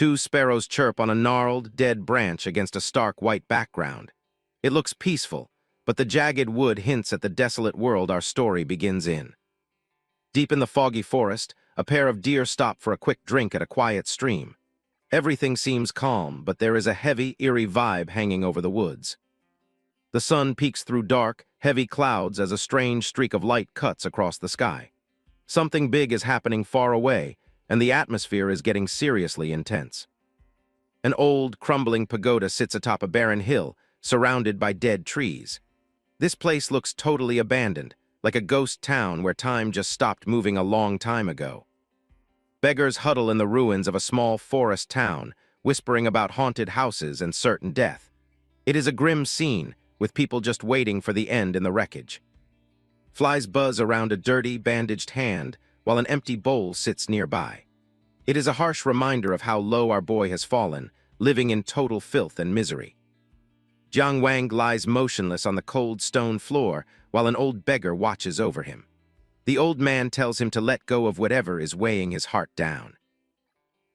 Two sparrows chirp on a gnarled, dead branch against a stark white background. It looks peaceful, but the jagged wood hints at the desolate world our story begins in. Deep in the foggy forest, a pair of deer stop for a quick drink at a quiet stream. Everything seems calm, but there is a heavy, eerie vibe hanging over the woods. The sun peeks through dark, heavy clouds as a strange streak of light cuts across the sky. Something big is happening far away, and the atmosphere is getting seriously intense. An old, crumbling pagoda sits atop a barren hill, surrounded by dead trees. This place looks totally abandoned, like a ghost town where time just stopped moving a long time ago. Beggars huddle in the ruins of a small forest town, whispering about haunted houses and certain death. It is a grim scene, with people just waiting for the end in the wreckage. Flies buzz around a dirty, bandaged hand, while an empty bowl sits nearby. It is a harsh reminder of how low our boy has fallen, living in total filth and misery. Jiang Wang lies motionless on the cold stone floor, while an old beggar watches over him. The old man tells him to let go of whatever is weighing his heart down.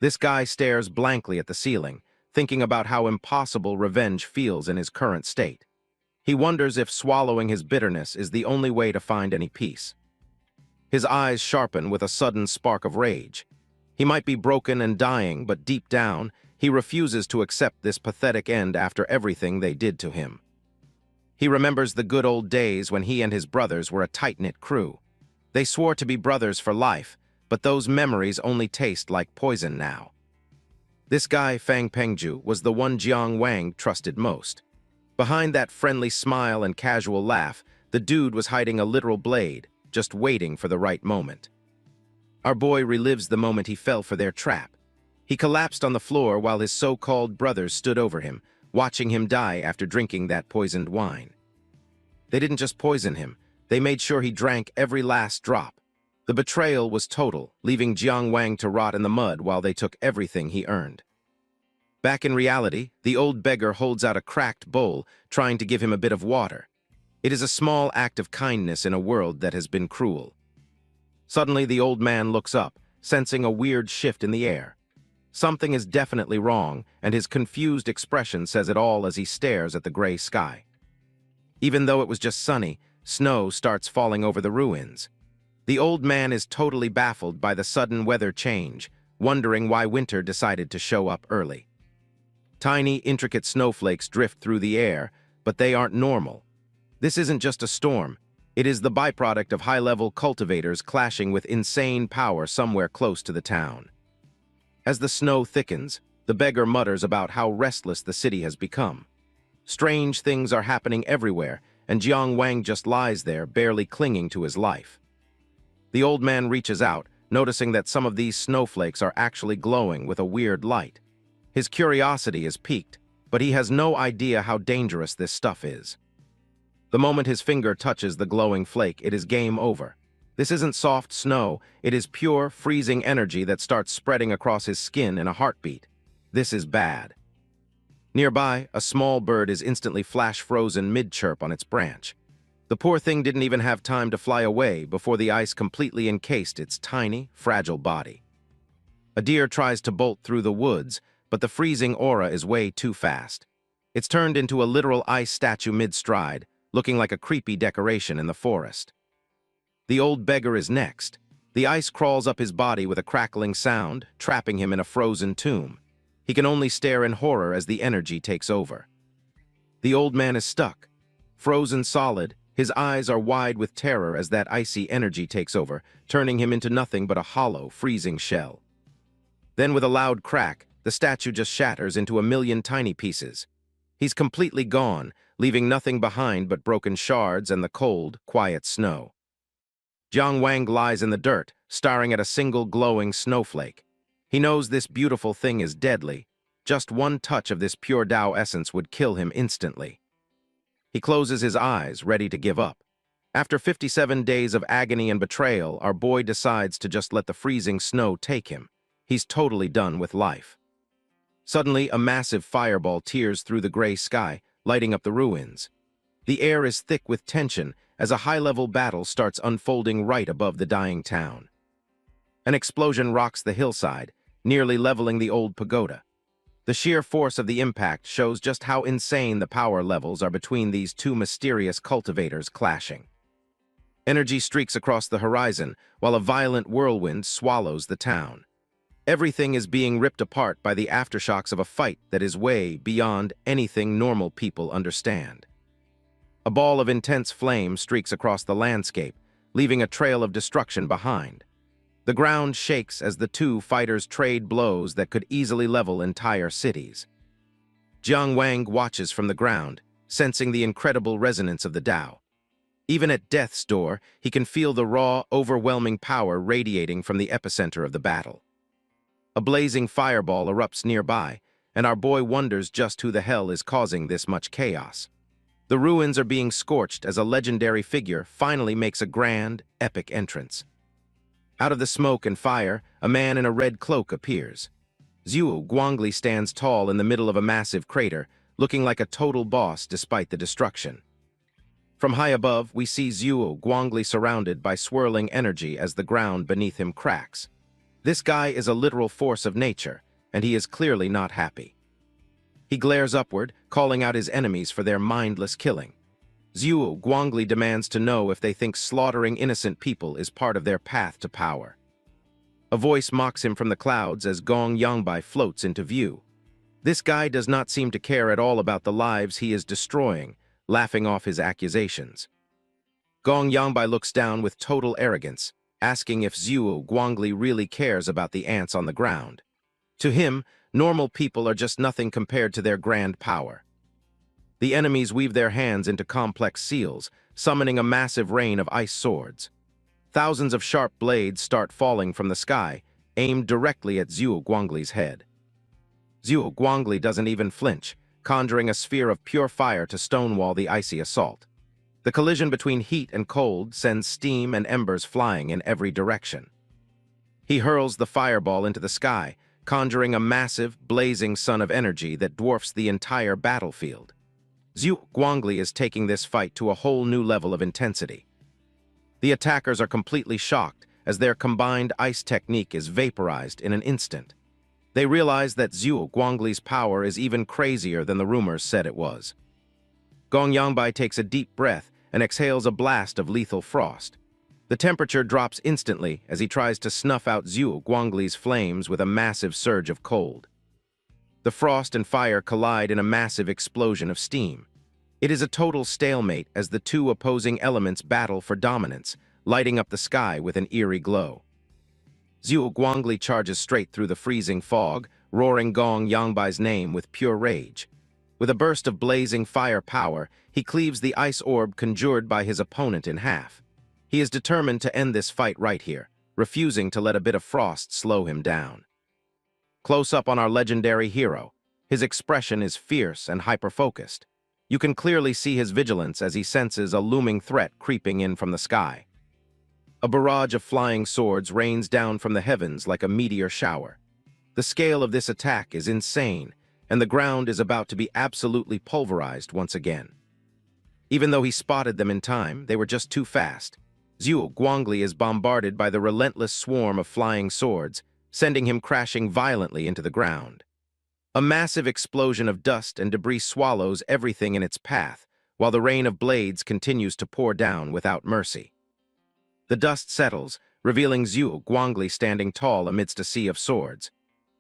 This guy stares blankly at the ceiling, thinking about how impossible revenge feels in his current state. He wonders if swallowing his bitterness is the only way to find any peace. His eyes sharpen with a sudden spark of rage. He might be broken and dying, but deep down, he refuses to accept this pathetic end after everything they did to him. He remembers the good old days when he and his brothers were a tight-knit crew. They swore to be brothers for life, but those memories only taste like poison now. This guy, Fang Pengju, was the one Jiang Wang trusted most. Behind that friendly smile and casual laugh, the dude was hiding a literal blade, just waiting for the right moment. Our boy relives the moment he fell for their trap. He collapsed on the floor while his so-called brothers stood over him, watching him die after drinking that poisoned wine. They didn't just poison him, they made sure he drank every last drop. The betrayal was total, leaving Jiang Wang to rot in the mud while they took everything he earned. Back in reality, the old beggar holds out a cracked bowl, trying to give him a bit of water. It is a small act of kindness in a world that has been cruel. Suddenly, the old man looks up, sensing a weird shift in the air. Something is definitely wrong, and his confused expression says it all as he stares at the gray sky. Even though it was just sunny, snow starts falling over the ruins. The old man is totally baffled by the sudden weather change, wondering why winter decided to show up early. Tiny, intricate snowflakes drift through the air, but they aren't normal. This isn't just a storm. It is the byproduct of high-level cultivators clashing with insane power somewhere close to the town. As the snow thickens, the beggar mutters about how restless the city has become. Strange things are happening everywhere, and Jiang Wang just lies there, barely clinging to his life. The old man reaches out, noticing that some of these snowflakes are actually glowing with a weird light. His curiosity is piqued, but he has no idea how dangerous this stuff is. The moment his finger touches the glowing flake, it is game over. This isn't soft snow, it is pure, freezing energy that starts spreading across his skin in a heartbeat. This is bad. Nearby, a small bird is instantly flash-frozen mid-chirp on its branch. The poor thing didn't even have time to fly away before the ice completely encased its tiny, fragile body. A deer tries to bolt through the woods, but the freezing aura is way too fast. It's turned into a literal ice statue mid-stride, looking like a creepy decoration in the forest. The old beggar is next. The ice crawls up his body with a crackling sound, trapping him in a frozen tomb. He can only stare in horror as the energy takes over. The old man is stuck. Frozen solid, his eyes are wide with terror as that icy energy takes over, turning him into nothing but a hollow, freezing shell. Then with a loud crack, the statue just shatters into a million tiny pieces. He's completely gone, leaving nothing behind but broken shards and the cold, quiet snow. Jiang Wang lies in the dirt, staring at a single glowing snowflake. He knows this beautiful thing is deadly. Just one touch of this pure Tao essence would kill him instantly. He closes his eyes, ready to give up. After 57 days of agony and betrayal, our boy decides to just let the freezing snow take him. He's totally done with life. Suddenly, a massive fireball tears through the gray sky, lighting up the ruins. The air is thick with tension as a high-level battle starts unfolding right above the dying town. An explosion rocks the hillside, nearly leveling the old pagoda. The sheer force of the impact shows just how insane the power levels are between these two mysterious cultivators clashing. Energy streaks across the horizon, while a violent whirlwind swallows the town. Everything is being ripped apart by the aftershocks of a fight that is way beyond anything normal people understand. A ball of intense flame streaks across the landscape, leaving a trail of destruction behind. The ground shakes as the two fighters trade blows that could easily level entire cities. Jiang Wang watches from the ground, sensing the incredible resonance of the Tao. Even at death's door, he can feel the raw, overwhelming power radiating from the epicenter of the battle. A blazing fireball erupts nearby, and our boy wonders just who the hell is causing this much chaos. The ruins are being scorched as a legendary figure finally makes a grand, epic entrance. Out of the smoke and fire, a man in a red cloak appears. Zhuo Guangli stands tall in the middle of a massive crater, looking like a total boss despite the destruction. From high above, we see Zhuo Guangli surrounded by swirling energy as the ground beneath him cracks. This guy is a literal force of nature, and he is clearly not happy. He glares upward, calling out his enemies for their mindless killing. Zhuo Guangli demands to know if they think slaughtering innocent people is part of their path to power. A voice mocks him from the clouds as Gong Yangbai floats into view. This guy does not seem to care at all about the lives he is destroying, laughing off his accusations. Gong Yangbai looks down with total arrogance, asking if Zhuo Guangli really cares about the ants on the ground. To him, normal people are just nothing compared to their grand power. The enemies weave their hands into complex seals, summoning a massive rain of ice swords. Thousands of sharp blades start falling from the sky, aimed directly at Zhuo Guangli's head. Zhuo Guangli doesn't even flinch, conjuring a sphere of pure fire to stonewall the icy assault. The collision between heat and cold sends steam and embers flying in every direction. He hurls the fireball into the sky, conjuring a massive, blazing sun of energy that dwarfs the entire battlefield. Zhuo Guangli is taking this fight to a whole new level of intensity. The attackers are completely shocked as their combined ice technique is vaporized in an instant. They realize that Zhuo Guangli's power is even crazier than the rumors said it was. Gong Yangbai takes a deep breath and exhales a blast of lethal frost. The temperature drops instantly as he tries to snuff out Zhuo Guangli's flames with a massive surge of cold. The frost and fire collide in a massive explosion of steam. It is a total stalemate as the two opposing elements battle for dominance, lighting up the sky with an eerie glow. Zhuo Guangli charges straight through the freezing fog, roaring Gong Yangbai's name with pure rage. With a burst of blazing fire power, he cleaves the ice orb conjured by his opponent in half. He is determined to end this fight right here, refusing to let a bit of frost slow him down. Close up on our legendary hero, his expression is fierce and hyper-focused. You can clearly see his vigilance as he senses a looming threat creeping in from the sky. A barrage of flying swords rains down from the heavens like a meteor shower. The scale of this attack is insane, and the ground is about to be absolutely pulverized once again. Even though he spotted them in time, they were just too fast. Zhuo Guangli is bombarded by the relentless swarm of flying swords, sending him crashing violently into the ground. A massive explosion of dust and debris swallows everything in its path, while the rain of blades continues to pour down without mercy. The dust settles, revealing Zhuo Guangli standing tall amidst a sea of swords.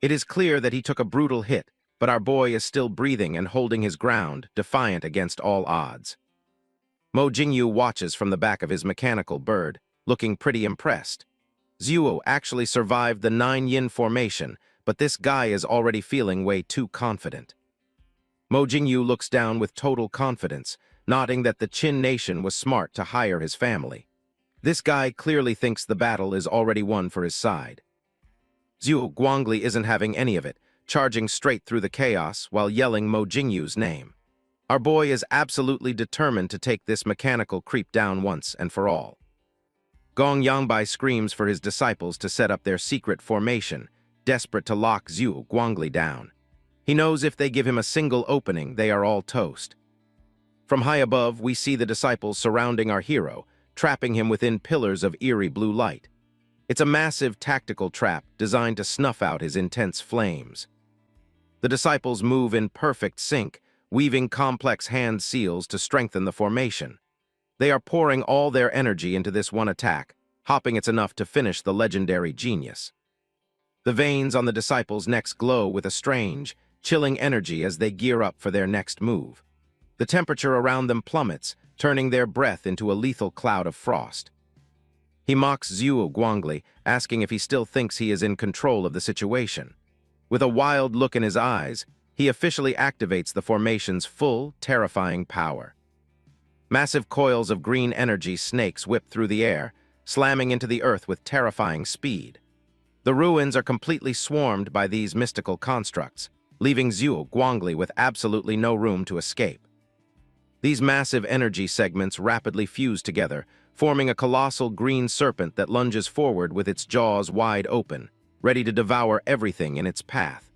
It is clear that he took a brutal hit, but our boy is still breathing and holding his ground, defiant against all odds. Mo Jingyu watches from the back of his mechanical bird, looking pretty impressed. Zhuo actually survived the 9-yin formation, but this guy is already feeling way too confident. Mo Jingyu looks down with total confidence, nodding that the Qin nation was smart to hire his family. This guy clearly thinks the battle is already won for his side. Zhuo Guangli isn't having any of it, charging straight through the chaos while yelling Mo Jingyu's name. Our boy is absolutely determined to take this mechanical creep down once and for all. Gong Yangbai screams for his disciples to set up their secret formation, desperate to lock Zhuo Guangli down. He knows if they give him a single opening, they are all toast. From high above, we see the disciples surrounding our hero, trapping him within pillars of eerie blue light. It's a massive tactical trap designed to snuff out his intense flames. The disciples move in perfect sync, weaving complex hand seals to strengthen the formation. They are pouring all their energy into this one attack, hoping it's enough to finish the legendary genius. The veins on the disciples' necks glow with a strange, chilling energy as they gear up for their next move. The temperature around them plummets, turning their breath into a lethal cloud of frost. He mocks Zhuo Guangli, asking if he still thinks he is in control of the situation. With a wild look in his eyes, he officially activates the formation's full, terrifying power. Massive coils of green energy snakes whip through the air, slamming into the earth with terrifying speed. The ruins are completely swarmed by these mystical constructs, leaving Zhuo Guangli with absolutely no room to escape. These massive energy segments rapidly fuse together, forming a colossal green serpent that lunges forward with its jaws wide open, ready to devour everything in its path.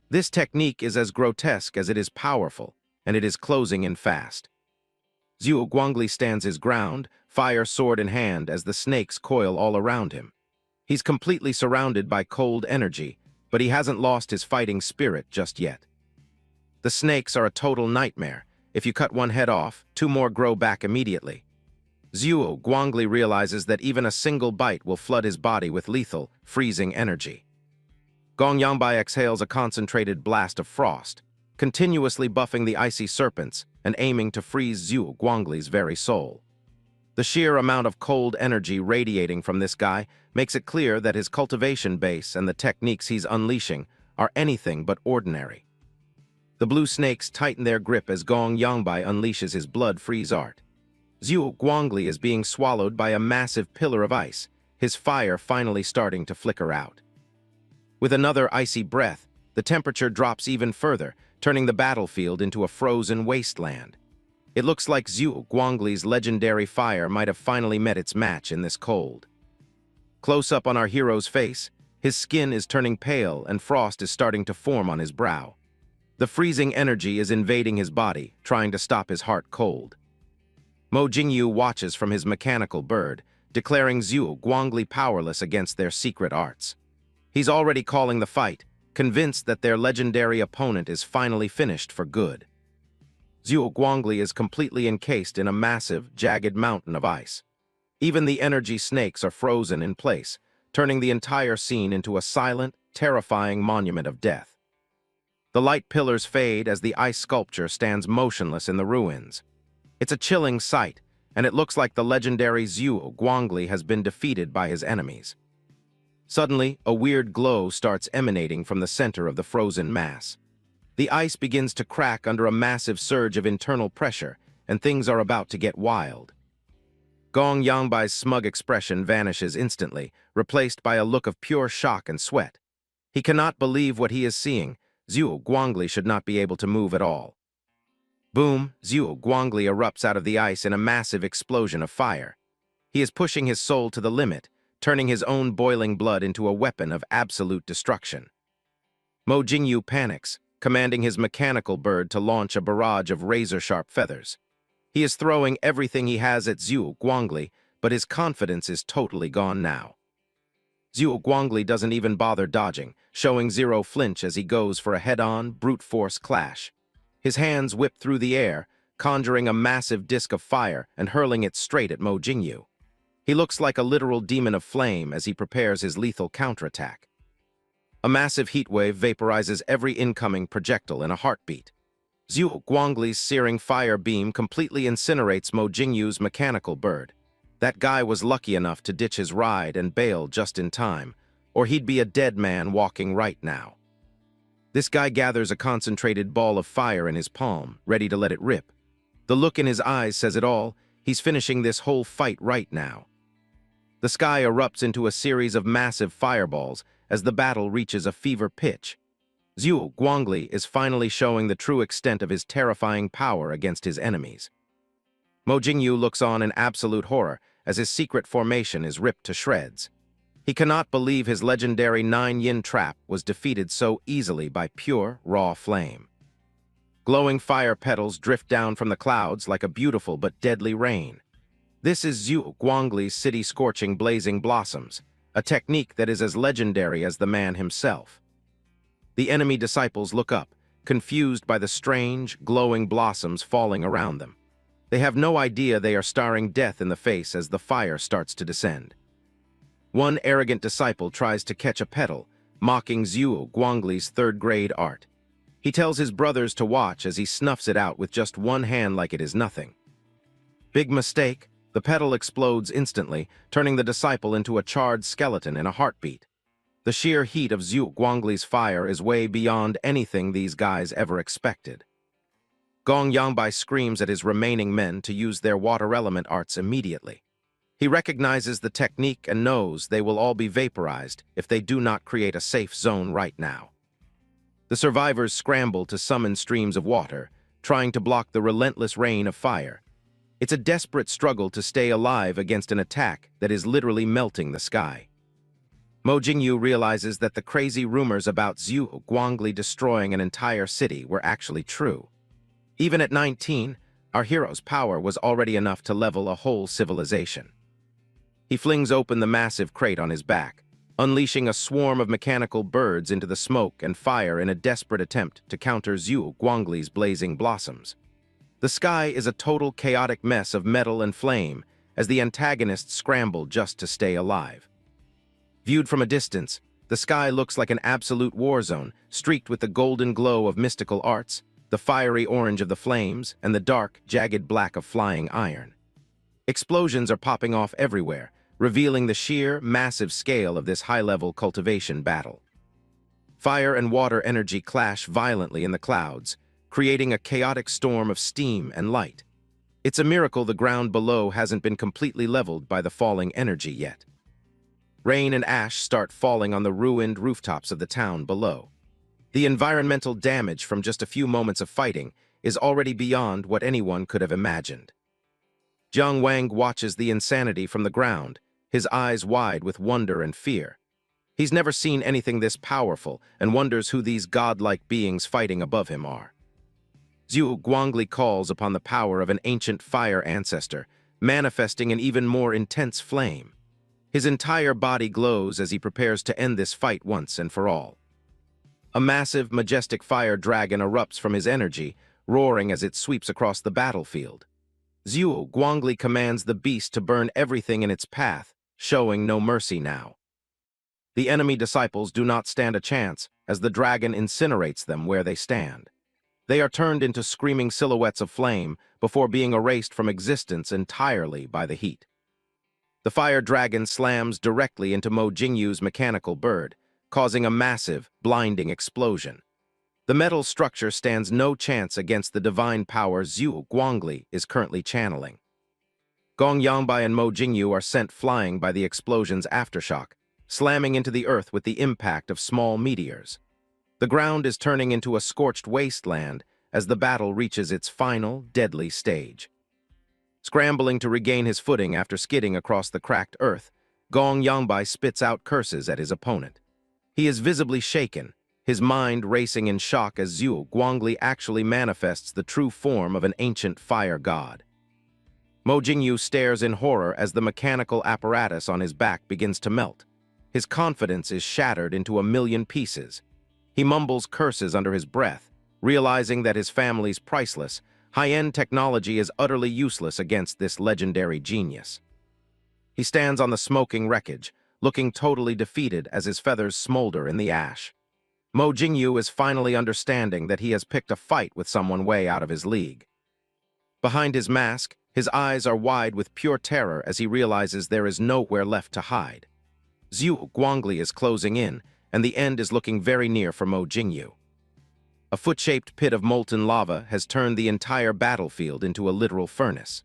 This technique is as grotesque as it is powerful, and it is closing in fast. Zhuo Guangli stands his ground, fire sword in hand, as the snakes coil all around him. He's completely surrounded by cold energy, but he hasn't lost his fighting spirit just yet. The snakes are a total nightmare. If you cut one head off, two more grow back immediately. Zhuo Guangli realizes that even a single bite will flood his body with lethal, freezing energy. Gong Yangbai exhales a concentrated blast of frost, continuously buffing the icy serpents and aiming to freeze Zhuo Guangli's very soul. The sheer amount of cold energy radiating from this guy makes it clear that his cultivation base and the techniques he's unleashing are anything but ordinary. The blue snakes tighten their grip as Gong Yangbai unleashes his blood freeze art. Zhuo Guangli is being swallowed by a massive pillar of ice, his fire finally starting to flicker out. With another icy breath, the temperature drops even further, turning the battlefield into a frozen wasteland. It looks like Zhuo Guangli's legendary fire might have finally met its match in this cold. Close up on our hero's face, his skin is turning pale and frost is starting to form on his brow. The freezing energy is invading his body, trying to stop his heart cold. Mo Jingyu watches from his mechanical bird, declaring Zhuo Guangli powerless against their secret arts. He's already calling the fight, convinced that their legendary opponent is finally finished for good. Zhuo Guangli is completely encased in a massive, jagged mountain of ice. Even the energy snakes are frozen in place, turning the entire scene into a silent, terrifying monument of death. The light pillars fade as the ice sculpture stands motionless in the ruins. It's a chilling sight, and it looks like the legendary Zhuo Guangli has been defeated by his enemies. Suddenly, a weird glow starts emanating from the center of the frozen mass. The ice begins to crack under a massive surge of internal pressure, and things are about to get wild. Gong Yangbai's smug expression vanishes instantly, replaced by a look of pure shock and sweat. He cannot believe what he is seeing. Zhuo Guangli should not be able to move at all. Boom! Zhuo Guangli erupts out of the ice in a massive explosion of fire. He is pushing his soul to the limit, turning his own boiling blood into a weapon of absolute destruction. Mo Jingyu panics, commanding his mechanical bird to launch a barrage of razor-sharp feathers. He is throwing everything he has at Zhuo Guangli, but his confidence is totally gone now. Zhuo Guangli doesn't even bother dodging, showing zero flinch as he goes for a head-on, brute-force clash. His hands whip through the air, conjuring a massive disc of fire and hurling it straight at Mo Jingyu. He looks like a literal demon of flame as he prepares his lethal counterattack. A massive heat wave vaporizes every incoming projectile in a heartbeat. Zhuo Guangli's searing fire beam completely incinerates Mo Jingyu's mechanical bird. That guy was lucky enough to ditch his ride and bail just in time, or he'd be a dead man walking right now. This guy gathers a concentrated ball of fire in his palm, ready to let it rip. The look in his eyes says it all. He's finishing this whole fight right now. The sky erupts into a series of massive fireballs as the battle reaches a fever pitch. Zhuo Guangli is finally showing the true extent of his terrifying power against his enemies. Mo Jingyu looks on in absolute horror as his secret formation is ripped to shreds. He cannot believe his legendary 9-yin trap was defeated so easily by pure, raw flame. Glowing fire petals drift down from the clouds like a beautiful but deadly rain. This is Zhuo Guangli's city scorching blazing blossoms, a technique that is as legendary as the man himself. The enemy disciples look up, confused by the strange, glowing blossoms falling around them. They have no idea they are staring death in the face as the fire starts to descend. One arrogant disciple tries to catch a petal, mocking Zhuo Guangli's third-grade art. He tells his brothers to watch as he snuffs it out with just one hand like it is nothing. Big mistake, the petal explodes instantly, turning the disciple into a charred skeleton in a heartbeat. The sheer heat of Zhuo Guangli's fire is way beyond anything these guys ever expected. Gong Yangbai screams at his remaining men to use their water element arts immediately. He recognizes the technique and knows they will all be vaporized if they do not create a safe zone right now. The survivors scramble to summon streams of water, trying to block the relentless rain of fire. It's a desperate struggle to stay alive against an attack that is literally melting the sky. Mo Jingyu realizes that the crazy rumors about Zhuo Guangli destroying an entire city were actually true. Even at 19, our hero's power was already enough to level a whole civilization. He flings open the massive crate on his back, unleashing a swarm of mechanical birds into the smoke and fire in a desperate attempt to counter Zhuo Guangli's blazing blossoms. The sky is a total chaotic mess of metal and flame as the antagonists scramble just to stay alive. Viewed from a distance, the sky looks like an absolute war zone, streaked with the golden glow of mystical arts, the fiery orange of the flames, and the dark, jagged black of flying iron. Explosions are popping off everywhere, revealing the sheer, massive scale of this high-level cultivation battle. Fire and water energy clash violently in the clouds, creating a chaotic storm of steam and light. It's a miracle the ground below hasn't been completely leveled by the falling energy yet. Rain and ash start falling on the ruined rooftops of the town below. The environmental damage from just a few moments of fighting is already beyond what anyone could have imagined. Jiang Wang watches the insanity from the ground, his eyes wide with wonder and fear. He's never seen anything this powerful and wonders who these godlike beings fighting above him are. Zhuo Guangli calls upon the power of an ancient fire ancestor, manifesting an even more intense flame. His entire body glows as he prepares to end this fight once and for all. A massive, majestic fire dragon erupts from his energy, roaring as it sweeps across the battlefield. Zhuo Guangli commands the beast to burn everything in its path, showing no mercy now. The enemy disciples do not stand a chance, as the dragon incinerates them where they stand. They are turned into screaming silhouettes of flame before being erased from existence entirely by the heat. The fire dragon slams directly into Mo Jingyu's mechanical bird, causing a massive, blinding explosion. The metal structure stands no chance against the divine power Zhuo Guangli is currently channeling. Gong Yangbai and Mo Jingyu are sent flying by the explosion's aftershock, slamming into the earth with the impact of small meteors. The ground is turning into a scorched wasteland as the battle reaches its final, deadly stage. Scrambling to regain his footing after skidding across the cracked earth, Gong Yangbai spits out curses at his opponent. He is visibly shaken, his mind racing in shock as Zhuo Guangli actually manifests the true form of an ancient fire god. Mo Jingyu stares in horror as the mechanical apparatus on his back begins to melt. His confidence is shattered into a million pieces. He mumbles curses under his breath, realizing that his family's priceless, high-end technology is utterly useless against this legendary genius. He stands on the smoking wreckage, looking totally defeated as his feathers smolder in the ash. Mo Jingyu is finally understanding that he has picked a fight with someone way out of his league. Behind his mask, his eyes are wide with pure terror as he realizes there is nowhere left to hide. Zhuo Guangli is closing in, and the end is looking very near for Mo Jingyu. A foot-shaped pit of molten lava has turned the entire battlefield into a literal furnace.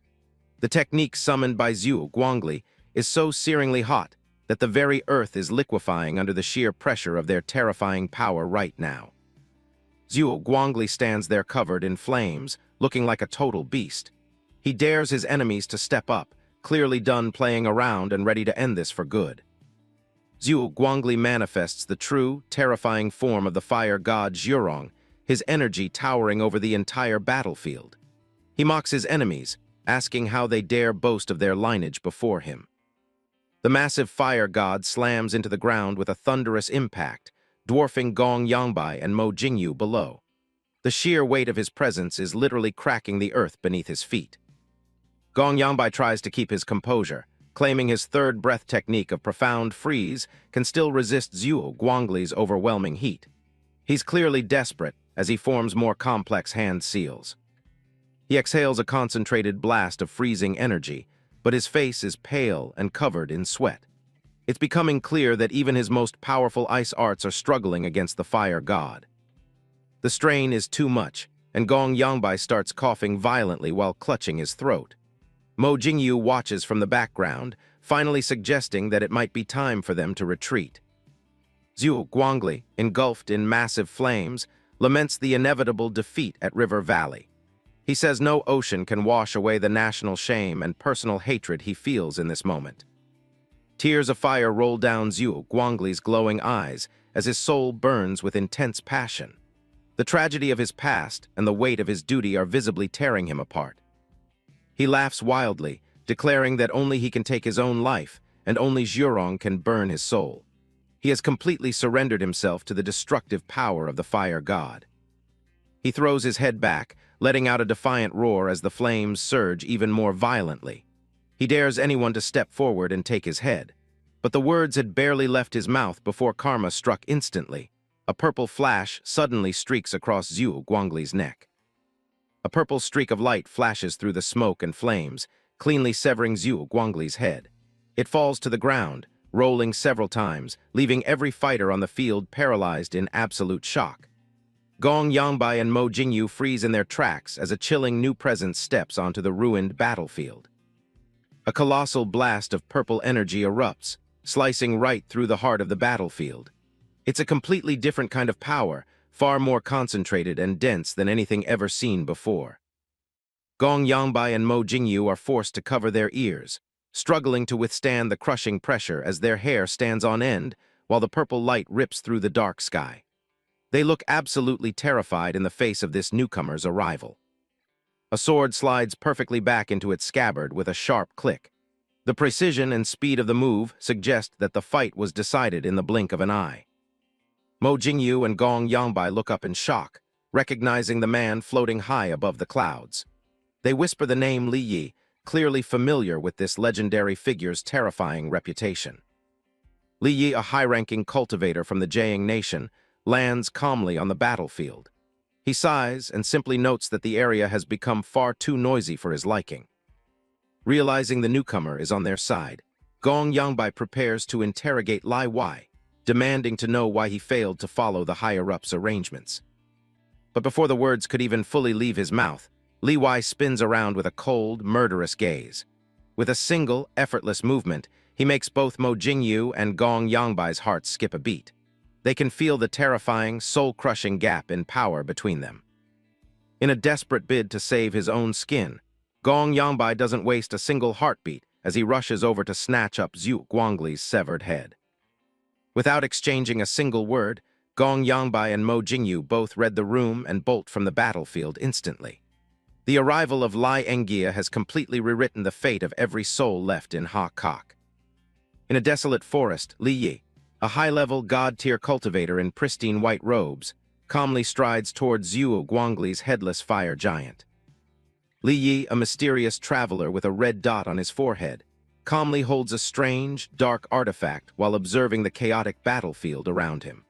The technique summoned by Zhuo Guangli is so searingly hot that the very earth is liquefying under the sheer pressure of their terrifying power right now. Zhuo Guangli stands there covered in flames, looking like a total beast. He dares his enemies to step up, clearly done playing around and ready to end this for good. Zhuo Guangli manifests the true, terrifying form of the fire god Zhurong, his energy towering over the entire battlefield. He mocks his enemies, asking how they dare boast of their lineage before him. The massive fire god slams into the ground with a thunderous impact, dwarfing Gong Yangbai and Mo Jingyu below. The sheer weight of his presence is literally cracking the earth beneath his feet. Gong Yangbai tries to keep his composure, claiming his third breath technique of profound freeze can still resist Zhuo Guangli's overwhelming heat. He's clearly desperate as he forms more complex hand seals. He exhales a concentrated blast of freezing energy, but his face is pale and covered in sweat. It's becoming clear that even his most powerful ice arts are struggling against the fire god. The strain is too much, and Gong Yangbai starts coughing violently while clutching his throat. Mo Jingyu watches from the background, finally suggesting that it might be time for them to retreat. Zhuo Guangli, engulfed in massive flames, laments the inevitable defeat at River Valley. He says no ocean can wash away the national shame and personal hatred he feels in this moment. Tears of fire roll down Zhuo Guangli's glowing eyes as his soul burns with intense passion. The tragedy of his past and the weight of his duty are visibly tearing him apart. He laughs wildly, declaring that only he can take his own life and only Zhurong can burn his soul. He has completely surrendered himself to the destructive power of the fire god. He throws his head back, letting out a defiant roar as the flames surge even more violently. He dares anyone to step forward and take his head. But the words had barely left his mouth before karma struck instantly. A purple flash suddenly streaks across Zhuo Guangli's neck. A purple streak of light flashes through the smoke and flames, cleanly severing Zhuo Guangli's head. It falls to the ground, rolling several times, leaving every fighter on the field paralyzed in absolute shock. Gong Yangbai and Mo Jingyu freeze in their tracks as a chilling new presence steps onto the ruined battlefield. A colossal blast of purple energy erupts, slicing right through the heart of the battlefield. It's a completely different kind of power, far more concentrated and dense than anything ever seen before. Gong Yangbai and Mo Jingyu are forced to cover their ears, struggling to withstand the crushing pressure as their hair stands on end while the purple light rips through the dark sky. They look absolutely terrified in the face of this newcomer's arrival. A sword slides perfectly back into its scabbard with a sharp click. The precision and speed of the move suggest that the fight was decided in the blink of an eye. Mo Jingyu and Gong Yangbai look up in shock, recognizing the man floating high above the clouds. They whisper the name Li Yi, clearly familiar with this legendary figure's terrifying reputation. Li Yi, a high-ranking cultivator from the Jiang Nation, lands calmly on the battlefield. He sighs and simply notes that the area has become far too noisy for his liking. Realizing the newcomer is on their side, Gong Yangbai prepares to interrogate Lai Wai, demanding to know why he failed to follow the higher-ups' arrangements. But before the words could even fully leave his mouth, Li Wai spins around with a cold, murderous gaze. With a single, effortless movement, he makes both Mo Jingyu and Gong Yangbai's hearts skip a beat. They can feel the terrifying, soul-crushing gap in power between them. In a desperate bid to save his own skin, Gong Yangbai doesn't waste a single heartbeat as he rushes over to snatch up Zhuo Guangli's severed head. Without exchanging a single word, Gong Yangbai and Mo Jingyu both read the room and bolt from the battlefield instantly. The arrival of Lai Engia has completely rewritten the fate of every soul left in Ha Kok. In a desolate forest, Li Yi, a high-level god-tier cultivator in pristine white robes, calmly strides towards Zhuo Guangli's headless fire giant. Li Yi, a mysterious traveler with a red dot on his forehead, calmly holds a strange, dark artifact while observing the chaotic battlefield around him.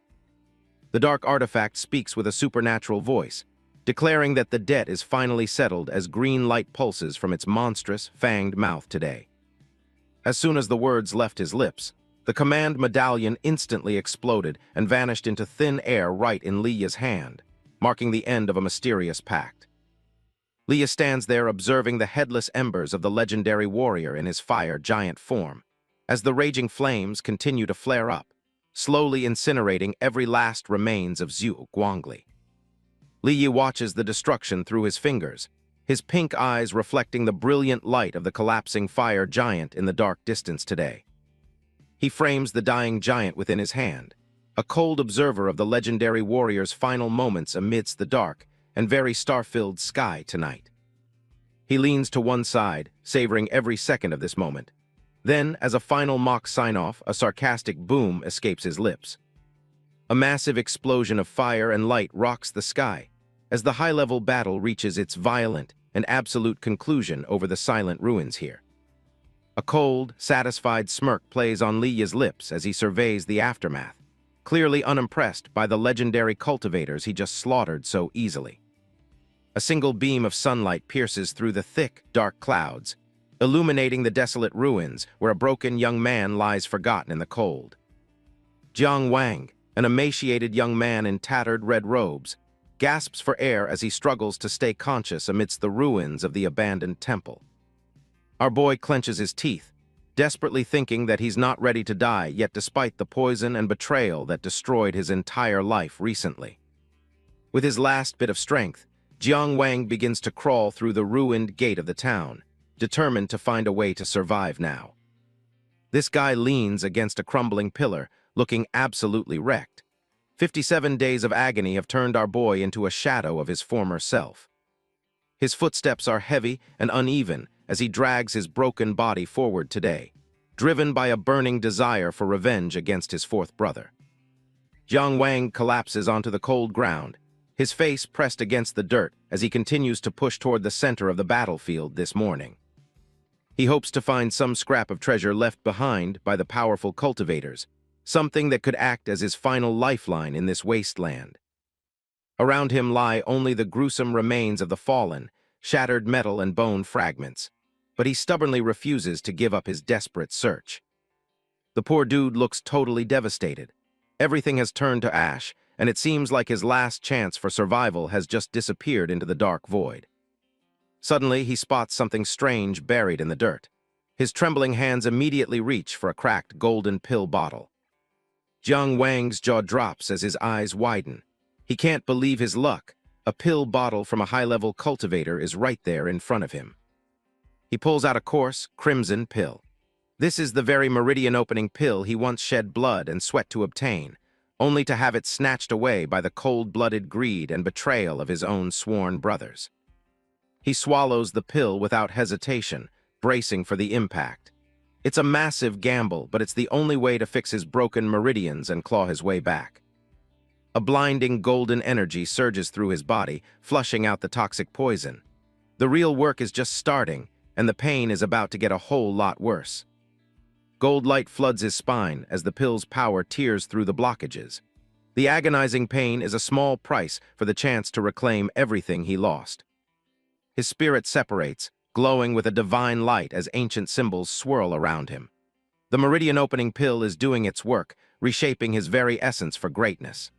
The dark artifact speaks with a supernatural voice, declaring that the debt is finally settled as green light pulses from its monstrous, fanged mouth today. As soon as the words left his lips, the command medallion instantly exploded and vanished into thin air right in Li Yi's hand, marking the end of a mysterious pact. Li Yi stands there observing the headless embers of the legendary warrior in his fire giant form, as the raging flames continue to flare up, slowly incinerating every last remains of Zhuo Guangli. Li Yi watches the destruction through his fingers, his pink eyes reflecting the brilliant light of the collapsing fire giant in the dark distance today. He frames the dying giant within his hand, a cold observer of the legendary warrior's final moments amidst the dark and very star-filled sky tonight. He leans to one side, savoring every second of this moment. Then, as a final mock sign-off, a sarcastic boom escapes his lips. A massive explosion of fire and light rocks the sky, as the high-level battle reaches its violent and absolute conclusion over the silent ruins here. A cold, satisfied smirk plays on Liya's lips as he surveys the aftermath, clearly unimpressed by the legendary cultivators he just slaughtered so easily. A single beam of sunlight pierces through the thick, dark clouds, illuminating the desolate ruins where a broken young man lies forgotten in the cold. Jiang Wang, an emaciated young man in tattered red robes, gasps for air as he struggles to stay conscious amidst the ruins of the abandoned temple. Our boy clenches his teeth, desperately thinking that he's not ready to die, yet despite the poison and betrayal that destroyed his entire life recently. With his last bit of strength, Jiang Wang begins to crawl through the ruined gate of the town, determined to find a way to survive now. This guy leans against a crumbling pillar, looking absolutely wrecked. 57 days of agony have turned our boy into a shadow of his former self. His footsteps are heavy and uneven as he drags his broken body forward today, driven by a burning desire for revenge against his fourth brother. Jiang Wang collapses onto the cold ground, his face pressed against the dirt as he continues to push toward the center of the battlefield this morning. He hopes to find some scrap of treasure left behind by the powerful cultivators, something that could act as his final lifeline in this wasteland. Around him lie only the gruesome remains of the fallen, shattered metal and bone fragments, but he stubbornly refuses to give up his desperate search. The poor dude looks totally devastated. Everything has turned to ash, and it seems like his last chance for survival has just disappeared into the dark void. Suddenly, he spots something strange buried in the dirt. His trembling hands immediately reach for a cracked golden pill bottle. Jiang Wang's jaw drops as his eyes widen. He can't believe his luck. A pill bottle from a high-level cultivator is right there in front of him. He pulls out a coarse, crimson pill. This is the very meridian-opening pill he once shed blood and sweat to obtain, only to have it snatched away by the cold-blooded greed and betrayal of his own sworn brothers. He swallows the pill without hesitation, bracing for the impact. It's a massive gamble, but it's the only way to fix his broken meridians and claw his way back. A blinding golden energy surges through his body, flushing out the toxic poison. The real work is just starting, and the pain is about to get a whole lot worse. Gold light floods his spine as the pill's power tears through the blockages. The agonizing pain is a small price for the chance to reclaim everything he lost. His spirit separates, glowing with a divine light as ancient symbols swirl around him. The meridian-opening pill is doing its work, reshaping his very essence for greatness.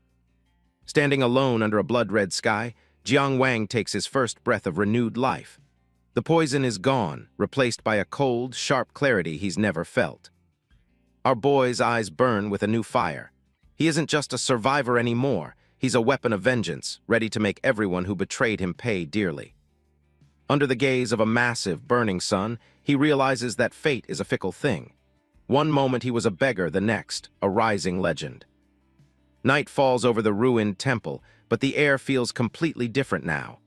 Standing alone under a blood-red sky, Jiang Wang takes his first breath of renewed life. The poison is gone, replaced by a cold, sharp clarity he's never felt. Our boy's eyes burn with a new fire. He isn't just a survivor anymore, he's a weapon of vengeance, ready to make everyone who betrayed him pay dearly. Under the gaze of a massive, burning sun, he realizes that fate is a fickle thing. One moment he was a beggar, the next, a rising legend. Night falls over the ruined temple, but the air feels completely different now.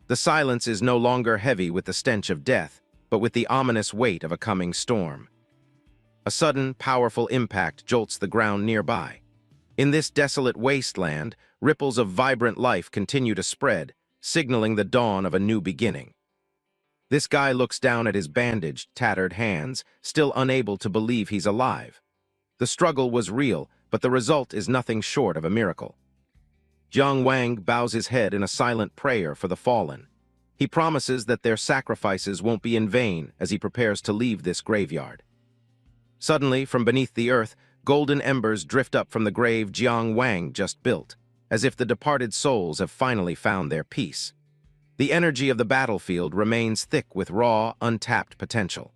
The silence is no longer heavy with the stench of death, but with the ominous weight of a coming storm. A sudden, powerful impact jolts the ground nearby. In this desolate wasteland, ripples of vibrant life continue to spread, signaling the dawn of a new beginning. This guy looks down at his bandaged, tattered hands, still unable to believe he's alive. The struggle was real, but the result is nothing short of a miracle. Jiang Wang bows his head in a silent prayer for the fallen. He promises that their sacrifices won't be in vain as he prepares to leave this graveyard. Suddenly, from beneath the earth, golden embers drift up from the grave Jiang Wang just built, as if the departed souls have finally found their peace. The energy of the battlefield remains thick with raw, untapped potential.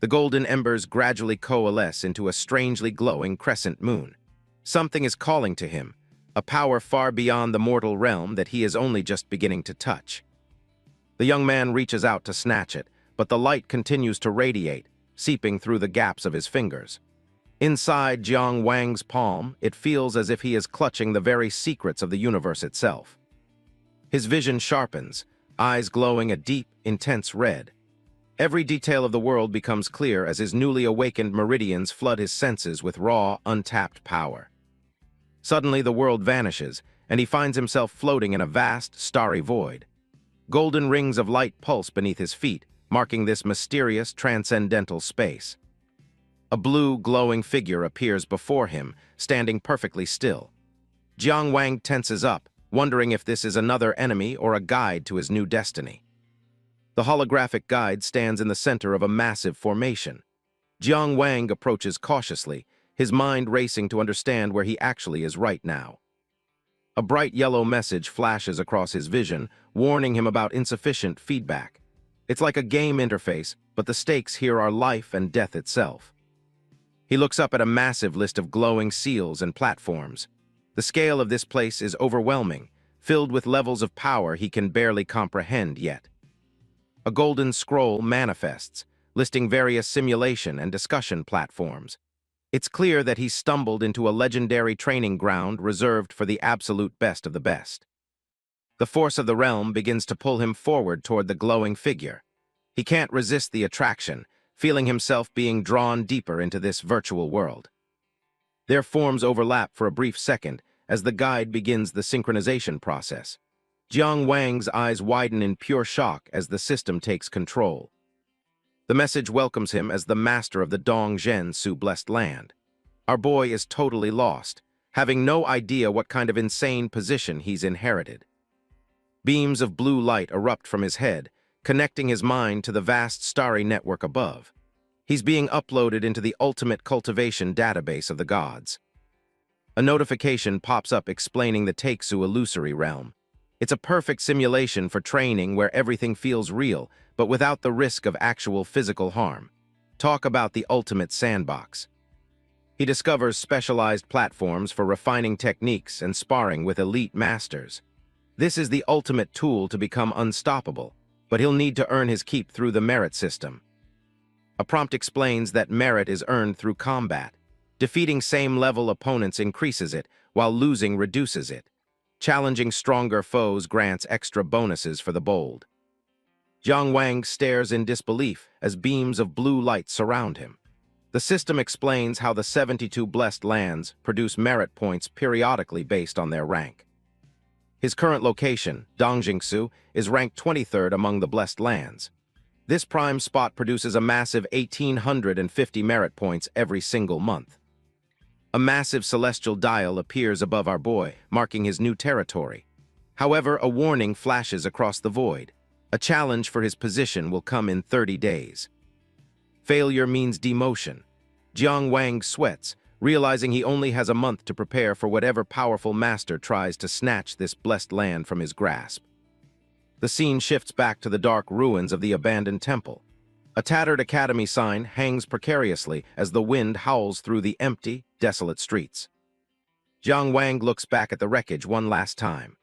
The golden embers gradually coalesce into a strangely glowing crescent moon. Something is calling to him, a power far beyond the mortal realm that he is only just beginning to touch. The young man reaches out to snatch it, but the light continues to radiate, seeping through the gaps of his fingers. Inside Jiang Wang's palm, it feels as if he is clutching the very secrets of the universe itself. His vision sharpens, eyes glowing a deep, intense red. Every detail of the world becomes clear as his newly awakened meridians flood his senses with raw, untapped power. Suddenly, the world vanishes, and he finds himself floating in a vast, starry void. Golden rings of light pulse beneath his feet, marking this mysterious, transcendental space. A blue, glowing figure appears before him, standing perfectly still. Jiang Wang tenses up, wondering if this is another enemy or a guide to his new destiny. The holographic guide stands in the center of a massive formation. Jiang Wang approaches cautiously, his mind racing to understand where he actually is right now. A bright yellow message flashes across his vision, warning him about insufficient feedback. It's like a game interface, but the stakes here are life and death itself. He looks up at a massive list of glowing seals and platforms. The scale of this place is overwhelming, filled with levels of power he can barely comprehend yet. A golden scroll manifests, listing various simulation and discussion platforms. It's clear that he's stumbled into a legendary training ground reserved for the absolute best of the best. The force of the realm begins to pull him forward toward the glowing figure. He can't resist the attraction, feeling himself being drawn deeper into this virtual world. Their forms overlap for a brief second as the guide begins the synchronization process. Jiang Wang's eyes widen in pure shock as the system takes control. The message welcomes him as the master of the Dongzhen Su blessed land. Our boy is totally lost, having no idea what kind of insane position he's inherited. Beams of blue light erupt from his head, connecting his mind to the vast starry network above. He's being uploaded into the ultimate cultivation database of the gods. A notification pops up explaining the Takesu illusory realm. It's a perfect simulation for training where everything feels real, but without the risk of actual physical harm. Talk about the ultimate sandbox. He discovers specialized platforms for refining techniques and sparring with elite masters. This is the ultimate tool to become unstoppable, but he'll need to earn his keep through the merit system. A prompt explains that merit is earned through combat. Defeating same-level opponents increases it, while losing reduces it. Challenging stronger foes grants extra bonuses for the bold. Jiang Wang stares in disbelief as beams of blue light surround him. The system explains how the 72 blessed lands produce merit points periodically based on their rank. His current location, Dongjingsu, is ranked 23rd among the blessed lands. This prime spot produces a massive 1,850 merit points every single month. A massive celestial dial appears above our boy, marking his new territory. However, a warning flashes across the void. A challenge for his position will come in 30 days. Failure means demotion. Jiang Wang sweats, realizing he only has a month to prepare for whatever powerful master tries to snatch this blessed land from his grasp. The scene shifts back to the dark ruins of the abandoned temple. A tattered academy sign hangs precariously as the wind howls through the empty, desolate streets. Jiang Wang looks back at the wreckage one last time.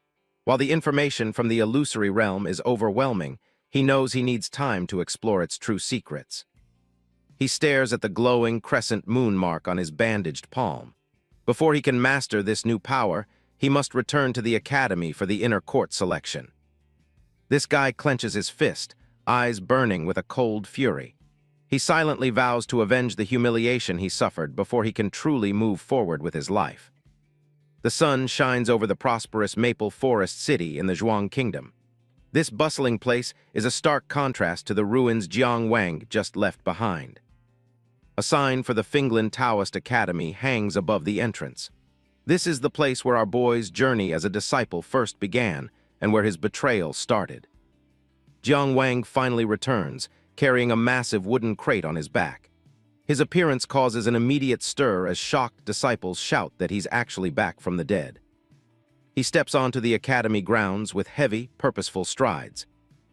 While the information from the illusory realm is overwhelming, he knows he needs time to explore its true secrets. He stares at the glowing crescent moon mark on his bandaged palm. Before he can master this new power, he must return to the academy for the inner court selection. This guy clenches his fist, eyes burning with a cold fury. He silently vows to avenge the humiliation he suffered before he can truly move forward with his life. The sun shines over the prosperous maple forest city in the Zhuang Kingdom. This bustling place is a stark contrast to the ruins Jiang Wang just left behind. A sign for the Finglin Taoist Academy hangs above the entrance. This is the place where our boy's journey as a disciple first began and where his betrayal started. Jiang Wang finally returns, carrying a massive wooden crate on his back. His appearance causes an immediate stir as shocked disciples shout that he's actually back from the dead. He steps onto the academy grounds with heavy, purposeful strides.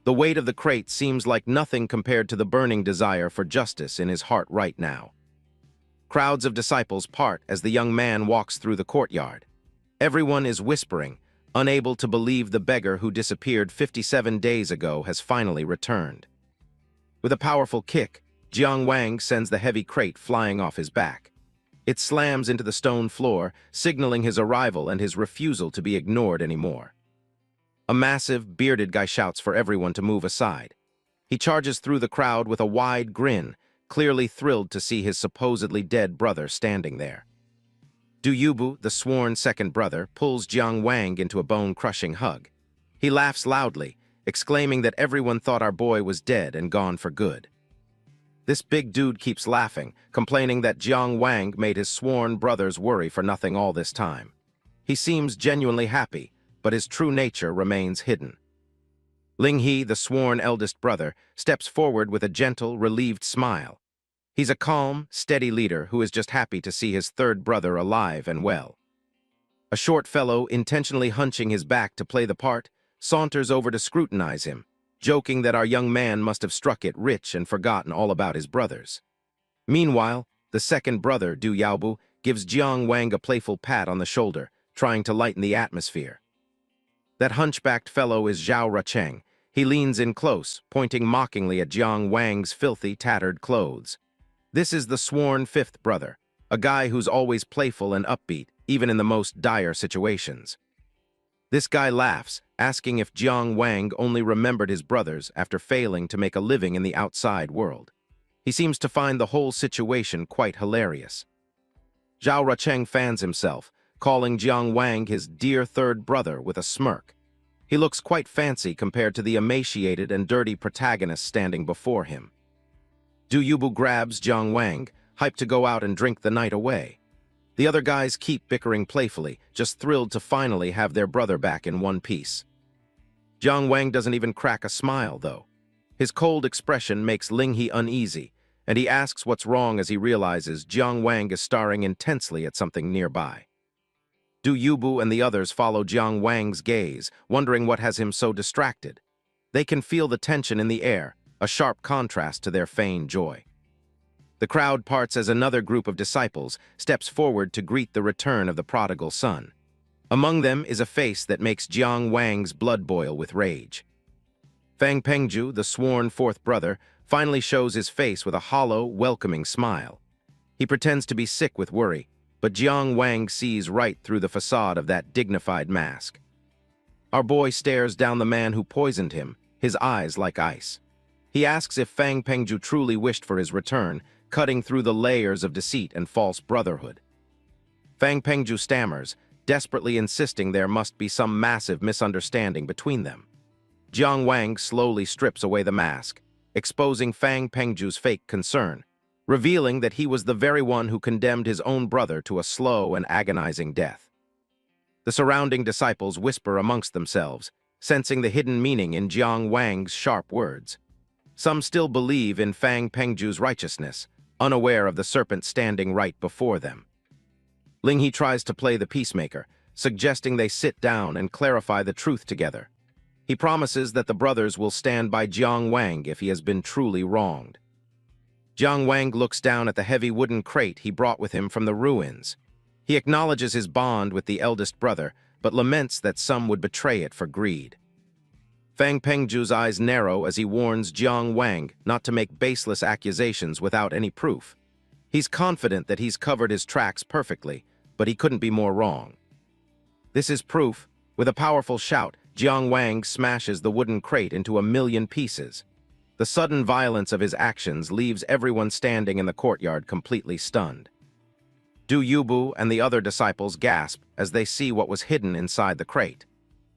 The weight of the crate seems like nothing compared to the burning desire for justice in his heart right now. Crowds of disciples part as the young man walks through the courtyard. Everyone is whispering, unable to believe the beggar who disappeared 57 days ago has finally returned. With a powerful kick, Jiang Wang sends the heavy crate flying off his back. It slams into the stone floor, signaling his arrival and his refusal to be ignored anymore. A massive, bearded guy shouts for everyone to move aside. He charges through the crowd with a wide grin, clearly thrilled to see his supposedly dead brother standing there. Du Yubu, the sworn second brother, pulls Jiang Wang into a bone-crushing hug. He laughs loudly, exclaiming that everyone thought our boy was dead and gone for good. This big dude keeps laughing, complaining that Jiang Wang made his sworn brothers worry for nothing all this time. He seems genuinely happy, but his true nature remains hidden. Ling He, the sworn eldest brother, steps forward with a gentle, relieved smile. He's a calm, steady leader who is just happy to see his third brother alive and well. A short fellow, intentionally hunching his back to play the part, saunters over to scrutinize him, joking that our young man must have struck it rich and forgotten all about his brothers. Meanwhile, the second brother, Du Yaobu, gives Jiang Wang a playful pat on the shoulder, trying to lighten the atmosphere. That hunchbacked fellow is Zhao Rucheng. He leans in close, pointing mockingly at Jiang Wang's filthy, tattered clothes. This is the sworn fifth brother, a guy who's always playful and upbeat, even in the most dire situations. This guy laughs, asking if Jiang Wang only remembered his brothers after failing to make a living in the outside world. He seems to find the whole situation quite hilarious. Zhao Rucheng fans himself, calling Jiang Wang his dear third brother with a smirk. He looks quite fancy compared to the emaciated and dirty protagonist standing before him. Du Yubu grabs Jiang Wang, hyped to go out and drink the night away. The other guys keep bickering playfully, just thrilled to finally have their brother back in one piece. Jiang Wang doesn't even crack a smile, though. His cold expression makes Ling He uneasy, and he asks what's wrong as he realizes Jiang Wang is staring intensely at something nearby. Du Yubu and the others follow Jiang Wang's gaze, wondering what has him so distracted. They can feel the tension in the air, a sharp contrast to their feigned joy. The crowd parts as another group of disciples steps forward to greet the return of the prodigal son. Among them is a face that makes Jiang Wang's blood boil with rage. Fang Pengju, the sworn fourth brother, finally shows his face with a hollow, welcoming smile. He pretends to be sick with worry, but Jiang Wang sees right through the facade of that dignified mask. Our boy stares down the man who poisoned him, his eyes like ice. He asks if Fang Pengju truly wished for his return, cutting through the layers of deceit and false brotherhood. Fang Pengju stammers, desperately insisting there must be some massive misunderstanding between them. Jiang Wang slowly strips away the mask, exposing Fang Pengju's fake concern, revealing that he was the very one who condemned his own brother to a slow and agonizing death. The surrounding disciples whisper amongst themselves, sensing the hidden meaning in Jiang Wang's sharp words. Some still believe in Fang Pengju's righteousness, unaware of the serpent standing right before them. Ling He tries to play the peacemaker, suggesting they sit down and clarify the truth together. He promises that the brothers will stand by Jiang Wang if he has been truly wronged. Jiang Wang looks down at the heavy wooden crate he brought with him from the ruins. He acknowledges his bond with the eldest brother, but laments that some would betray it for greed. Fang Pengju's eyes narrow as he warns Jiang Wang not to make baseless accusations without any proof. He's confident that he's covered his tracks perfectly, but he couldn't be more wrong. This is proof. With a powerful shout, Jiang Wang smashes the wooden crate into 1,000,000 pieces. The sudden violence of his actions leaves everyone standing in the courtyard completely stunned. Du Yubu and the other disciples gasp as they see what was hidden inside the crate.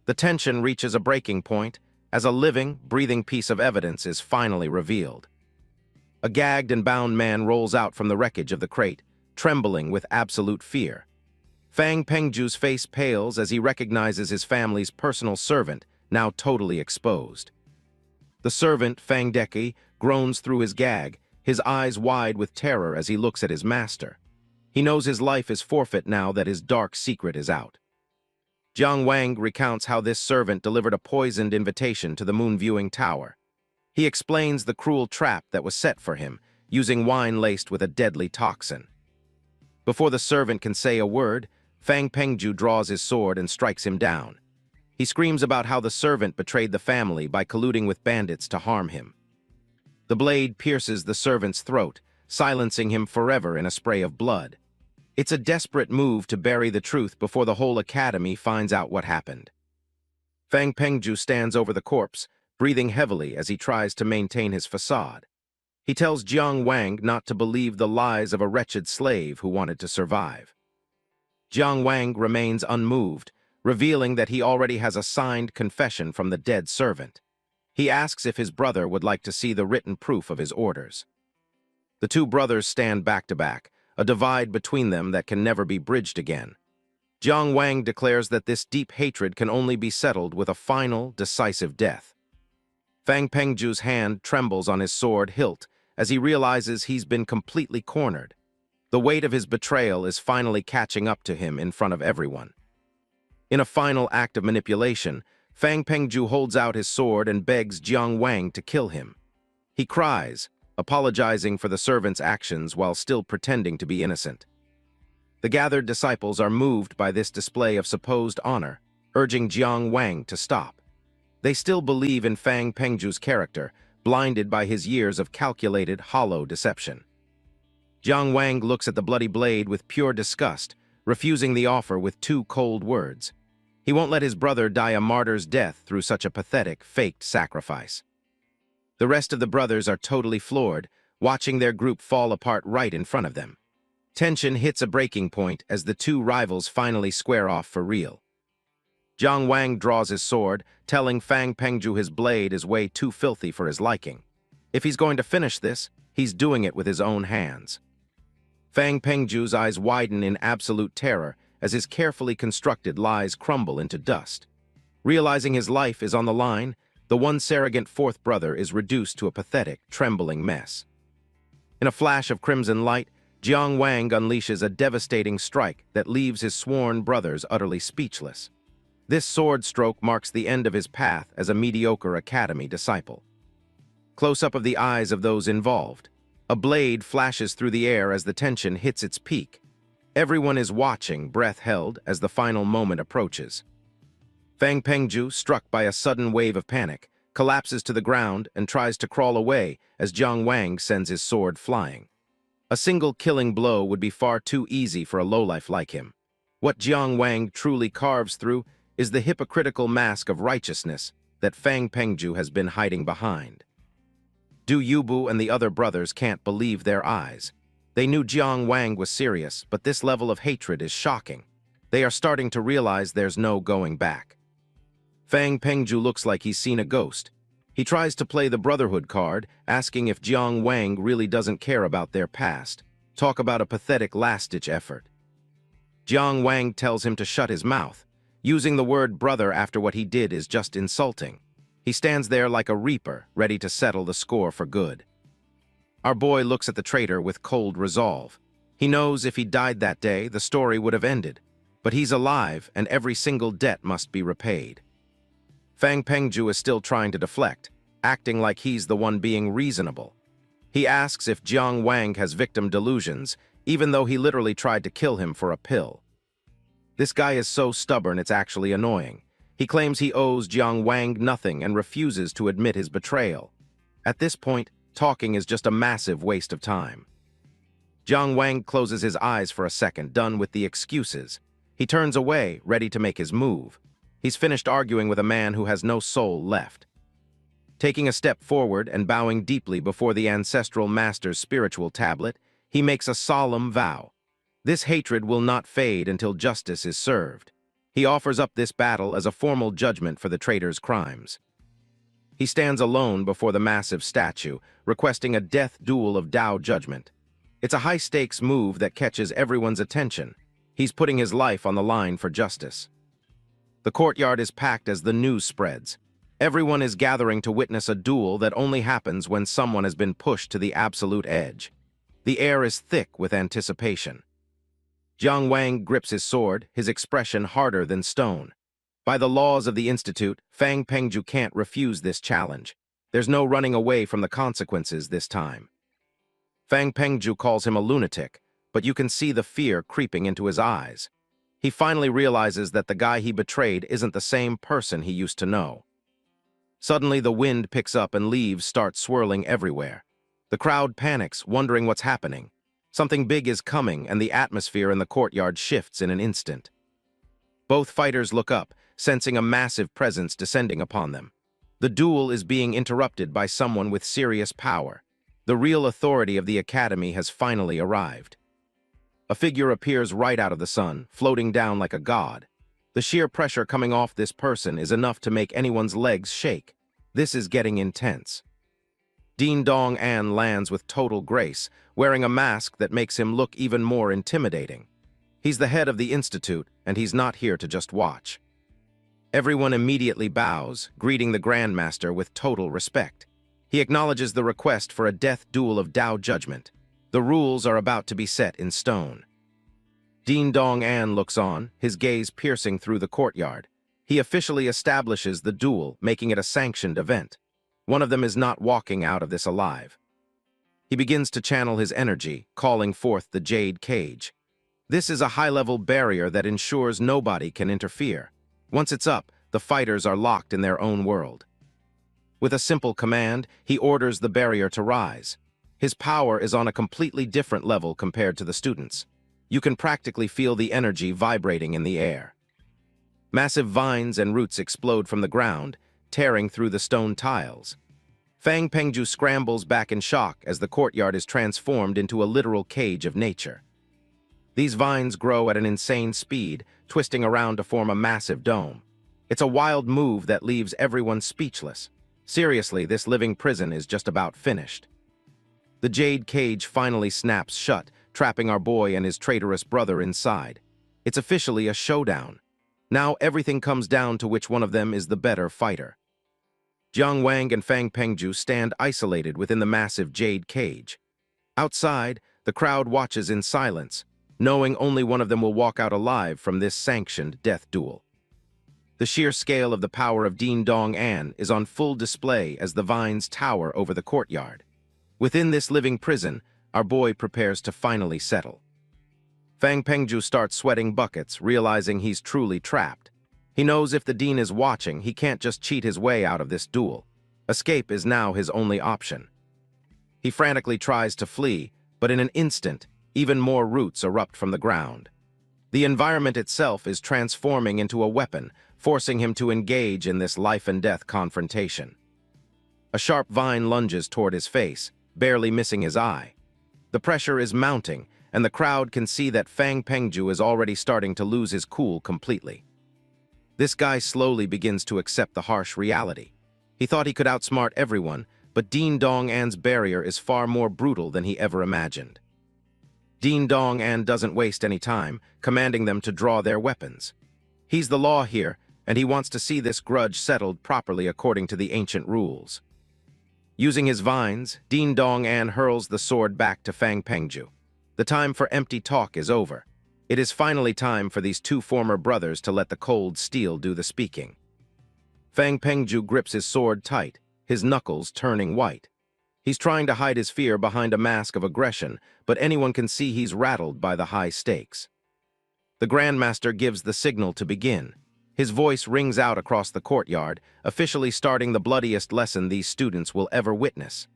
The tension reaches a breaking point as a living, breathing piece of evidence is finally revealed. A gagged and bound man rolls out from the wreckage of the crate, trembling with absolute fear. Fang Pengju's face pales as he recognizes his family's personal servant, now totally exposed. The servant, Fang Deki, groans through his gag, his eyes wide with terror as he looks at his master. He knows his life is forfeit now that his dark secret is out. Jiang Wang recounts how this servant delivered a poisoned invitation to the moon-viewing tower. He explains the cruel trap that was set for him, using wine laced with a deadly toxin. Before the servant can say a word, Fang Pengju draws his sword and strikes him down. He screams about how the servant betrayed the family by colluding with bandits to harm him. The blade pierces the servant's throat, silencing him forever in a spray of blood. It's a desperate move to bury the truth before the whole academy finds out what happened. Fang Pengju stands over the corpse, breathing heavily as he tries to maintain his facade. He tells Jiang Wang not to believe the lies of a wretched slave who wanted to survive. Jiang Wang remains unmoved, revealing that he already has a signed confession from the dead servant. He asks if his brother would like to see the written proof of his orders. The two brothers stand back to back, a divide between them that can never be bridged again. Jiang Wang declares that this deep hatred can only be settled with a final, decisive death. Fang Pengju's hand trembles on his sword hilt as he realizes he's been completely cornered. The weight of his betrayal is finally catching up to him in front of everyone. In a final act of manipulation, Fang Pengju holds out his sword and begs Jiang Wang to kill him. He cries, apologizing for the servant's actions while still pretending to be innocent. The gathered disciples are moved by this display of supposed honor, urging Jiang Wang to stop. They still believe in Fang Pengju's character, blinded by his years of calculated, hollow deception. Jiang Wang looks at the bloody blade with pure disgust, refusing the offer with two cold words. He won't let his brother die a martyr's death through such a pathetic, faked sacrifice. The rest of the brothers are totally floored, watching their group fall apart right in front of them. Tension hits a breaking point as the two rivals finally square off for real. Jiang Wang draws his sword, telling Fang Pengju his blade is way too filthy for his liking. If he's going to finish this, he's doing it with his own hands. Fang Pengju's eyes widen in absolute terror as his carefully constructed lies crumble into dust. Realizing his life is on the line, the once arrogant fourth brother is reduced to a pathetic, trembling mess. In a flash of crimson light, Jiang Wang unleashes a devastating strike that leaves his sworn brothers utterly speechless. This sword stroke marks the end of his path as a mediocre academy disciple. Close-up of the eyes of those involved. A blade flashes through the air as the tension hits its peak. Everyone is watching, breath held, as the final moment approaches. Fang Pengju, struck by a sudden wave of panic, collapses to the ground and tries to crawl away as Jiang Wang sends his sword flying. A single killing blow would be far too easy for a lowlife like him. What Jiang Wang truly carves through is the hypocritical mask of righteousness that Fang Pengju has been hiding behind. Du Yubu and the other brothers can't believe their eyes. They knew Jiang Wang was serious, but this level of hatred is shocking. They are starting to realize there's no going back. Fang Pengju looks like he's seen a ghost. He tries to play the Brotherhood card, asking if Jiang Wang really doesn't care about their past. Talk about a pathetic last-ditch effort. Jiang Wang tells him to shut his mouth. Using the word brother after what he did is just insulting. He stands there like a reaper, ready to settle the score for good. Our boy looks at the traitor with cold resolve. He knows if he died that day, the story would have ended. But he's alive, and every single debt must be repaid. Fang Pengju is still trying to deflect, acting like he's the one being reasonable. He asks if Jiang Wang has victim delusions, even though he literally tried to kill him for a pill. This guy is so stubborn it's actually annoying. He claims he owes Jiang Wang nothing and refuses to admit his betrayal. At this point, talking is just a massive waste of time. Jiang Wang closes his eyes for a second, done with the excuses. He turns away, ready to make his move. He's finished arguing with a man who has no soul left. Taking a step forward and bowing deeply before the ancestral master's spiritual tablet, he makes a solemn vow. This hatred will not fade until justice is served. He offers up this battle as a formal judgment for the traitor's crimes. He stands alone before the massive statue, requesting a death duel of Tao judgment. It's a high-stakes move that catches everyone's attention. He's putting his life on the line for justice. The courtyard is packed as the news spreads. Everyone is gathering to witness a duel that only happens when someone has been pushed to the absolute edge. The air is thick with anticipation. Jiang Wang grips his sword, his expression harder than stone. By the laws of the Institute, Fang Pengju can't refuse this challenge. There's no running away from the consequences this time. Fang Pengju calls him a lunatic, but you can see the fear creeping into his eyes. He finally realizes that the guy he betrayed isn't the same person he used to know. Suddenly, the wind picks up and leaves start swirling everywhere. The crowd panics, wondering what's happening. Something big is coming, and the atmosphere in the courtyard shifts in an instant. Both fighters look up, sensing a massive presence descending upon them. The duel is being interrupted by someone with serious power. The real authority of the academy has finally arrived. A figure appears right out of the sun, floating down like a god. The sheer pressure coming off this person is enough to make anyone's legs shake. This is getting intense. Dean Dong An lands with total grace, wearing a mask that makes him look even more intimidating. He's the head of the institute, and he's not here to just watch. Everyone immediately bows, greeting the Grandmaster with total respect. He acknowledges the request for a death duel of Dao judgment. The rules are about to be set in stone. Dean Dong An looks on, his gaze piercing through the courtyard. He officially establishes the duel, making it a sanctioned event. One of them is not walking out of this alive. He begins to channel his energy, calling forth the jade cage. This is a high-level barrier that ensures nobody can interfere. Once it's up, the fighters are locked in their own world. With a simple command, he orders the barrier to rise. His power is on a completely different level compared to the students. You can practically feel the energy vibrating in the air. Massive vines and roots explode from the ground, tearing through the stone tiles. Fang Pengju scrambles back in shock as the courtyard is transformed into a literal cage of nature. These vines grow at an insane speed, twisting around to form a massive dome. It's a wild move that leaves everyone speechless. Seriously, this living prison is just about finished. The jade cage finally snaps shut, trapping our boy and his traitorous brother inside. It's officially a showdown. Now everything comes down to which one of them is the better fighter. Jiang Wang and Fang Pengju stand isolated within the massive jade cage. Outside, the crowd watches in silence, knowing only one of them will walk out alive from this sanctioned death duel. The sheer scale of the power of Dean Dong An is on full display as the vines tower over the courtyard. Within this living prison, our boy prepares to finally settle. Fang Pengju starts sweating buckets, realizing he's truly trapped. He knows if the dean is watching, he can't just cheat his way out of this duel. Escape is now his only option. He frantically tries to flee, but in an instant, even more roots erupt from the ground. The environment itself is transforming into a weapon, forcing him to engage in this life-and-death confrontation. A sharp vine lunges toward his face, barely missing his eye. The pressure is mounting, and the crowd can see that Fang Pengju is already starting to lose his cool completely. This guy slowly begins to accept the harsh reality. He thought he could outsmart everyone, but Dean Dong An's barrier is far more brutal than he ever imagined. Dean Dong An doesn't waste any time, commanding them to draw their weapons. He's the law here, and he wants to see this grudge settled properly according to the ancient rules. Using his vines, Dean Dong An hurls the sword back to Fang Pengju. The time for empty talk is over. It is finally time for these two former brothers to let the cold steel do the speaking. Fang Pengju grips his sword tight, his knuckles turning white. He's trying to hide his fear behind a mask of aggression, but anyone can see he's rattled by the high stakes. The Grandmaster gives the signal to begin. His voice rings out across the courtyard, officially starting the bloodiest lesson these students will ever witness.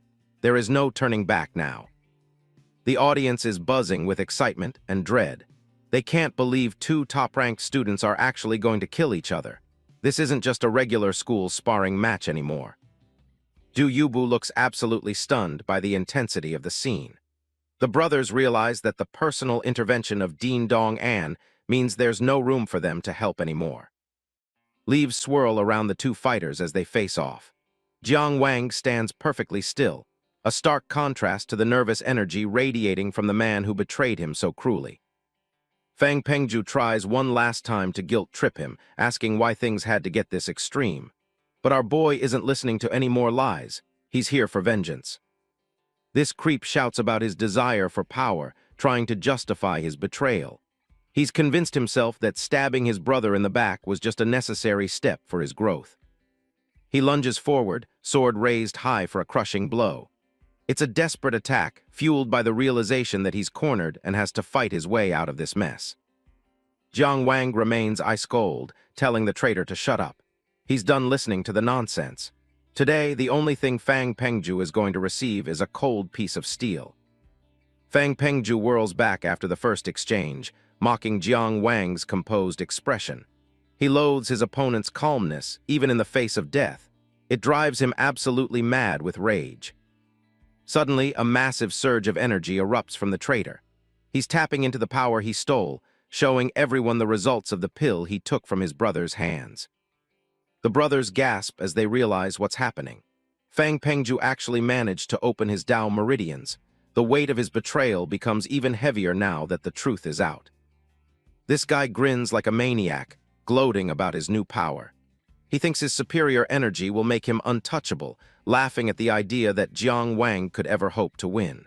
There is no turning back now. The audience is buzzing with excitement and dread. They can't believe two top-ranked students are actually going to kill each other. This isn't just a regular school sparring match anymore. Du Yubu looks absolutely stunned by the intensity of the scene. The brothers realize that the personal intervention of Dean Dong An means there's no room for them to help anymore. Leaves swirl around the two fighters as they face off. Jiang Wang stands perfectly still, a stark contrast to the nervous energy radiating from the man who betrayed him so cruelly. Fang Pengju tries one last time to guilt-trip him, asking why things had to get this extreme. But our boy isn't listening to any more lies. He's here for vengeance. This creep shouts about his desire for power, trying to justify his betrayal. He's convinced himself that stabbing his brother in the back was just a necessary step for his growth. He lunges forward, sword raised high for a crushing blow. It's a desperate attack, fueled by the realization that he's cornered and has to fight his way out of this mess. Jiang Wang remains ice-cold, telling the traitor to shut up. He's done listening to the nonsense. Today, the only thing Fang Pengju is going to receive is a cold piece of steel. Fang Pengju whirls back after the first exchange, mocking Jiang Wang's composed expression. He loathes his opponent's calmness, even in the face of death. It drives him absolutely mad with rage. Suddenly, a massive surge of energy erupts from the traitor. He's tapping into the power he stole, showing everyone the results of the pill he took from his brother's hands. The brothers gasp as they realize what's happening. Fang Pengju actually managed to open his Tao meridians. The weight of his betrayal becomes even heavier now that the truth is out. This guy grins like a maniac, gloating about his new power. He thinks his superior energy will make him untouchable, laughing at the idea that Jiang Wang could ever hope to win.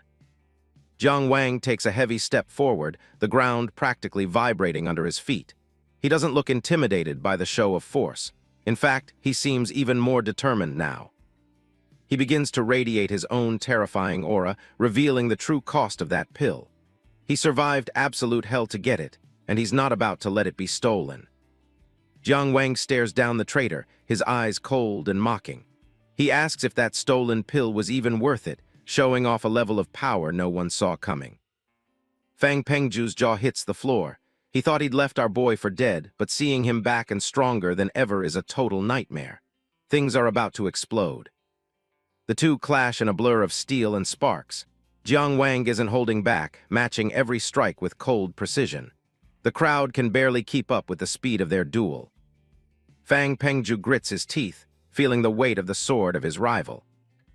Jiang Wang takes a heavy step forward, the ground practically vibrating under his feet. He doesn't look intimidated by the show of force. In fact, he seems even more determined now. He begins to radiate his own terrifying aura, revealing the true cost of that pill. He survived absolute hell to get it, and he's not about to let it be stolen. Jiang Wang stares down the traitor, his eyes cold and mocking. He asks if that stolen pill was even worth it, showing off a level of power no one saw coming. Fang Pengju's jaw hits the floor. He thought he'd left our boy for dead, but seeing him back and stronger than ever is a total nightmare. Things are about to explode. The two clash in a blur of steel and sparks. Jiang Wang isn't holding back, matching every strike with cold precision. The crowd can barely keep up with the speed of their duel. Fang Pengju grits his teeth, feeling the weight of the sword of his rival.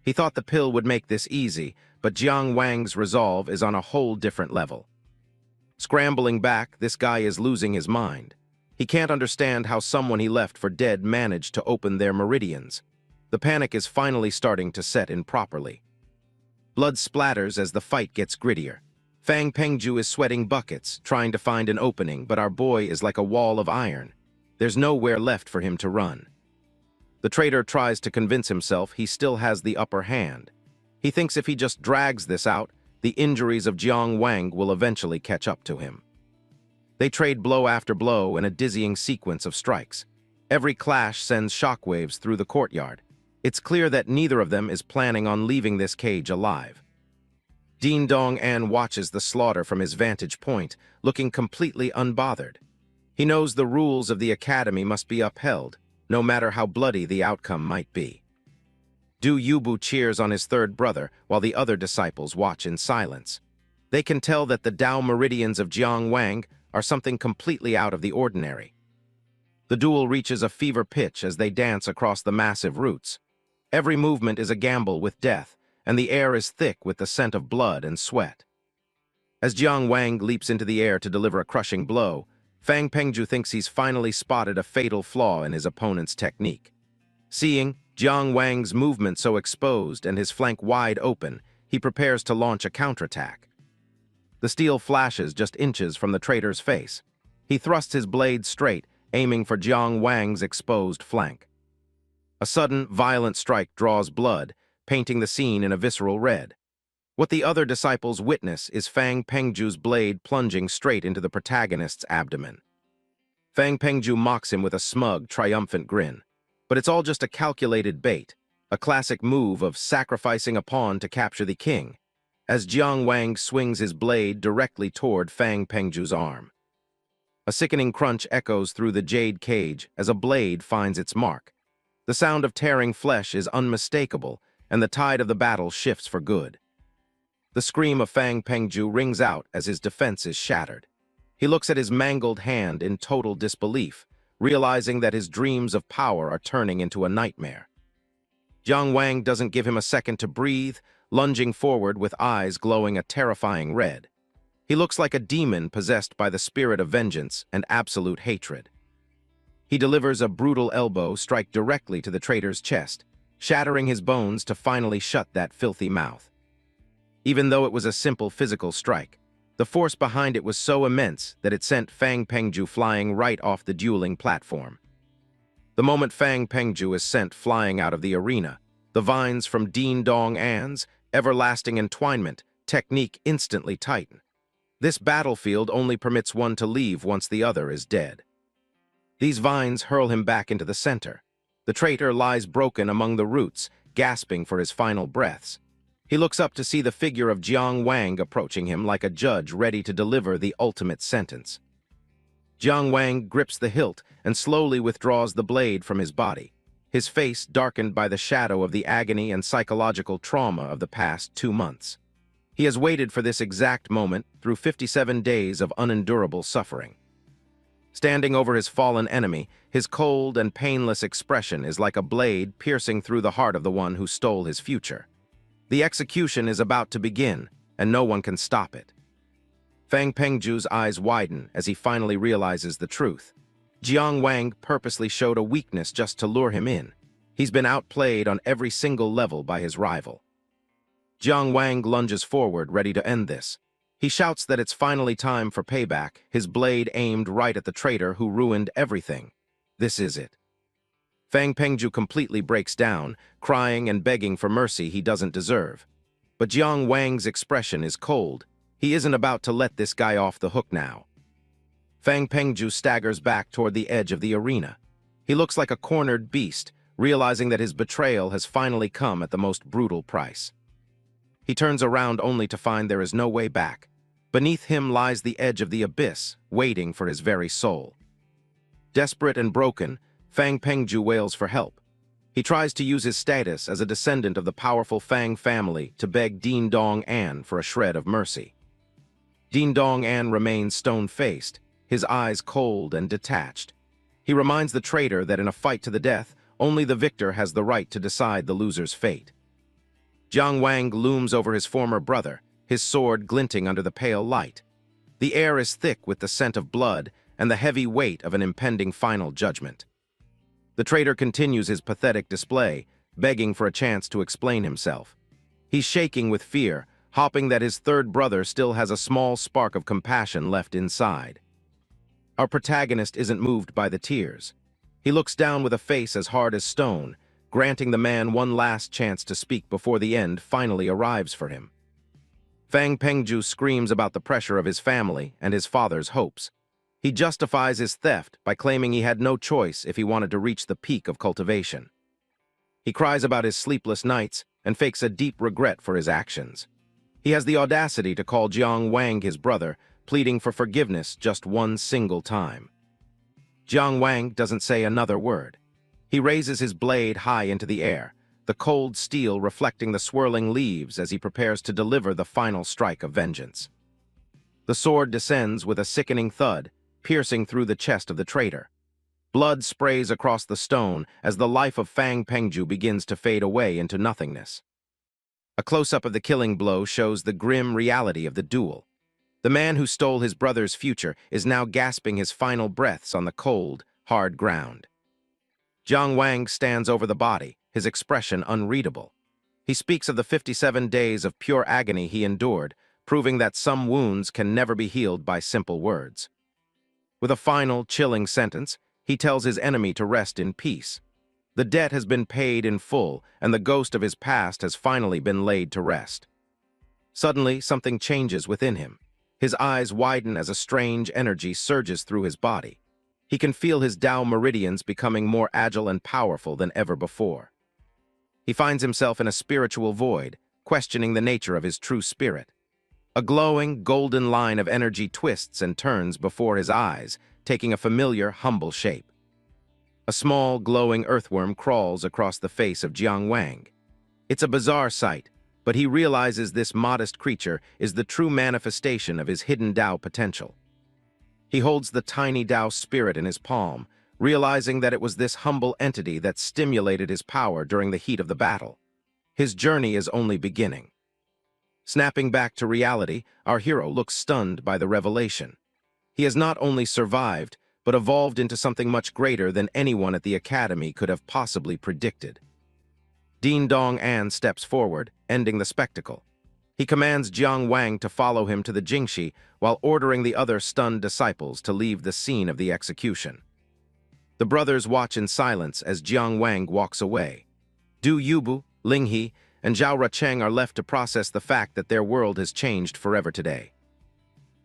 He thought the pill would make this easy, but Jiang Wang's resolve is on a whole different level. Scrambling back, this guy is losing his mind. He can't understand how someone he left for dead managed to open their meridians. The panic is finally starting to set in properly. Blood splatters as the fight gets grittier. Fang Pengju is sweating buckets, trying to find an opening, but our boy is like a wall of iron. There's nowhere left for him to run. The traitor tries to convince himself he still has the upper hand. He thinks if he just drags this out, the injuries of Jiang Wang will eventually catch up to him. They trade blow after blow in a dizzying sequence of strikes. Every clash sends shockwaves through the courtyard. It's clear that neither of them is planning on leaving this cage alive. Din Dong An watches the slaughter from his vantage point, looking completely unbothered. He knows the rules of the academy must be upheld, no matter how bloody the outcome might be. Du Yubu cheers on his third brother, while the other disciples watch in silence. They can tell that the Tao meridians of Jiang Wang are something completely out of the ordinary. The duel reaches a fever pitch as they dance across the massive roots. Every movement is a gamble with death, and the air is thick with the scent of blood and sweat. As Jiang Wang leaps into the air to deliver a crushing blow, Fang Pengju thinks he's finally spotted a fatal flaw in his opponent's technique. Seeing Jiang Wang's movement so exposed and his flank wide open, he prepares to launch a counterattack. The steel flashes just inches from the traitor's face. He thrusts his blade straight, aiming for Jiang Wang's exposed flank. A sudden, violent strike draws blood, painting the scene in a visceral red. What the other disciples witness is Fang Pengju's blade plunging straight into the protagonist's abdomen. Fang Pengju mocks him with a smug, triumphant grin. But it's all just a calculated bait, a classic move of sacrificing a pawn to capture the king, as Jiang Wang swings his blade directly toward Fang Pengju's arm. A sickening crunch echoes through the jade cage as a blade finds its mark. The sound of tearing flesh is unmistakable, and the tide of the battle shifts for good. The scream of Fang Pengju rings out as his defense is shattered. He looks at his mangled hand in total disbelief, realizing that his dreams of power are turning into a nightmare. Jiang Wang doesn't give him a second to breathe, lunging forward with eyes glowing a terrifying red. He looks like a demon possessed by the spirit of vengeance and absolute hatred. He delivers a brutal elbow strike directly to the traitor's chest, shattering his bones to finally shut that filthy mouth. Even though it was a simple physical strike, the force behind it was so immense that it sent Fang Pengju flying right off the dueling platform. The moment Fang Pengju is sent flying out of the arena, the vines from Din Dong An's everlasting entwinement technique instantly tighten. This battlefield only permits one to leave once the other is dead. These vines hurl him back into the center. The traitor lies broken among the roots, gasping for his final breaths. He looks up to see the figure of Jiang Wang approaching him like a judge ready to deliver the ultimate sentence. Jiang Wang grips the hilt and slowly withdraws the blade from his body. his face darkened by the shadow of the agony and psychological trauma of the past 2 months. He has waited for this exact moment through 57 days of unendurable suffering. Standing over his fallen enemy, his cold and painless expression is like a blade piercing through the heart of the one who stole his future. The execution is about to begin, and no one can stop it. Fang Pengju's eyes widen as he finally realizes the truth. Jiang Wang purposely showed a weakness just to lure him in. He's been outplayed on every single level by his rival. Jiang Wang lunges forward, ready to end this. He shouts that it's finally time for payback, his blade aimed right at the traitor who ruined everything. This is it. Fang Pengju completely breaks down, crying and begging for mercy he doesn't deserve. But Jiang Wang's expression is cold. He isn't about to let this guy off the hook now. Fang Pengju staggers back toward the edge of the arena. He looks like a cornered beast, realizing that his betrayal has finally come at the most brutal price. He turns around only to find there is no way back. Beneath him lies the edge of the abyss, waiting for his very soul. Desperate and broken, Fang Pengju wails for help. He tries to use his status as a descendant of the powerful Fang family to beg Din Dong An for a shred of mercy. Din Dong An remains stone-faced, his eyes cold and detached. He reminds the traitor that in a fight to the death, only the victor has the right to decide the loser's fate. Jiang Wang looms over his former brother, his sword glinting under the pale light. The air is thick with the scent of blood and the heavy weight of an impending final judgment. The traitor continues his pathetic display, begging for a chance to explain himself. He's shaking with fear, hoping that his third brother still has a small spark of compassion left inside. Our protagonist isn't moved by the tears. He looks down with a face as hard as stone, granting the man one last chance to speak before the end finally arrives for him. Fang Pengju screams about the pressure of his family and his father's hopes. He justifies his theft by claiming he had no choice if he wanted to reach the peak of cultivation. He cries about his sleepless nights and fakes a deep regret for his actions. He has the audacity to call Jiang Wang his brother, pleading for forgiveness just one single time. Jiang Wang doesn't say another word. He raises his blade high into the air, the cold steel reflecting the swirling leaves as he prepares to deliver the final strike of vengeance. The sword descends with a sickening thud, piercing through the chest of the traitor. Blood sprays across the stone as the life of Fang Pengju begins to fade away into nothingness. A close-up of the killing blow shows the grim reality of the duel. The man who stole his brother's future is now gasping his final breaths on the cold, hard ground. Jiang Wang stands over the body, his expression unreadable. He speaks of the 57 days of pure agony he endured, proving that some wounds can never be healed by simple words. With a final, chilling sentence, he tells his enemy to rest in peace. The debt has been paid in full, and the ghost of his past has finally been laid to rest. Suddenly, something changes within him. His eyes widen as a strange energy surges through his body. He can feel his Tao meridians becoming more agile and powerful than ever before. He finds himself in a spiritual void, questioning the nature of his true spirit. A glowing, golden line of energy twists and turns before his eyes, taking a familiar, humble shape. A small, glowing earthworm crawls across the face of Jiang Wang. It's a bizarre sight, but he realizes this modest creature is the true manifestation of his hidden Tao potential. He holds the tiny Tao spirit in his palm, realizing that it was this humble entity that stimulated his power during the heat of the battle. His journey is only beginning. Snapping back to reality, our hero looks stunned by the revelation. He has not only survived, but evolved into something much greater than anyone at the academy could have possibly predicted. Din Dong An steps forward, ending the spectacle. He commands Jiang Wang to follow him to the Jingxi while ordering the other stunned disciples to leave the scene of the execution. The brothers watch in silence as Jiang Wang walks away. Du Yubu, Ling He, and Zhao Rucheng are left to process the fact that their world has changed forever today.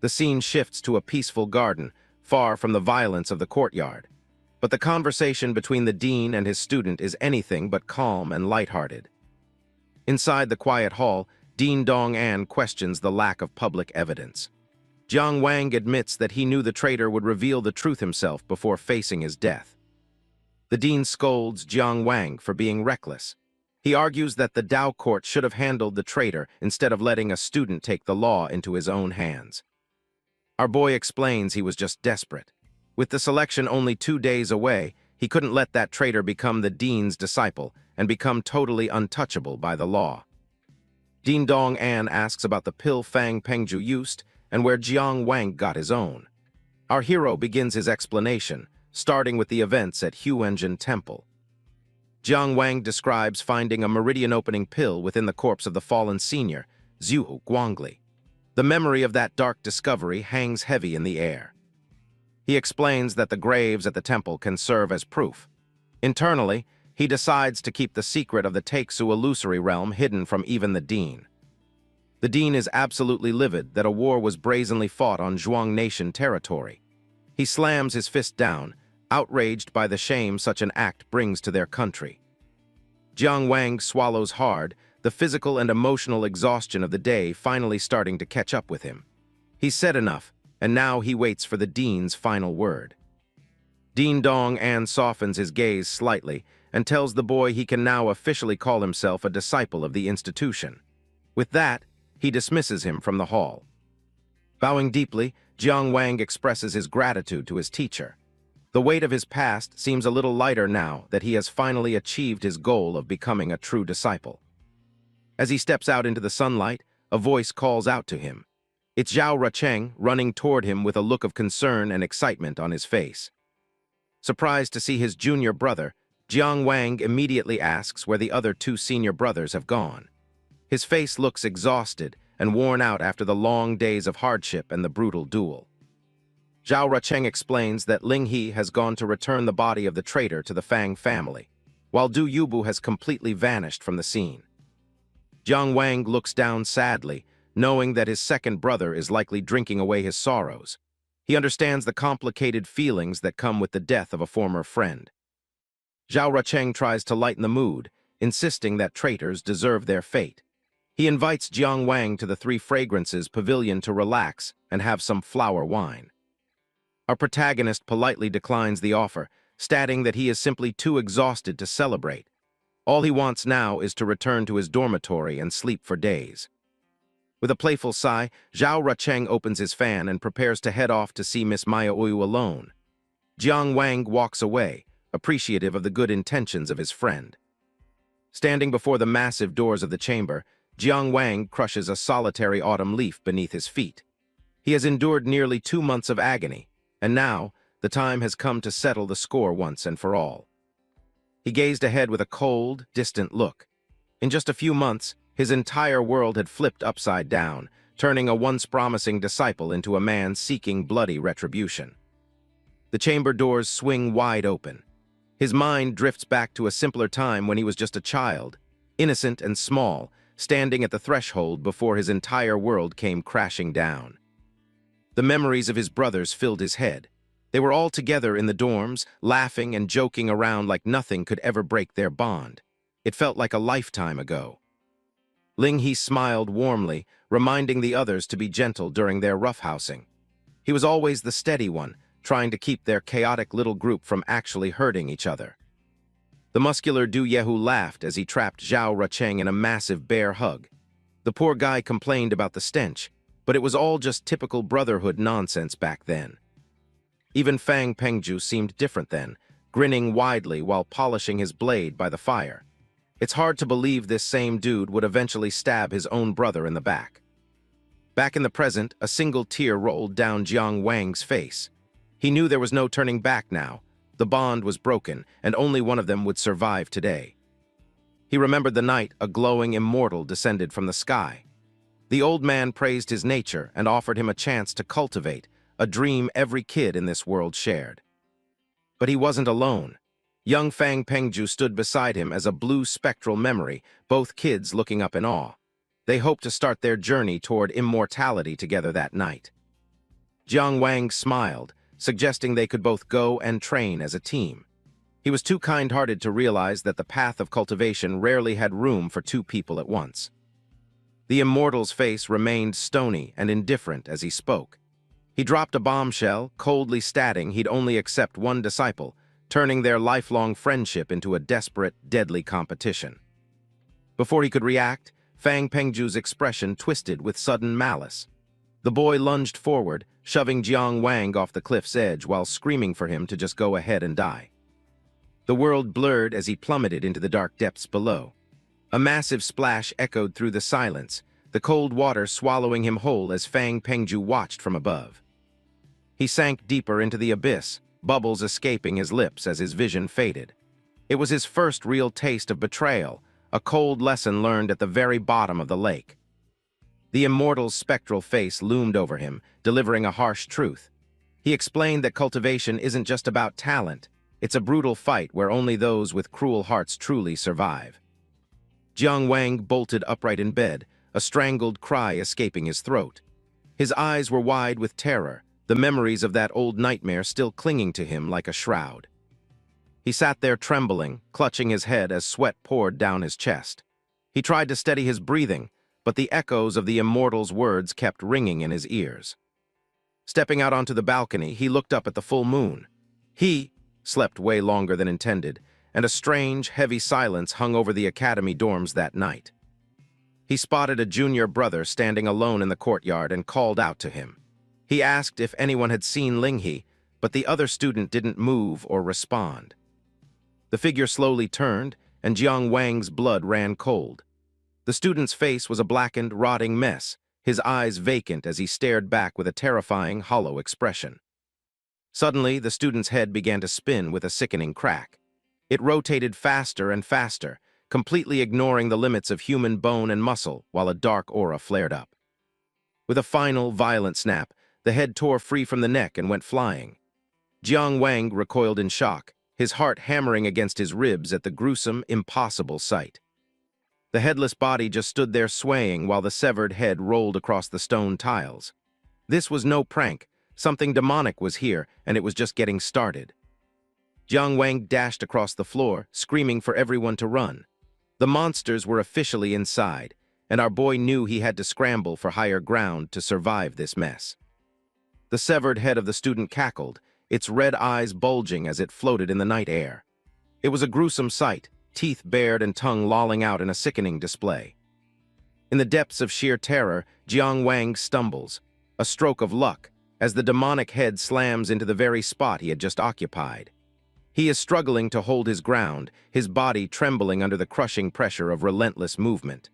The scene shifts to a peaceful garden, far from the violence of the courtyard. But the conversation between the dean and his student is anything but calm and lighthearted. Inside the quiet hall, Din Dong An questions the lack of public evidence. Jiang Wang admits that he knew the traitor would reveal the truth himself before facing his death. The dean scolds Jiang Wang for being reckless. He argues that the Dao court should have handled the traitor instead of letting a student take the law into his own hands. Our boy explains he was just desperate. With the selection only 2 days away, he couldn't let that traitor become the dean's disciple and become totally untouchable by the law. Dean Dong An asks about the pill Fang Pengju used and where Jiang Wang got his own. Our hero begins his explanation, starting with the events at Huenjin Temple. Jiang Wang describes finding a meridian-opening pill within the corpse of the fallen senior, Zhu Guangli. The memory of that dark discovery hangs heavy in the air. He explains that the graves at the temple can serve as proof. Internally, he decides to keep the secret of the Taixu illusory realm hidden from even the dean. The dean is absolutely livid that a war was brazenly fought on Zhuang Nation territory. He slams his fist down, outraged by the shame such an act brings to their country. Jiang Wang swallows hard, the physical and emotional exhaustion of the day finally starting to catch up with him. He's said enough, and now he waits for the dean's final word. Dean Dong An softens his gaze slightly and tells the boy he can now officially call himself a disciple of the institution. With that, he dismisses him from the hall. Bowing deeply, Jiang Wang expresses his gratitude to his teacher. The weight of his past seems a little lighter now that he has finally achieved his goal of becoming a true disciple. As he steps out into the sunlight, a voice calls out to him. It's Zhao Rucheng running toward him with a look of concern and excitement on his face. Surprised to see his junior brother, Jiang Wang immediately asks where the other 2 senior brothers have gone. His face looks exhausted and worn out after the long days of hardship and the brutal duel. Zhao Rucheng explains that Ling He has gone to return the body of the traitor to the Fang family, while Du Yubu has completely vanished from the scene. Jiang Wang looks down sadly, knowing that his second brother is likely drinking away his sorrows. He understands the complicated feelings that come with the death of a former friend. Zhao Rucheng tries to lighten the mood, insisting that traitors deserve their fate. He invites Jiang Wang to the 3 Fragrances pavilion to relax and have some flower wine. Our protagonist politely declines the offer, stating that he is simply too exhausted to celebrate. All he wants now is to return to his dormitory and sleep for days. With a playful sigh, Zhao Rucheng opens his fan and prepares to head off to see Miss Maya Oyu alone. Jiang Wang walks away, appreciative of the good intentions of his friend. Standing before the massive doors of the chamber, Jiang Wang crushes a solitary autumn leaf beneath his feet. He has endured nearly 2 months of agony, and now the time has come to settle the score once and for all. He gazed ahead with a cold, distant look. In just a few months, his entire world had flipped upside down, turning a once promising disciple into a man seeking bloody retribution. The chamber doors swing wide open. His mind drifts back to a simpler time when he was just a child, innocent and small, standing at the threshold before his entire world came crashing down. The memories of his brothers filled his head. They were all together in the dorms, laughing and joking around like nothing could ever break their bond. It felt like a lifetime ago. Ling He smiled warmly, reminding the others to be gentle during their roughhousing. He was always the steady one, trying to keep their chaotic little group from actually hurting each other. The muscular Du Yehu laughed as he trapped Zhao Rucheng in a massive bear hug. The poor guy complained about the stench, but it was all just typical brotherhood nonsense back then. Even Fang Pengju seemed different then, grinning widely while polishing his blade by the fire. It's hard to believe this same dude would eventually stab his own brother in the back. Back in the present, a single tear rolled down Jiang Wang's face. He knew there was no turning back now. The bond was broken, and only one of them would survive today. He remembered the night a glowing immortal descended from the sky. The old man praised his nature and offered him a chance to cultivate, a dream every kid in this world shared. But he wasn't alone. Young Fang Pengju stood beside him as a blue spectral memory, both kids looking up in awe. They hoped to start their journey toward immortality together that night. Jiang Wang smiled, suggesting they could both go and train as a team. He was too kind-hearted to realize that the path of cultivation rarely had room for 2 people at once. The immortal's face remained stony and indifferent as he spoke. He dropped a bombshell, coldly stating he'd only accept 1 disciple, turning their lifelong friendship into a desperate, deadly competition. Before he could react, Fang Pengju's expression twisted with sudden malice. The boy lunged forward, shoving Jiang Wang off the cliff's edge while screaming for him to just go ahead and die. The world blurred as he plummeted into the dark depths below. A massive splash echoed through the silence, the cold water swallowing him whole as Fang Pengju watched from above. He sank deeper into the abyss, bubbles escaping his lips as his vision faded. It was his first real taste of betrayal, a cold lesson learned at the very bottom of the lake. The immortal's spectral face loomed over him, delivering a harsh truth. He explained that cultivation isn't just about talent, it's a brutal fight where only those with cruel hearts truly survive. Jiang Wang bolted upright in bed, a strangled cry escaping his throat. His eyes were wide with terror, the memories of that old nightmare still clinging to him like a shroud. He sat there trembling, clutching his head as sweat poured down his chest. He tried to steady his breathing, but the echoes of the immortal's words kept ringing in his ears. Stepping out onto the balcony, he looked up at the full moon. He slept way longer than intended, and a strange, heavy silence hung over the academy dorms that night. He spotted a junior brother standing alone in the courtyard and called out to him. He asked if anyone had seen Linghe, but the other student didn't move or respond. The figure slowly turned, and Jiang Wang's blood ran cold. The student's face was a blackened, rotting mess, his eyes vacant as he stared back with a terrifying, hollow expression. Suddenly, the student's head began to spin with a sickening crack. It rotated faster and faster, completely ignoring the limits of human bone and muscle while a dark aura flared up. With a final, violent snap, the head tore free from the neck and went flying. Jiang Wang recoiled in shock, his heart hammering against his ribs at the gruesome, impossible sight. The headless body just stood there swaying while the severed head rolled across the stone tiles. This was no prank. Something demonic was here, and it was just getting started. Jiang Wang dashed across the floor, screaming for everyone to run. The monsters were officially inside, and our boy knew he had to scramble for higher ground to survive this mess. The severed head of the student cackled, its red eyes bulging as it floated in the night air. It was a gruesome sight, teeth bared and tongue lolling out in a sickening display. In the depths of sheer terror, Jiang Wang stumbles, a stroke of luck, as the demonic head slams into the very spot he had just occupied. He is struggling to hold his ground, his body trembling under the crushing pressure of relentless movement.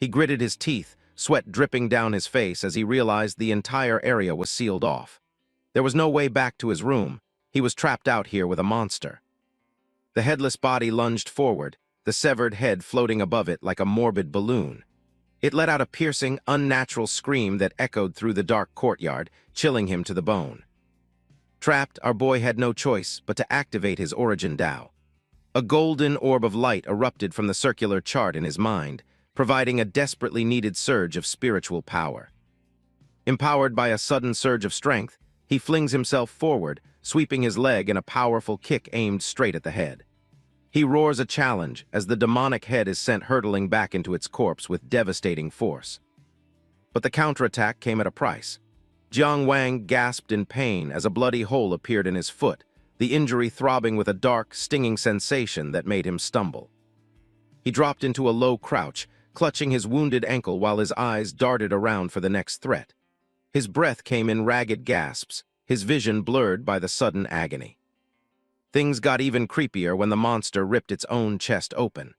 He gritted his teeth, sweat dripping down his face as he realized the entire area was sealed off. There was no way back to his room. He was trapped out here with a monster. The headless body lunged forward, the severed head floating above it like a morbid balloon. It let out a piercing, unnatural scream that echoed through the dark courtyard, chilling him to the bone. Trapped, our boy had no choice but to activate his origin Tao. A golden orb of light erupted from the circular chart in his mind, providing a desperately needed surge of spiritual power. Empowered by a sudden surge of strength, he flings himself forward, sweeping his leg in a powerful kick aimed straight at the head. He roars a challenge as the demonic head is sent hurtling back into its corpse with devastating force. But the counterattack came at a price. Jiang Wang gasped in pain as a bloody hole appeared in his foot, the injury throbbing with a dark, stinging sensation that made him stumble. He dropped into a low crouch, clutching his wounded ankle while his eyes darted around for the next threat. His breath came in ragged gasps, his vision blurred by the sudden agony. Things got even creepier when the monster ripped its own chest open.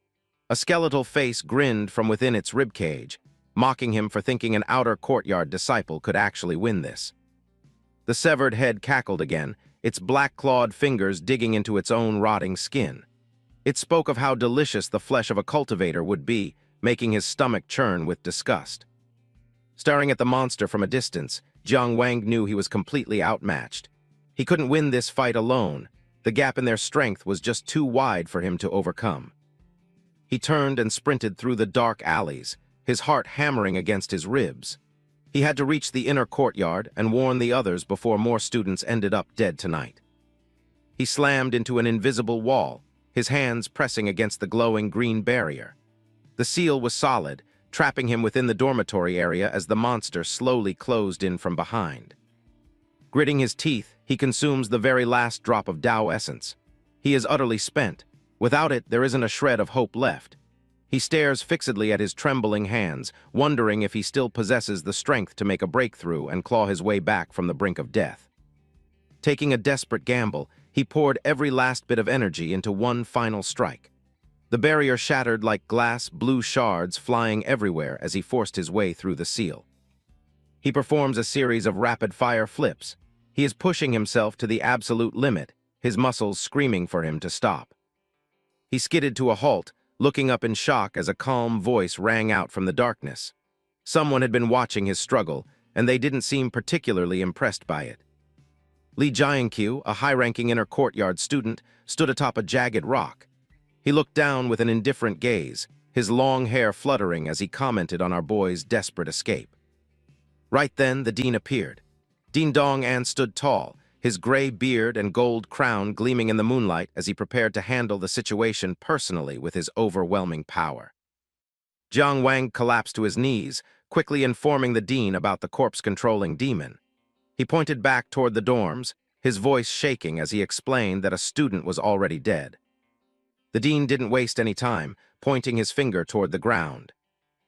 A skeletal face grinned from within its ribcage, mocking him for thinking an outer courtyard disciple could actually win this. The severed head cackled again, its black-clawed fingers digging into its own rotting skin. It spoke of how delicious the flesh of a cultivator would be, making his stomach churn with disgust. Staring at the monster from a distance, Jiang Wang knew he was completely outmatched. He couldn't win this fight alone. The gap in their strength was just too wide for him to overcome. He turned and sprinted through the dark alleys, his heart hammering against his ribs. He had to reach the inner courtyard and warn the others before more students ended up dead tonight. He slammed into an invisible wall, his hands pressing against the glowing green barrier. The seal was solid, trapping him within the dormitory area as the monster slowly closed in from behind. Gritting his teeth, he consumes the very last drop of Tao essence. He is utterly spent. Without it, there isn't a shred of hope left. He stares fixedly at his trembling hands, wondering if he still possesses the strength to make a breakthrough and claw his way back from the brink of death. Taking a desperate gamble, he poured every last bit of energy into one final strike. The barrier shattered like glass blue shards flying everywhere as he forced his way through the seal. He performs a series of rapid-fire flips. He is pushing himself to the absolute limit, his muscles screaming for him to stop. He skidded to a halt, looking up in shock as a calm voice rang out from the darkness. Someone had been watching his struggle, and they didn't seem particularly impressed by it. Lee Jiankyu, a high-ranking inner courtyard student, stood atop a jagged rock. He looked down with an indifferent gaze, his long hair fluttering as he commented on our boy's desperate escape. Right then, the dean appeared. Dean Dong-an stood tall, his gray beard and gold crown gleaming in the moonlight as he prepared to handle the situation personally with his overwhelming power. Jiang Wang collapsed to his knees, quickly informing the dean about the corpse-controlling demon. He pointed back toward the dorms, his voice shaking as he explained that a student was already dead. The dean didn't waste any time, pointing his finger toward the ground.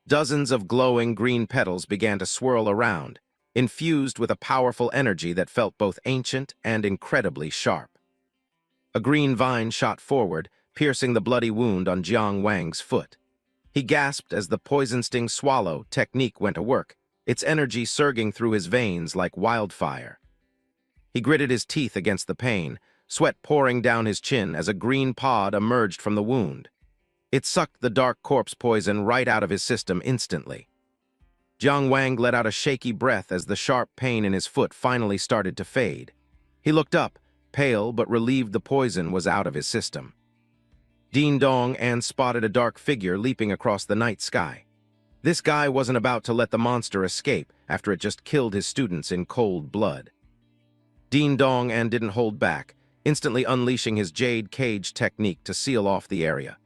Dozens of glowing green petals began to swirl around, infused with a powerful energy that felt both ancient and incredibly sharp. A green vine shot forward, piercing the bloody wound on Jiang Wang's foot. He gasped as the poison sting swallow technique went to work, its energy surging through his veins like wildfire. He gritted his teeth against the pain, sweat pouring down his chin as a green pod emerged from the wound. It sucked the dark corpse poison right out of his system instantly. Jiang Wang let out a shaky breath as the sharp pain in his foot finally started to fade. He looked up, pale but relieved the poison was out of his system. Dean Dong-an spotted a dark figure leaping across the night sky. This guy wasn't about to let the monster escape after it just killed his students in cold blood. Dean Dong-an didn't hold back, instantly unleashing his jade cage technique to seal off the area.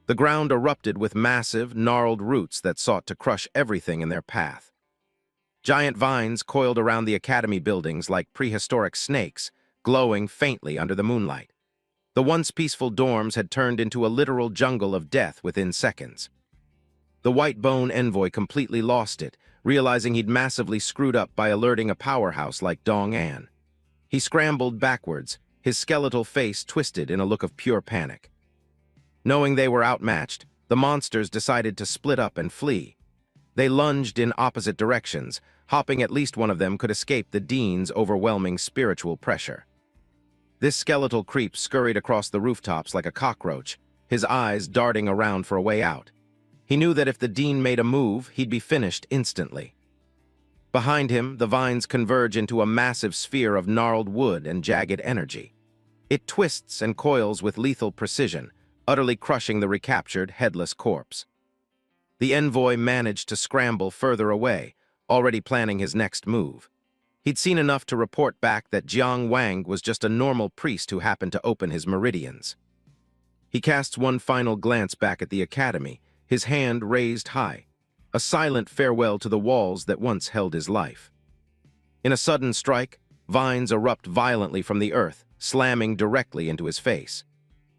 The ground erupted with massive, gnarled roots that sought to crush everything in their path. Giant vines coiled around the academy buildings like prehistoric snakes, glowing faintly under the moonlight. The once peaceful dorms had turned into a literal jungle of death within seconds. The white bone envoy completely lost it, realizing he'd massively screwed up by alerting a powerhouse like Dong-an. He scrambled backwards, his skeletal face twisted in a look of pure panic. Knowing they were outmatched, the monsters decided to split up and flee. They lunged in opposite directions, hoping at least one of them could escape the dean's overwhelming spiritual pressure. This skeletal creep scurried across the rooftops like a cockroach, his eyes darting around for a way out. He knew that if the dean made a move, he'd be finished instantly. Behind him, the vines converge into a massive sphere of gnarled wood and jagged energy. It twists and coils with lethal precision, utterly crushing the recaptured, headless corpse. The envoy managed to scramble further away, already planning his next move. He'd seen enough to report back that Jiang Wang was just a normal priest who happened to open his meridians. He casts one final glance back at the academy, his hand raised high, a silent farewell to the walls that once held his life. In a sudden strike, vines erupt violently from the earth, slamming directly into his face.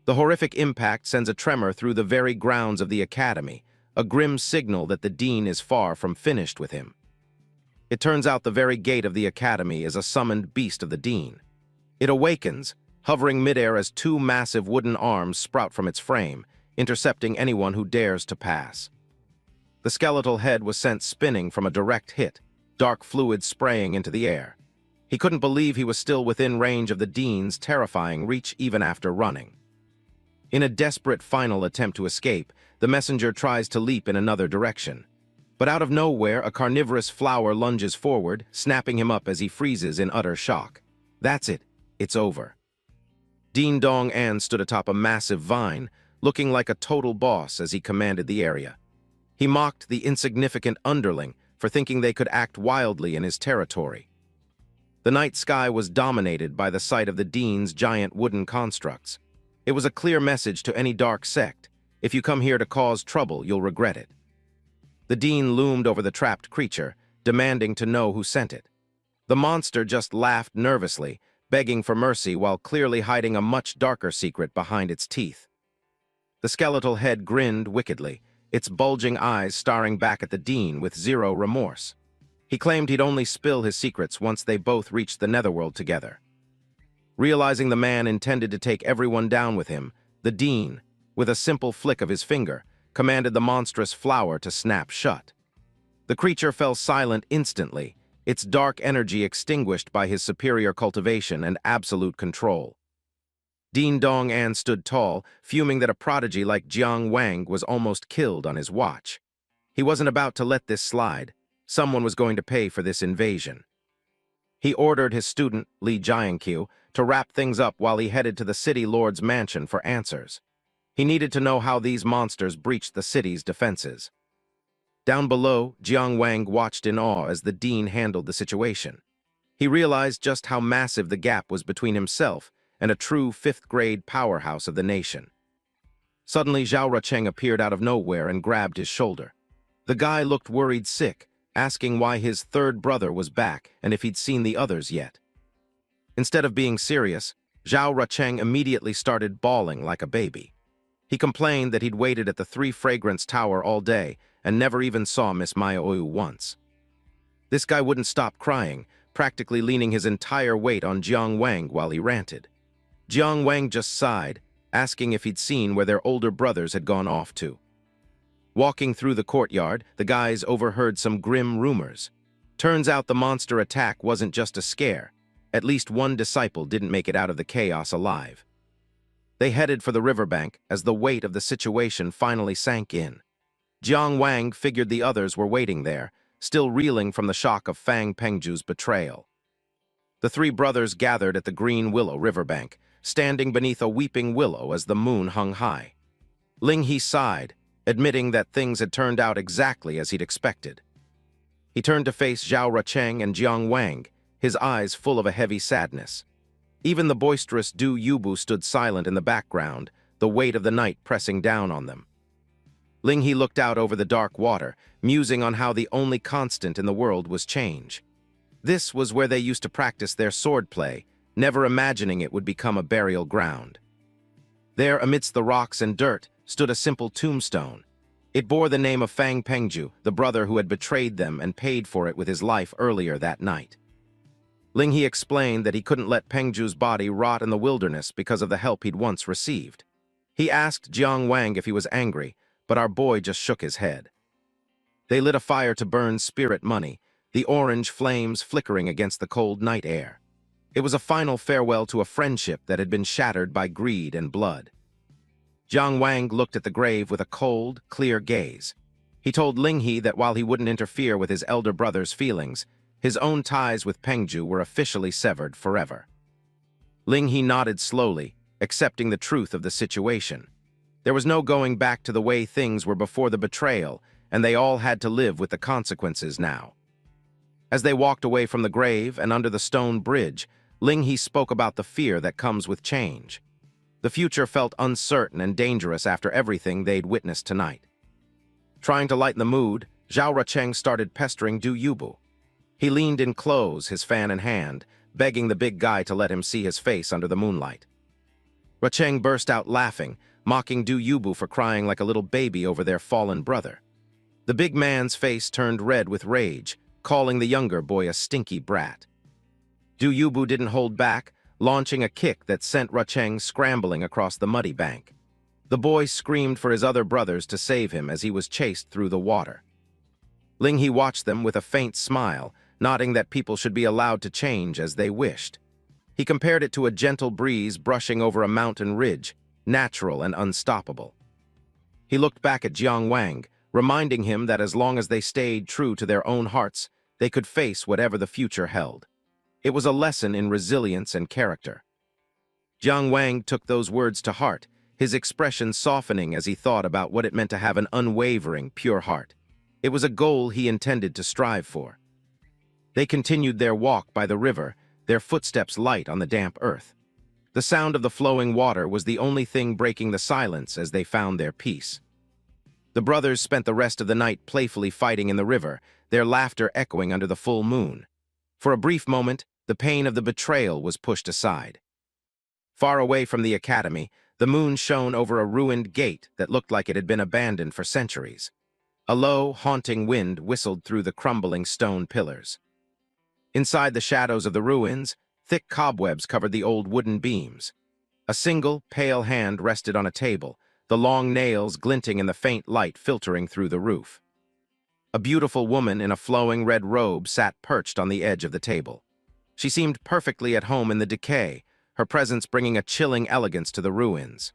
The horrific impact sends a tremor through the very grounds of the academy, a grim signal that the dean is far from finished with him. It turns out the very gate of the academy is a summoned beast of the dean. It awakens, hovering midair as two massive wooden arms sprout from its frame, intercepting anyone who dares to pass. The skeletal head was sent spinning from a direct hit, dark fluid spraying into the air. He couldn't believe he was still within range of the dean's terrifying reach even after running. In a desperate final attempt to escape, the messenger tries to leap in another direction. But out of nowhere, a carnivorous flower lunges forward, snapping him up as he freezes in utter shock. That's it. It's over. Dean Dong-an stood atop a massive vine, looking like a total boss as he commanded the area. He mocked the insignificant underling for thinking they could act wildly in his territory. The night sky was dominated by the sight of the dean's giant wooden constructs. It was a clear message to any dark sect: if you come here to cause trouble, you'll regret it. The dean loomed over the trapped creature, demanding to know who sent it. The monster just laughed nervously, begging for mercy while clearly hiding a much darker secret behind its teeth. The skeletal head grinned wickedly, its bulging eyes staring back at the Dean with zero remorse. He claimed he'd only spill his secrets once they both reached the netherworld together. Realizing the man intended to take everyone down with him, the Dean, with a simple flick of his finger, commanded the monstrous flower to snap shut. The creature fell silent instantly, its dark energy extinguished by his superior cultivation and absolute control. Dean Dong-an stood tall, fuming that a prodigy like Jiang Wang was almost killed on his watch. He wasn't about to let this slide. Someone was going to pay for this invasion. He ordered his student, Li Jiankyu, to wrap things up while he headed to the city lord's mansion for answers. He needed to know how these monsters breached the city's defenses. Down below, Jiang Wang watched in awe as the Dean handled the situation. He realized just how massive the gap was between himself and a true fifth-grade powerhouse of the nation. Suddenly, Zhao Rucheng appeared out of nowhere and grabbed his shoulder. The guy looked worried sick, asking why his third brother was back and if he'd seen the others yet. Instead of being serious, Zhao Rucheng immediately started bawling like a baby. He complained that he'd waited at the Three Fragrance Tower all day and never even saw Miss Maioyu once. This guy wouldn't stop crying, practically leaning his entire weight on Jiang Wang while he ranted. Jiang Wang just sighed, asking if he'd seen where their older brothers had gone off to. Walking through the courtyard, the guys overheard some grim rumors. Turns out the monster attack wasn't just a scare. At least one disciple didn't make it out of the chaos alive. They headed for the riverbank as the weight of the situation finally sank in. Jiang Wang figured the others were waiting there, still reeling from the shock of Fang Pengju's betrayal. The three brothers gathered at the Green Willow riverbank, standing beneath a weeping willow as the moon hung high. Ling He sighed, admitting that things had turned out exactly as he'd expected. He turned to face Zhao Rucheng and Jiang Wang, his eyes full of a heavy sadness. Even the boisterous Du Yubu stood silent in the background, the weight of the night pressing down on them. Ling He looked out over the dark water, musing on how the only constant in the world was change. This was where they used to practice their swordplay, never imagining it would become a burial ground. There, amidst the rocks and dirt, stood a simple tombstone. It bore the name of Fang Pengju, the brother who had betrayed them and paid for it with his life earlier that night. Ling He explained that he couldn't let Pengju's body rot in the wilderness because of the help he'd once received. He asked Jiang Wang if he was angry, but our boy just shook his head. They lit a fire to burn spirit money, the orange flames flickering against the cold night air. It was a final farewell to a friendship that had been shattered by greed and blood. Jiang Wang looked at the grave with a cold, clear gaze. He told Ling He that while he wouldn't interfere with his elder brother's feelings, his own ties with Pengju were officially severed forever. Ling He nodded slowly, accepting the truth of the situation. There was no going back to the way things were before the betrayal, and they all had to live with the consequences now. As they walked away from the grave and under the stone bridge, Ling He spoke about the fear that comes with change. The future felt uncertain and dangerous after everything they'd witnessed tonight. Trying to lighten the mood, Zhao Rucheng started pestering Du Yubu. He leaned in close, his fan in hand, begging the big guy to let him see his face under the moonlight. Rucheng burst out laughing, mocking Du Yubu for crying like a little baby over their fallen brother. The big man's face turned red with rage, calling the younger boy a stinky brat. Du Yubu didn't hold back, launching a kick that sent Rucheng scrambling across the muddy bank. The boy screamed for his other brothers to save him as he was chased through the water. Ling He watched them with a faint smile, nodding that people should be allowed to change as they wished. He compared it to a gentle breeze brushing over a mountain ridge, natural and unstoppable. He looked back at Jiang Wang, reminding him that as long as they stayed true to their own hearts, they could face whatever the future held. It was a lesson in resilience and character. Jiang Wang took those words to heart, his expression softening as he thought about what it meant to have an unwavering, pure heart. It was a goal he intended to strive for. They continued their walk by the river, their footsteps light on the damp earth. The sound of the flowing water was the only thing breaking the silence as they found their peace. The brothers spent the rest of the night playfully fighting in the river, their laughter echoing under the full moon. For a brief moment, The pain of the betrayal was pushed aside. Far away from the academy, the moon shone over a ruined gate that looked like it had been abandoned for centuries. A low, haunting wind whistled through the crumbling stone pillars. Inside the shadows of the ruins, thick cobwebs covered the old wooden beams. A single, pale hand rested on a table, the long nails glinting in the faint light filtering through the roof. A beautiful woman in a flowing red robe sat perched on the edge of the table. She seemed perfectly at home in the decay, her presence bringing a chilling elegance to the ruins.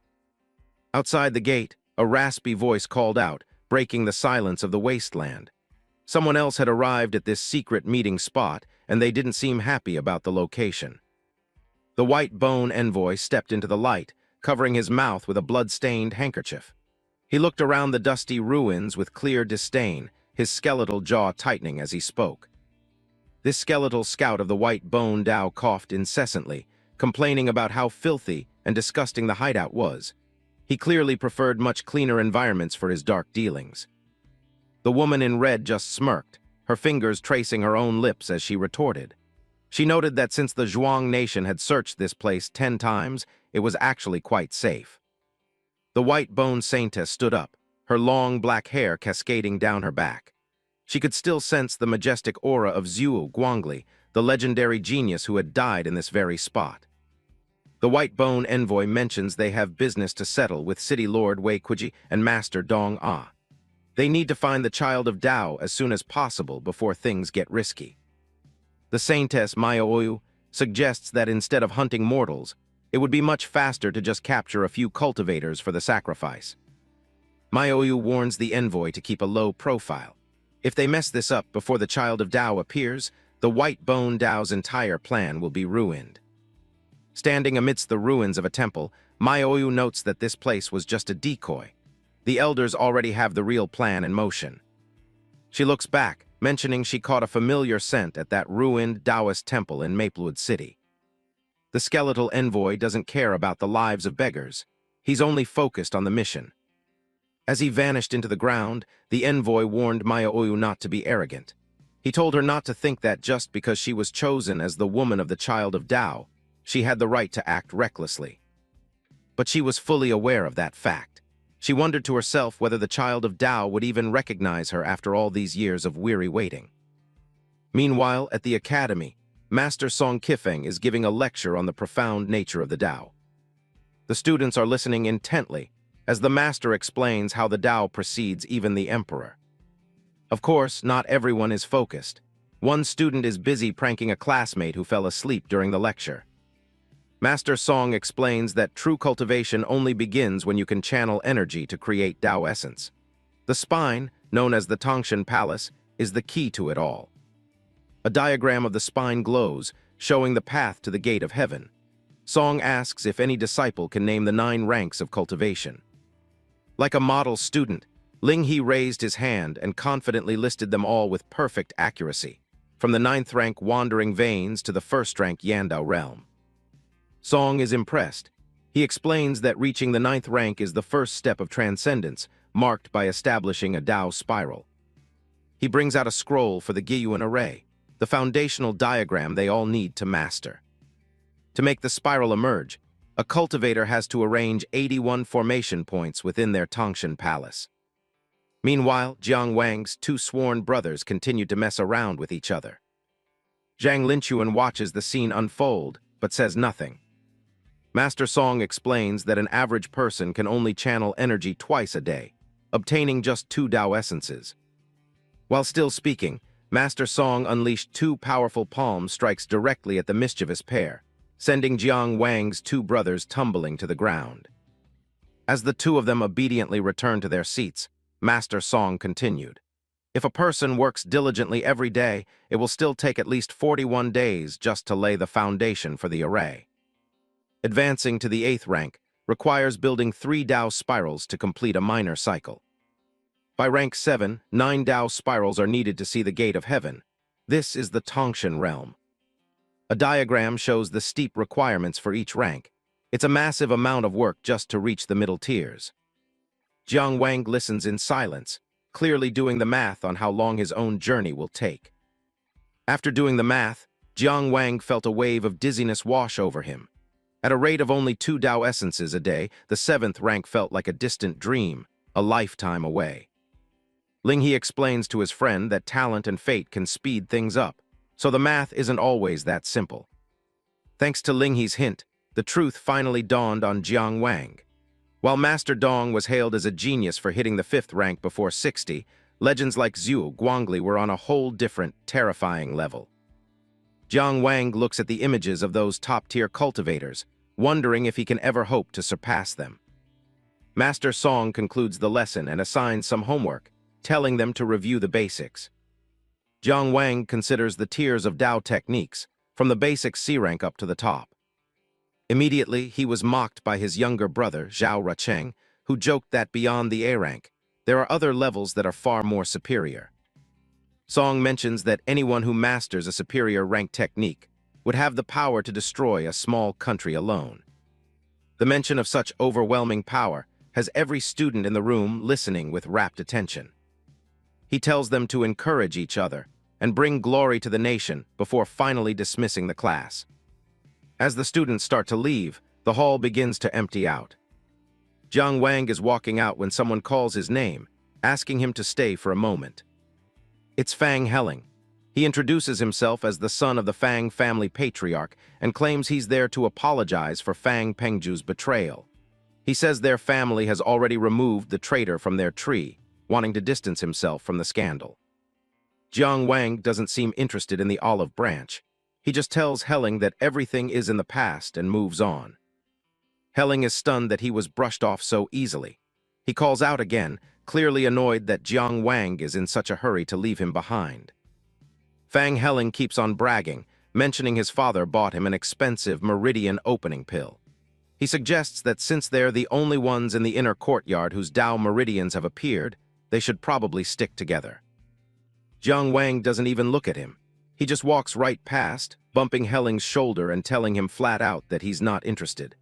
Outside the gate, a raspy voice called out, breaking the silence of the wasteland. Someone else had arrived at this secret meeting spot, and they didn't seem happy about the location. The white bone envoy stepped into the light, covering his mouth with a blood-stained handkerchief. He looked around the dusty ruins with clear disdain, his skeletal jaw tightening as he spoke. This skeletal scout of the white bone Dao coughed incessantly, complaining about how filthy and disgusting the hideout was. He clearly preferred much cleaner environments for his dark dealings. The woman in red just smirked, her fingers tracing her own lips as she retorted. She noted that since the Zhuang nation had searched this place 10 times, it was actually quite safe. The white-boned saintess stood up, her long black hair cascading down her back. She could still sense the majestic aura of Zhuo Guangli, the legendary genius who had died in this very spot. The white-bone envoy mentions they have business to settle with City Lord Wei Kuji and Master Dong Ah. They need to find the child of Dao as soon as possible before things get risky. The saintess Maya Oyu suggests that instead of hunting mortals, it would be much faster to just capture a few cultivators for the sacrifice. Maya Oyu warns the envoy to keep a low profile. If they mess this up before the child of Dao appears, the white bone Dao's entire plan will be ruined. Standing amidst the ruins of a temple, Maya Oyu notes that this place was just a decoy. The elders already have the real plan in motion. She looks back, mentioning she caught a familiar scent at that ruined Taoist temple in Maplewood City. The skeletal envoy doesn't care about the lives of beggars. He's only focused on the mission. As he vanished into the ground, the envoy warned Maya Oyu not to be arrogant. He told her not to think that just because she was chosen as the woman of the child of Dao, she had the right to act recklessly. But she was fully aware of that fact. She wondered to herself whether the child of Dao would even recognize her after all these years of weary waiting. Meanwhile, at the academy, Master Song Kifeng is giving a lecture on the profound nature of the Dao. The students are listening intently as the master explains how the Dao precedes even the emperor. Of course, not everyone is focused. One student is busy pranking a classmate who fell asleep during the lecture. Master Song explains that true cultivation only begins when you can channel energy to create Dao essence. The spine, known as the Tangshan Palace, is the key to it all. A diagram of the spine glows, showing the path to the gate of heaven. Song asks if any disciple can name the 9 ranks of cultivation. Like a model student, Ling He raised his hand and confidently listed them all with perfect accuracy, from the 9th rank Wandering Veins to the 1st rank Yandao Realm. Song is impressed. He explains that reaching the 9th rank is the first step of transcendence, marked by establishing a Dao spiral. He brings out a scroll for the Giyuan array, the foundational diagram they all need to master. To make the spiral emerge, a cultivator has to arrange 81 formation points within their Tangshan Palace. Meanwhile, Jiang Wang's 2 sworn brothers continued to mess around with each other. Zhang Linchuan watches the scene unfold, but says nothing. Master Song explains that an average person can only channel energy twice a day, obtaining just 2 Dao essences. While still speaking, Master Song unleashed 2 powerful palm strikes directly at the mischievous pair, sending Jiang Wang's 2 brothers tumbling to the ground. As the 2 of them obediently returned to their seats, Master Song continued. If a person works diligently every day, it will still take at least 41 days just to lay the foundation for the array. Advancing to the 8th rank requires building 3 Dao spirals to complete a minor cycle. By rank 7, 9 Dao spirals are needed to see the gate of heaven. This is the Tangshan realm. A diagram shows the steep requirements for each rank. It's a massive amount of work just to reach the middle tiers. Jiang Wang listens in silence, clearly doing the math on how long his own journey will take. After doing the math, Jiang Wang felt a wave of dizziness wash over him. At a rate of only 2 Tao essences a day, the 7th rank felt like a distant dream, a lifetime away. Ling He explains to his friend that talent and fate can speed things up, so the math isn't always that simple. Thanks to Ling He's hint, the truth finally dawned on Jiang Wang. While Master Dong was hailed as a genius for hitting the 5th rank before 60, legends like Zhu Guangli were on a whole different, terrifying level. Jiang Wang looks at the images of those top-tier cultivators, wondering if he can ever hope to surpass them. Master Song concludes the lesson and assigns some homework, telling them to review the basics. Jiang Wang considers the tiers of Dao techniques, from the basic C rank up to the top. Immediately, he was mocked by his younger brother, Zhao Rucheng, who joked that beyond the A rank, there are other levels that are far more superior. Song mentions that anyone who masters a superior rank technique would have the power to destroy a small country alone. The mention of such overwhelming power has every student in the room listening with rapt attention. He tells them to encourage each other and bring glory to the nation before finally dismissing the class. As the students start to leave, the hall begins to empty out. Jiang Wang is walking out when someone calls his name, asking him to stay for a moment. It's Fang Helling. He introduces himself as the son of the Fang family patriarch and claims he's there to apologize for Fang Pengju's betrayal. He says their family has already removed the traitor from their tree, wanting to distance himself from the scandal. Jiang Wang doesn't seem interested in the olive branch. He just tells Helling that everything is in the past and moves on. Helling is stunned that he was brushed off so easily. He calls out again, clearly annoyed that Jiang Wang is in such a hurry to leave him behind. Fang Helling keeps on bragging, mentioning his father bought him an expensive meridian opening pill. He suggests that since they're the only ones in the inner courtyard whose Dao meridians have appeared, they should probably stick together. Jiang Wang doesn't even look at him. He just walks right past, bumping Helling's shoulder and telling him flat out that he's not interested.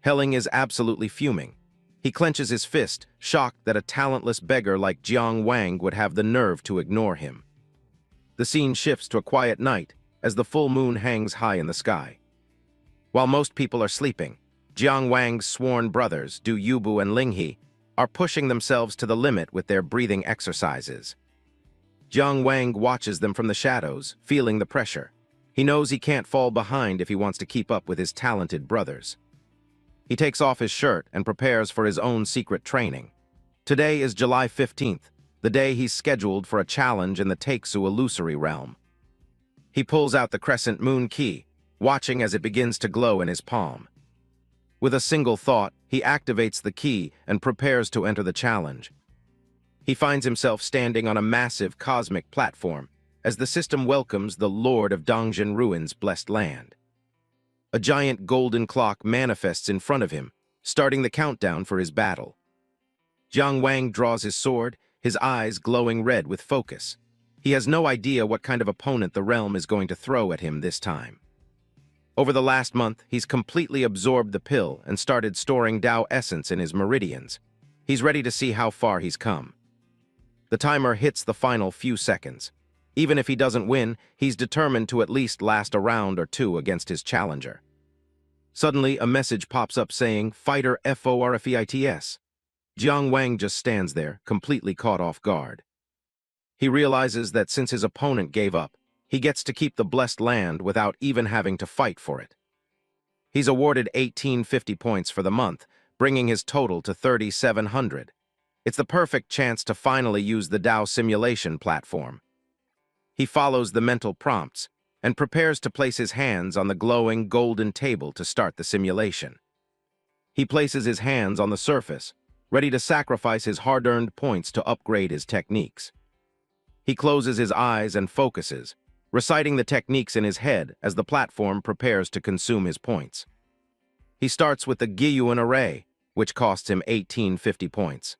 Helling is absolutely fuming. He clenches his fist, shocked that a talentless beggar like Jiang Wang would have the nerve to ignore him. The scene shifts to a quiet night as the full moon hangs high in the sky. While most people are sleeping, Jiang Wang's sworn brothers, Du Yubu and Ling He, are pushing themselves to the limit with their breathing exercises. Jiang Wang watches them from the shadows, feeling the pressure. He knows he can't fall behind if he wants to keep up with his talented brothers. He takes off his shirt and prepares for his own secret training. Today is July 15th, the day he's scheduled for a challenge in the Takesu illusory realm. He pulls out the crescent moon key, watching as it begins to glow in his palm. With a single thought, he activates the key and prepares to enter the challenge. He finds himself standing on a massive cosmic platform as the system welcomes the Lord of Dongjin Ruin's blessed land. A giant golden clock manifests in front of him, starting the countdown for his battle. Jiang Wang draws his sword, his eyes glowing red with focus. He has no idea what kind of opponent the realm is going to throw at him this time. Over the last month, he's completely absorbed the pill and started storing Dao essence in his meridians. He's ready to see how far he's come. The timer hits the final few seconds. Even if he doesn't win, he's determined to at least last a round or two against his challenger. Suddenly, a message pops up saying, "Fighter FORFEITS." Jiang Wang just stands there, completely caught off guard. He realizes that since his opponent gave up, he gets to keep the blessed land without even having to fight for it. He's awarded 1850 points for the month, bringing his total to 3,700. It's the perfect chance to finally use the Dao simulation platform. He follows the mental prompts and prepares to place his hands on the glowing golden table to start the simulation. He places his hands on the surface, ready to sacrifice his hard-earned points to upgrade his techniques. He closes his eyes and focuses, reciting the techniques in his head as the platform prepares to consume his points. He starts with the Gyuan array, which costs him 1850 points.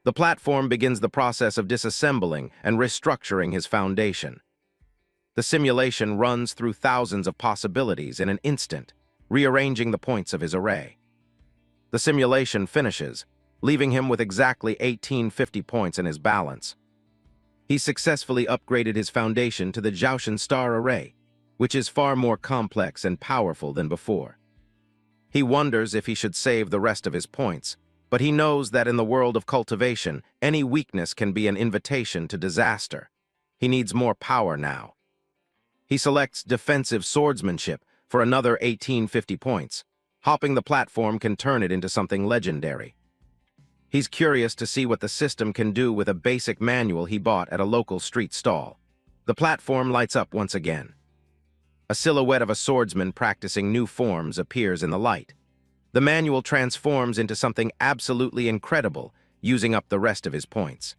The platform begins the process of disassembling and restructuring his foundation. The simulation runs through thousands of possibilities in an instant, rearranging the points of his array. The simulation finishes, leaving him with exactly 1850 points in his balance. He successfully upgraded his foundation to the Jiaoshan Star Array. which is far more complex and powerful than before. He wonders if he should save the rest of his points, but he knows that in the world of cultivation, any weakness can be an invitation to disaster. He needs more power now. He selects defensive swordsmanship for another 1850 points. Hopping the platform can turn it into something legendary. He's curious to see what the system can do with a basic manual he bought at a local street stall. The platform lights up once again. A silhouette of a swordsman practicing new forms appears in the light. The manual transforms into something absolutely incredible, using up the rest of his points.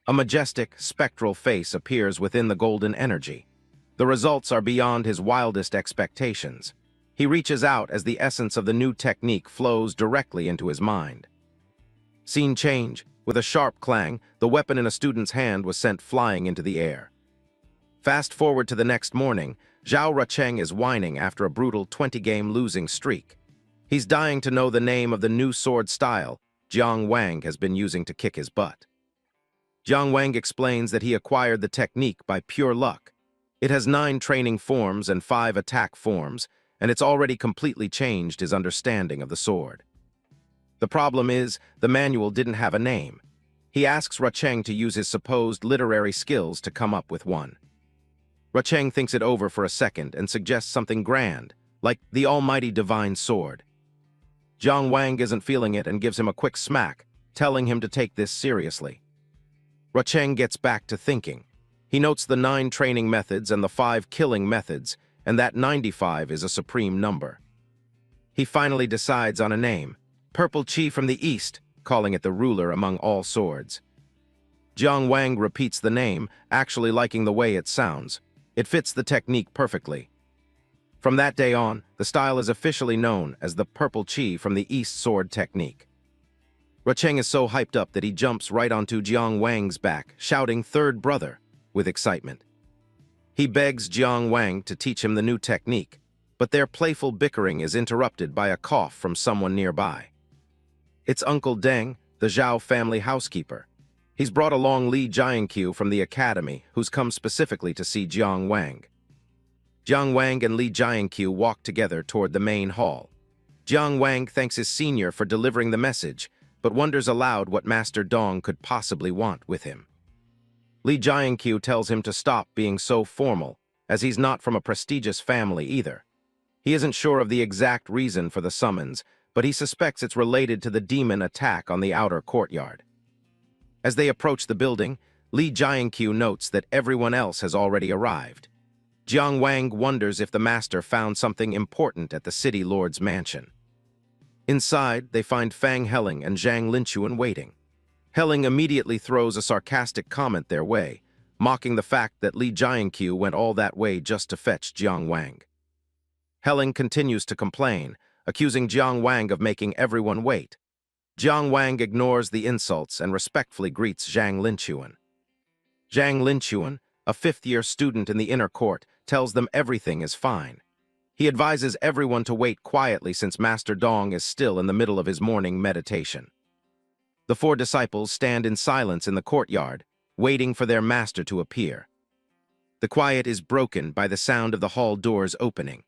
A majestic, spectral face appears within the golden energy. The results are beyond his wildest expectations. He reaches out as the essence of the new technique flows directly into his mind. Scene change. With a sharp clang, the weapon in a student's hand was sent flying into the air. Fast forward to the next morning, Zhao Rucheng is whining after a brutal 20-game losing streak. He's dying to know the name of the new sword style Jiang Wang has been using to kick his butt. Jiang Wang explains that he acquired the technique by pure luck. It has 9 training forms and 5 attack forms, and it's already completely changed his understanding of the sword. The problem is, the manual didn't have a name. He asks Rucheng to use his supposed literary skills to come up with one. Rucheng thinks it over for a second and suggests something grand, like the almighty divine sword. Jiang Wang isn't feeling it and gives him a quick smack, telling him to take this seriously. Rucheng gets back to thinking. He notes the 9 training methods and the 5 killing methods, and that 95 is a supreme number. He finally decides on a name, Purple Chi from the East, calling it the ruler among all swords. Jiang Wang repeats the name, actually liking the way it sounds. It fits the technique perfectly. From that day on, the style is officially known as the Purple Chi from the East sword technique. Rucheng is so hyped up that he jumps right onto Jiang Wang's back, shouting "Third brother" with excitement. He begs Jiang Wang to teach him the new technique, but their playful bickering is interrupted by a cough from someone nearby. It's Uncle Deng, the Zhao family housekeeper. He's brought along Li Jiankyu from the academy, who's come specifically to see Jiang Wang. Jiang Wang and Li Jiankyu walk together toward the main hall. Jiang Wang thanks his senior for delivering the message, but wonders aloud what Master Dong could possibly want with him. Li Jiankyu tells him to stop being so formal, as he's not from a prestigious family either. He isn't sure of the exact reason for the summons, but he suspects it's related to the demon attack on the outer courtyard. As they approach the building, Li Jiankyu notes that everyone else has already arrived. Jiang Wang wonders if the master found something important at the city lord's mansion. Inside, they find Fang Helling and Zhang Linchuan waiting. Helling immediately throws a sarcastic comment their way, mocking the fact that Li Jiankyu went all that way just to fetch Jiang Wang. Helling continues to complain, accusing Jiang Wang of making everyone wait. Jiang Wang ignores the insults and respectfully greets Zhang Linchuan. Zhang Linchuan, a 5th-year student in the inner court, tells them everything is fine. He advises everyone to wait quietly since Master Dong is still in the middle of his morning meditation. The 4 disciples stand in silence in the courtyard, waiting for their master to appear. The quiet is broken by the sound of the hall doors opening.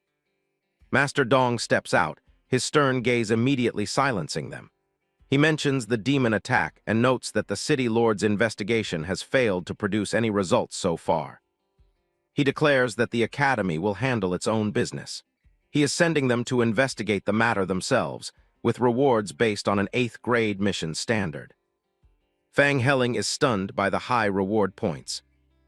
Master Dong steps out, his stern gaze immediately silencing them. He mentions the demon attack and notes that the city lord's investigation has failed to produce any results so far. He declares that the academy will handle its own business. He is sending them to investigate the matter themselves, with rewards based on an 8th grade mission standard. Fang Helling is stunned by the high reward points.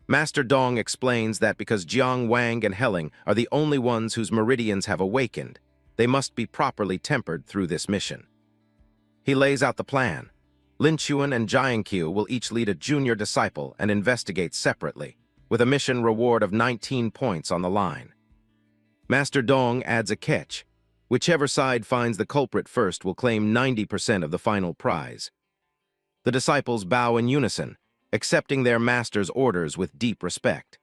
Master Dong explains that because Jiang Wang and Helling are the only ones whose meridians have awakened, they must be properly tempered through this mission. He lays out the plan. Linchuan and Jiankyu will each lead a junior disciple and investigate separately, with a mission reward of 19 points on the line. Master Dong adds a catch. Whichever side finds the culprit first will claim 90% of the final prize. The disciples bow in unison, accepting their master's orders with deep respect.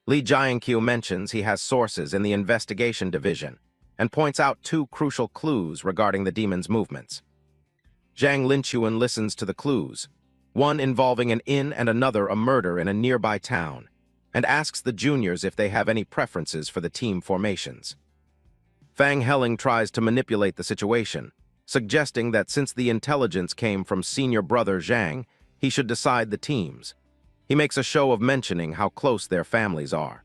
Li Jiankyu mentions he has sources in the investigation division and points out 2 crucial clues regarding the demon's movements. Zhang Linchuan listens to the clues, one involving an inn and another a murder in a nearby town. and asks the juniors if they have any preferences for the team formations. Fang Helling tries to manipulate the situation, suggesting that since the intelligence came from senior brother Zhang, he should decide the teams. He makes a show of mentioning how close their families are.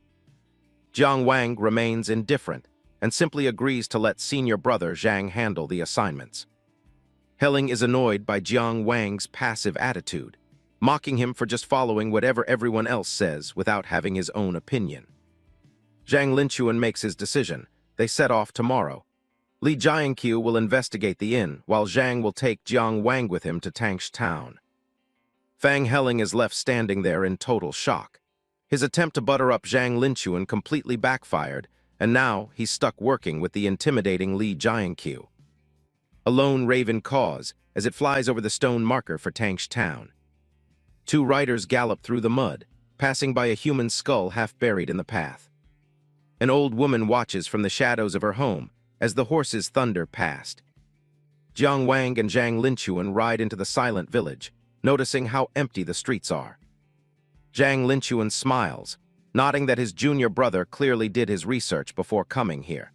Jiang Wang remains indifferent and simply agrees to let senior brother Zhang handle the assignments. Helling is annoyed by Jiang Wang's passive attitude, mocking him for just following whatever everyone else says without having his own opinion. Zhang Linchuan makes his decision. They set off tomorrow. Li Jianqiu will investigate the inn, while Zhang will take Jiang Wang with him to Tangsh town. Fang Helling is left standing there in total shock. His attempt to butter up Zhang Linchuan completely backfired, and now he's stuck working with the intimidating Li Jianqiu. A lone raven caws as it flies over the stone marker for Tangsh town. Two riders gallop through the mud, passing by a human skull half buried in the path. An old woman watches from the shadows of her home as the horses thunder past. Jiang Wang and Zhang Linchuan ride into the silent village, noticing how empty the streets are. Zhang Linchuan smiles, nodding that his junior brother clearly did his research before coming here.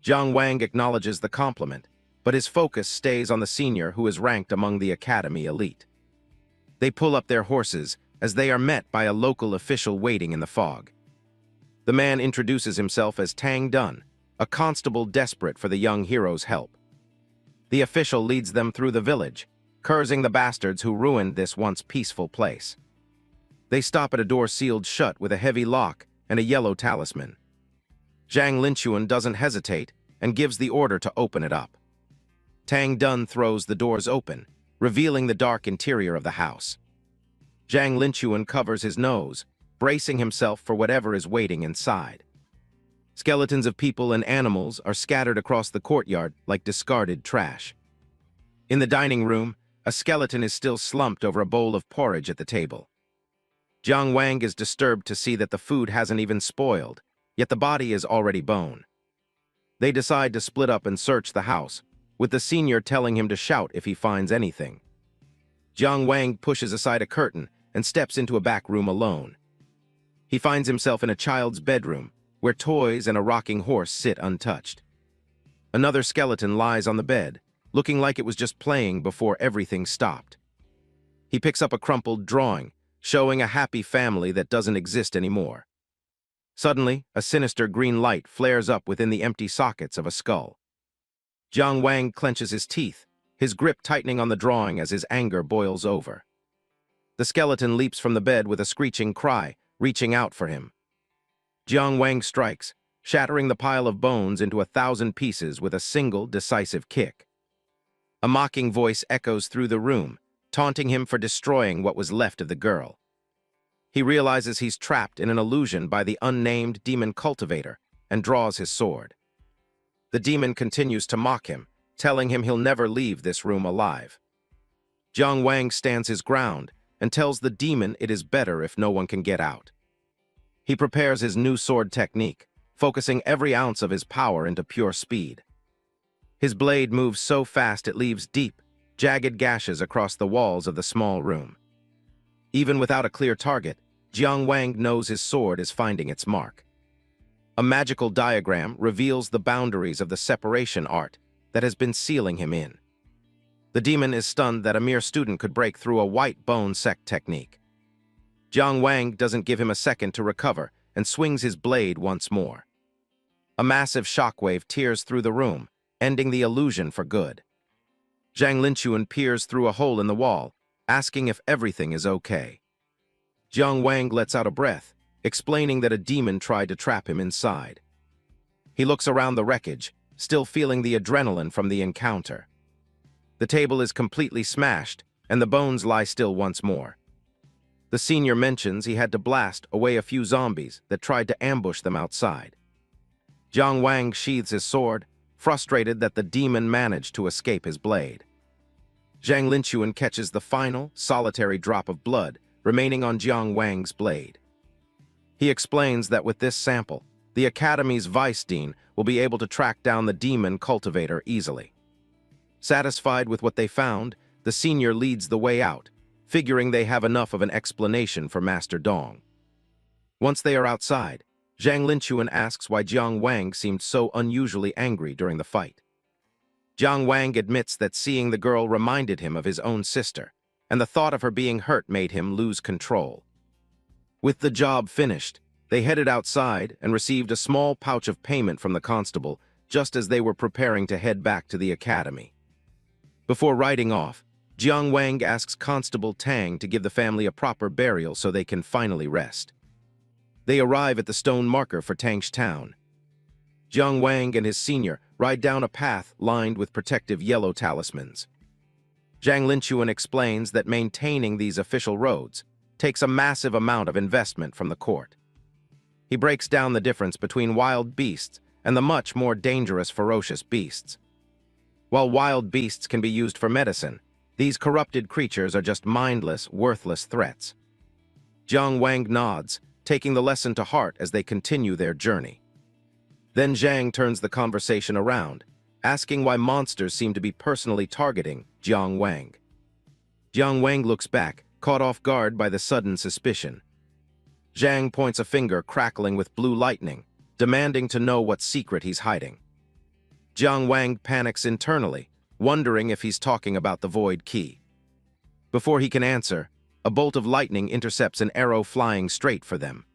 Jiang Wang acknowledges the compliment, but his focus stays on the senior who is ranked among the academy elite. They pull up their horses as they are met by a local official waiting in the fog. The man introduces himself as Tang Dun, a constable desperate for the young hero's help. The official leads them through the village, cursing the bastards who ruined this once peaceful place. They stop at a door sealed shut with a heavy lock and a yellow talisman. Zhang Linchuan doesn't hesitate and gives the order to open it up. Tang Dun throws the doors open, revealing the dark interior of the house. Zhang Linchuan covers his nose, bracing himself for whatever is waiting inside. Skeletons of people and animals are scattered across the courtyard like discarded trash. In the dining room, a skeleton is still slumped over a bowl of porridge at the table. Jiang Wang is disturbed to see that the food hasn't even spoiled, yet the body is already bone. They decide to split up and search the house, with the senior telling him to shout if he finds anything. Jiang Wang pushes aside a curtain and steps into a back room alone. He finds himself in a child's bedroom, where toys and a rocking horse sit untouched. Another skeleton lies on the bed, looking like it was just playing before everything stopped. He picks up a crumpled drawing, showing a happy family that doesn't exist anymore. Suddenly, a sinister green light flares up within the empty sockets of a skull. Jiang Wang clenches his teeth, his grip tightening on the drawing as his anger boils over. The skeleton leaps from the bed with a screeching cry, reaching out for him. Jiang Wang strikes, shattering the pile of bones into 1,000 pieces with a single decisive kick. A mocking voice echoes through the room, taunting him for destroying what was left of the girl. He realizes he's trapped in an illusion by the unnamed demon cultivator and draws his sword. The demon continues to mock him, telling him he'll never leave this room alive. Jiang Wang stands his ground and tells the demon it is better if no one can get out. He prepares his new sword technique, focusing every ounce of his power into pure speed. His blade moves so fast it leaves deep, jagged gashes across the walls of the small room. Even without a clear target, Jiang Wang knows his sword is finding its mark. A magical diagram reveals the boundaries of the separation art that has been sealing him in. The demon is stunned that a mere student could break through a white bone sect technique. Jiang Wang doesn't give him a second to recover and swings his blade once more. A massive shockwave tears through the room, ending the illusion for good. Zhang Linchuan peers through a hole in the wall, asking if everything is okay. Jiang Wang lets out a breath, explaining that a demon tried to trap him inside. He looks around the wreckage, still feeling the adrenaline from the encounter. The table is completely smashed, and the bones lie still once more. The senior mentions he had to blast away a few zombies that tried to ambush them outside. Jiang Wang sheathes his sword, frustrated that the demon managed to escape his blade. Zhang Linchuan catches the final, solitary drop of blood remaining on Jiang Wang's blade. He explains that with this sample, the Academy's vice dean will be able to track down the demon cultivator easily. Satisfied with what they found, the senior leads the way out, figuring they have enough of an explanation for Master Dong. Once they are outside, Zhang Linchuan asks why Jiang Wang seemed so unusually angry during the fight. Jiang Wang admits that seeing the girl reminded him of his own sister, and the thought of her being hurt made him lose control. With the job finished, they headed outside and received a small pouch of payment from the constable just as they were preparing to head back to the academy. Before riding off, Jiang Wang asks Constable Tang to give the family a proper burial so they can finally rest. They arrive at the stone marker for Tang's town. Jiang Wang and his senior ride down a path lined with protective yellow talismans. Zhang Linchuan explains that maintaining these official roads takes a massive amount of investment from the court. He breaks down the difference between wild beasts and the much more dangerous ferocious beasts. While wild beasts can be used for medicine, these corrupted creatures are just mindless, worthless threats. Jiang Wang nods, taking the lesson to heart as they continue their journey. Then Zhang turns the conversation around, asking why monsters seem to be personally targeting Jiang Wang. Jiang Wang looks back, caught off guard by the sudden suspicion. Zhang points a finger crackling with blue lightning, demanding to know what secret he's hiding. Jiang Wang panics internally, wondering if he's talking about the void key. Before he can answer, a bolt of lightning intercepts an arrow flying straight for them.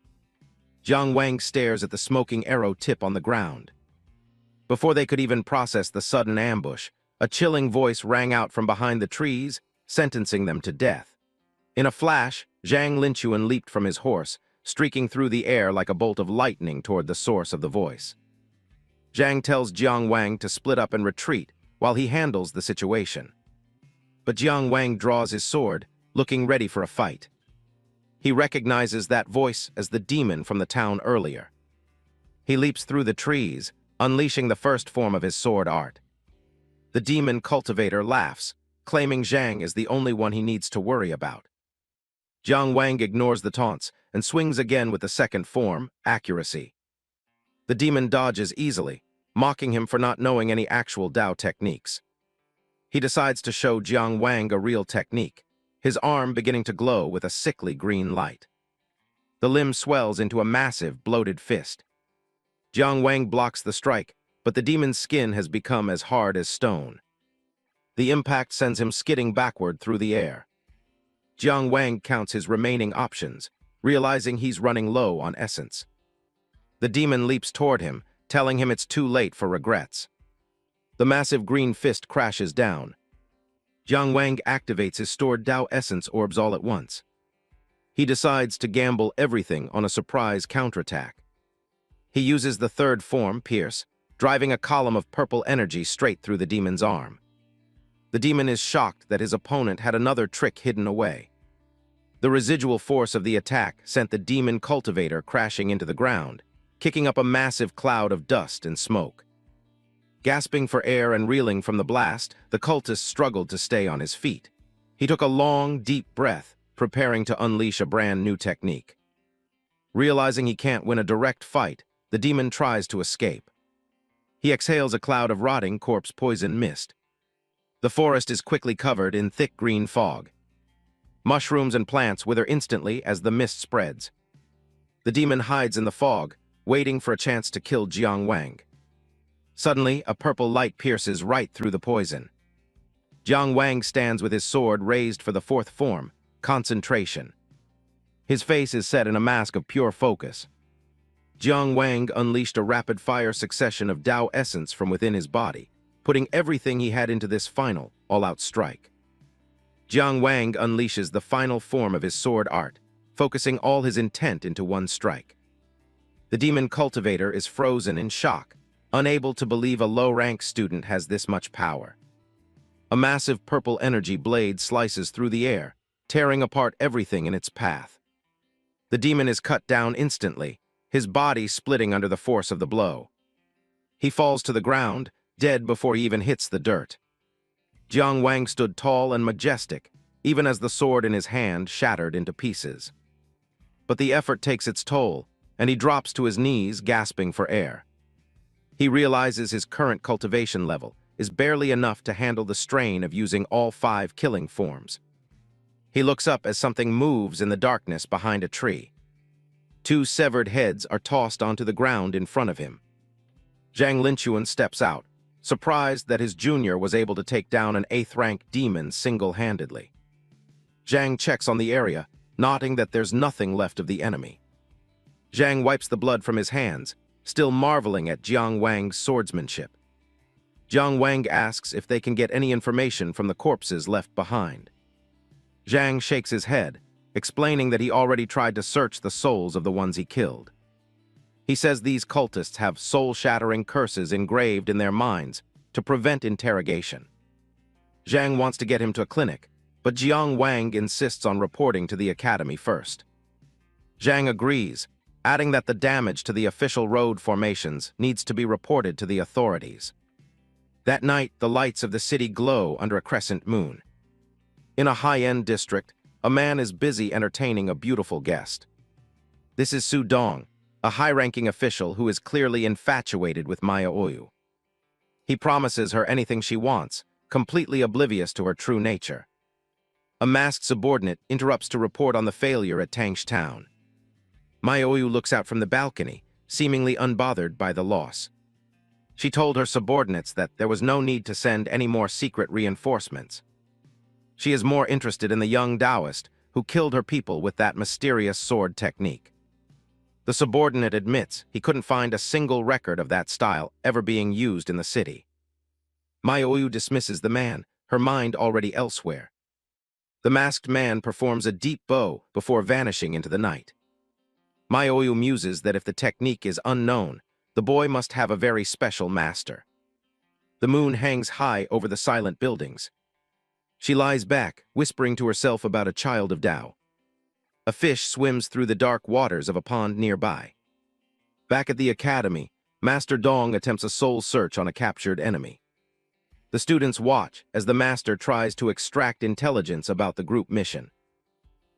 Jiang Wang stares at the smoking arrow tip on the ground. Before they could even process the sudden ambush, a chilling voice rang out from behind the trees, sentencing them to death. In a flash, Zhang Linchuan leaped from his horse, streaking through the air like a bolt of lightning toward the source of the voice. Zhang tells Jiang Wang to split up and retreat while he handles the situation. But Jiang Wang draws his sword, looking ready for a fight. He recognizes that voice as the demon from the town earlier. He leaps through the trees, unleashing the first form of his sword art. The demon cultivator laughs, claiming Zhang is the only one he needs to worry about. Jiang Wang ignores the taunts and swings again with the second form, accuracy. The demon dodges easily, mocking him for not knowing any actual Dao techniques. He decides to show Jiang Wang a real technique, his arm beginning to glow with a sickly green light. The limb swells into a massive, bloated fist. Jiang Wang blocks the strike, but the demon's skin has become as hard as stone. The impact sends him skidding backward through the air. Jiang Wang counts his remaining options, realizing he's running low on essence. The demon leaps toward him, telling him it's too late for regrets. The massive green fist crashes down. Jiang Wang activates his stored Dao essence orbs all at once. He decides to gamble everything on a surprise counterattack. He uses the third form, Pierce, driving a column of purple energy straight through the demon's arm. The demon is shocked that his opponent had another trick hidden away. The residual force of the attack sent the demon cultivator crashing into the ground, kicking up a massive cloud of dust and smoke. Gasping for air and reeling from the blast, the cultist struggled to stay on his feet. He took a long, deep breath, preparing to unleash a brand new technique. Realizing he can't win a direct fight, the demon tries to escape. He exhales a cloud of rotting corpse poison mist. The forest is quickly covered in thick green fog. Mushrooms and plants wither instantly as the mist spreads. The demon hides in the fog, waiting for a chance to kill Jiang Wang. Suddenly, a purple light pierces right through the poison. Jiang Wang stands with his sword raised for the fourth form, concentration. His face is set in a mask of pure focus. Jiang Wang unleashed a rapid-fire succession of Dao essence from within his body, putting everything he had into this final, all-out strike. Jiang Wang unleashes the final form of his sword art, focusing all his intent into one strike. The demon cultivator is frozen in shock, unable to believe a low-rank student has this much power. A massive purple energy blade slices through the air, tearing apart everything in its path. The demon is cut down instantly, his body splitting under the force of the blow. He falls to the ground, dead before he even hits the dirt. Jiang Wang stood tall and majestic, even as the sword in his hand shattered into pieces. But the effort takes its toll, and he drops to his knees, gasping for air. He realizes his current cultivation level is barely enough to handle the strain of using all 5 killing forms. He looks up as something moves in the darkness behind a tree. Two severed heads are tossed onto the ground in front of him. Zhang Linchuan steps out, surprised that his junior was able to take down an 8th-rank demon single-handedly. Zhang checks on the area, noting that there's nothing left of the enemy. Zhang wipes the blood from his hands, still marveling at Jiang Wang's swordsmanship. Jiang Wang asks if they can get any information from the corpses left behind. Zhang shakes his head, explaining that he already tried to search the souls of the ones he killed. He says these cultists have soul-shattering curses engraved in their minds to prevent interrogation. Zhang wants to get him to a clinic, but Jiang Wang insists on reporting to the academy first. Zhang agrees, adding that the damage to the official road formations needs to be reported to the authorities. That night, the lights of the city glow under a crescent moon. In a high-end district, a man is busy entertaining a beautiful guest. This is Su Dong, a high-ranking official who is clearly infatuated with Maya Oyu. He promises her anything she wants, completely oblivious to her true nature. A masked subordinate interrupts to report on the failure at Tangsh Town. Maya Oyu looks out from the balcony, seemingly unbothered by the loss. She told her subordinates that there was no need to send any more secret reinforcements. She is more interested in the young Taoist who killed her people with that mysterious sword technique. The subordinate admits he couldn't find a single record of that style ever being used in the city. Maya Oyu dismisses the man, her mind already elsewhere. The masked man performs a deep bow before vanishing into the night. Maya Oyu muses that if the technique is unknown, the boy must have a very special master. The moon hangs high over the silent buildings. She lies back, whispering to herself about a child of Tao. A fish swims through the dark waters of a pond nearby. Back at the academy, Master Dong attempts a soul search on a captured enemy. The students watch as the master tries to extract intelligence about the group mission.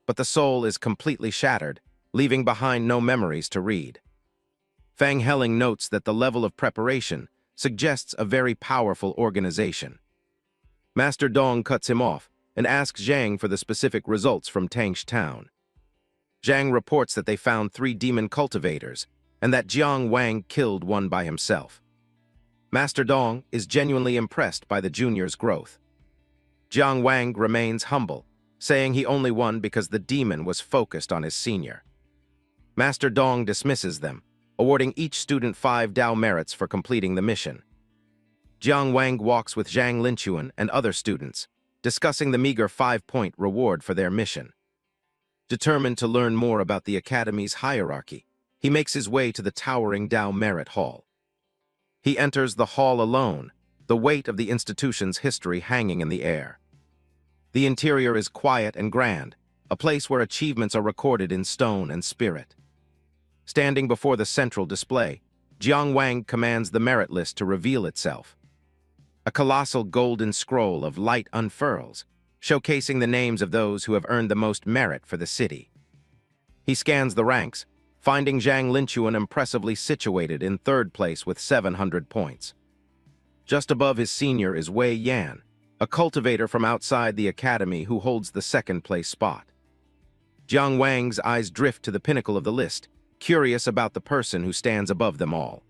But the soul is completely shattered, leaving behind no memories to read. Fang Helling notes that the level of preparation suggests a very powerful organization. Master Dong cuts him off and asks Zhang for the specific results from Tangsh Town. Zhang reports that they found 3 demon cultivators and that Jiang Wang killed one by himself. Master Dong is genuinely impressed by the junior's growth. Jiang Wang remains humble, saying he only won because the demon was focused on his senior. Master Dong dismisses them, awarding each student 5 Dao merits for completing the mission. Jiang Wang walks with Zhang Linchuan and other students, discussing the meager 5-point reward for their mission. Determined to learn more about the academy's hierarchy, he makes his way to the towering Dao Merit Hall. He enters the hall alone, the weight of the institution's history hanging in the air. The interior is quiet and grand, a place where achievements are recorded in stone and spirit. Standing before the central display, Jiang Wang commands the merit list to reveal itself. A colossal golden scroll of light unfurls, showcasing the names of those who have earned the most merit for the city. He scans the ranks, finding Zhang Linchuan impressively situated in 3rd place with 700 points. Just above his senior is Wei Yan, a cultivator from outside the academy who holds the 2nd place spot. Jiang Wang's eyes drift to the pinnacle of the list, curious about the person who stands above them all.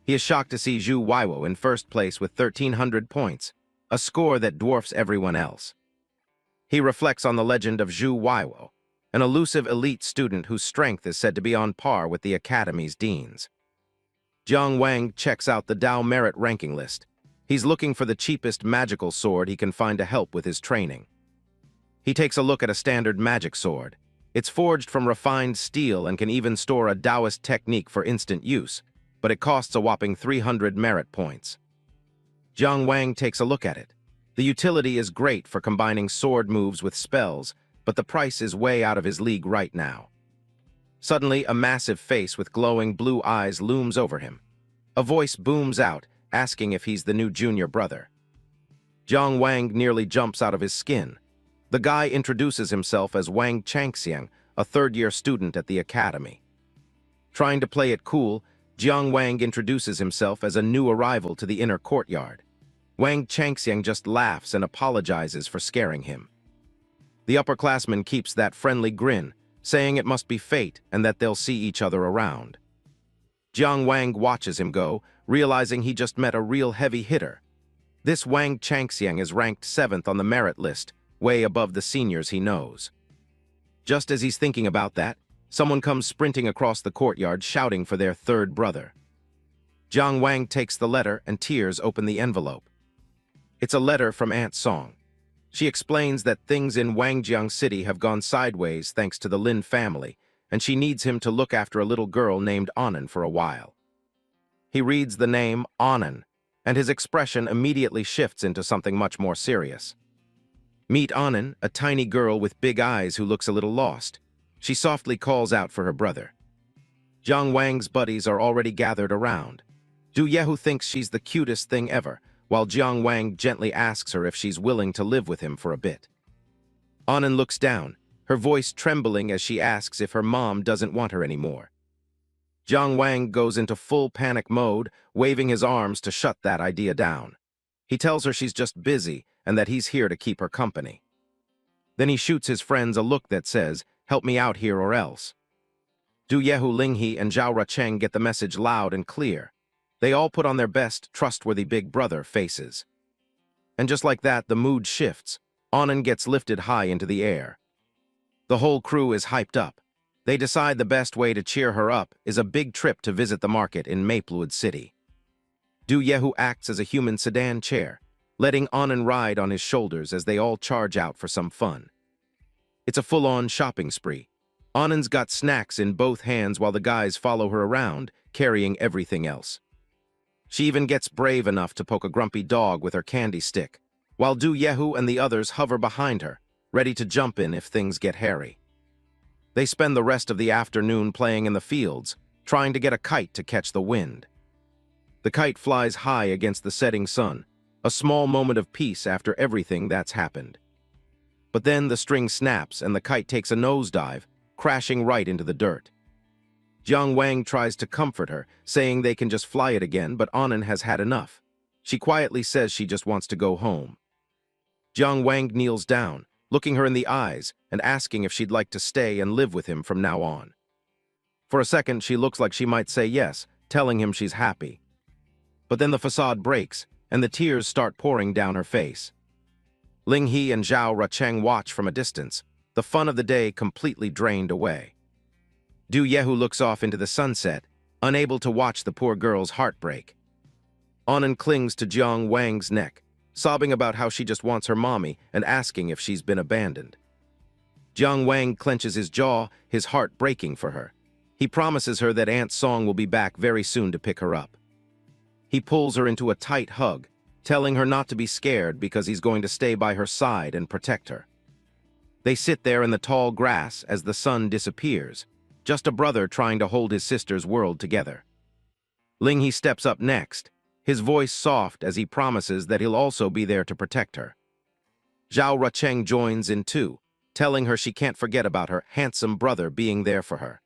He is shocked to see Zhu Weiwo in 1st place with 1,300 points, a score that dwarfs everyone else. He reflects on the legend of Zhu Weiwo, an elusive elite student whose strength is said to be on par with the academy's deans. Jiang Wang checks out the Dao Merit ranking list. He's looking for the cheapest magical sword he can find to help with his training. He takes a look at a standard magic sword. It's forged from refined steel and can even store a Taoist technique for instant use, but it costs a whopping 300 merit points. Jiang Wang takes a look at it. The utility is great for combining sword moves with spells, but the price is way out of his league right now. Suddenly, a massive face with glowing blue eyes looms over him. A voice booms out, asking if he's the new junior brother. Jiang Wang nearly jumps out of his skin. The guy introduces himself as Wang Changxiang, a 3rd-year student at the academy. Trying to play it cool, Jiang Wang introduces himself as a new arrival to the inner courtyard. Wang Changxiang just laughs and apologizes for scaring him. The upperclassman keeps that friendly grin, saying it must be fate and that they'll see each other around. Jiang Wang watches him go, realizing he just met a real heavy hitter. This Wang Changxiang is ranked 7th on the merit list, way above the seniors he knows. Just as he's thinking about that, someone comes sprinting across the courtyard shouting for their third brother. Jiang Wang takes the letter and tears open the envelope. It's a letter from Aunt Song. She explains that things in Wangjiang City have gone sideways thanks to the Lin family, and she needs him to look after a little girl named Anan for a while. He reads the name Anan, and his expression immediately shifts into something much more serious. Meet Anan, a tiny girl with big eyes who looks a little lost. She softly calls out for her brother. Jiang Wang's buddies are already gathered around. Du Yehu thinks she's the cutest thing ever, while Jiang Wang gently asks her if she's willing to live with him for a bit. Anan looks down, her voice trembling as she asks if her mom doesn't want her anymore. Jiang Wang goes into full panic mode, waving his arms to shut that idea down. He tells her she's just busy and that he's here to keep her company. Then he shoots his friends a look that says, "Help me out here or else." Du Yehu, Linghe, and Zhao Rucheng get the message loud and clear. They all put on their best, trustworthy big brother faces. And just like that, the mood shifts. Anan gets lifted high into the air. The whole crew is hyped up. They decide the best way to cheer her up is a big trip to visit the market in Maplewood City. Du Yehu acts as a human sedan chair, letting Anan ride on his shoulders as they all charge out for some fun. It's a full-on shopping spree. Anan's got snacks in both hands while the guys follow her around, carrying everything else. She even gets brave enough to poke a grumpy dog with her candy stick, while Du Yehu and the others hover behind her, ready to jump in if things get hairy. They spend the rest of the afternoon playing in the fields, trying to get a kite to catch the wind. The kite flies high against the setting sun, a small moment of peace after everything that's happened. But then the string snaps and the kite takes a nosedive, crashing right into the dirt. Jiang Wang tries to comfort her, saying they can just fly it again, but Anan has had enough. She quietly says she just wants to go home. Jiang Wang kneels down, looking her in the eyes and asking if she'd like to stay and live with him from now on. For a second, she looks like she might say yes, telling him she's happy. But then the facade breaks, and the tears start pouring down her face. Linghe and Zhao Rucheng watch from a distance, the fun of the day completely drained away. Du Yehu looks off into the sunset, unable to watch the poor girl's heart break. Anan clings to Jiang Wang's neck, sobbing about how she just wants her mommy and asking if she's been abandoned. Jiang Wang clenches his jaw, his heart breaking for her. He promises her that Aunt Song will be back very soon to pick her up. He pulls her into a tight hug, telling her not to be scared because he's going to stay by her side and protect her. They sit there in the tall grass as the sun disappears, just a brother trying to hold his sister's world together. Linghe steps up next, his voice soft as he promises that he'll also be there to protect her. Zhao Rucheng joins in too, telling her she can't forget about her handsome brother being there for her.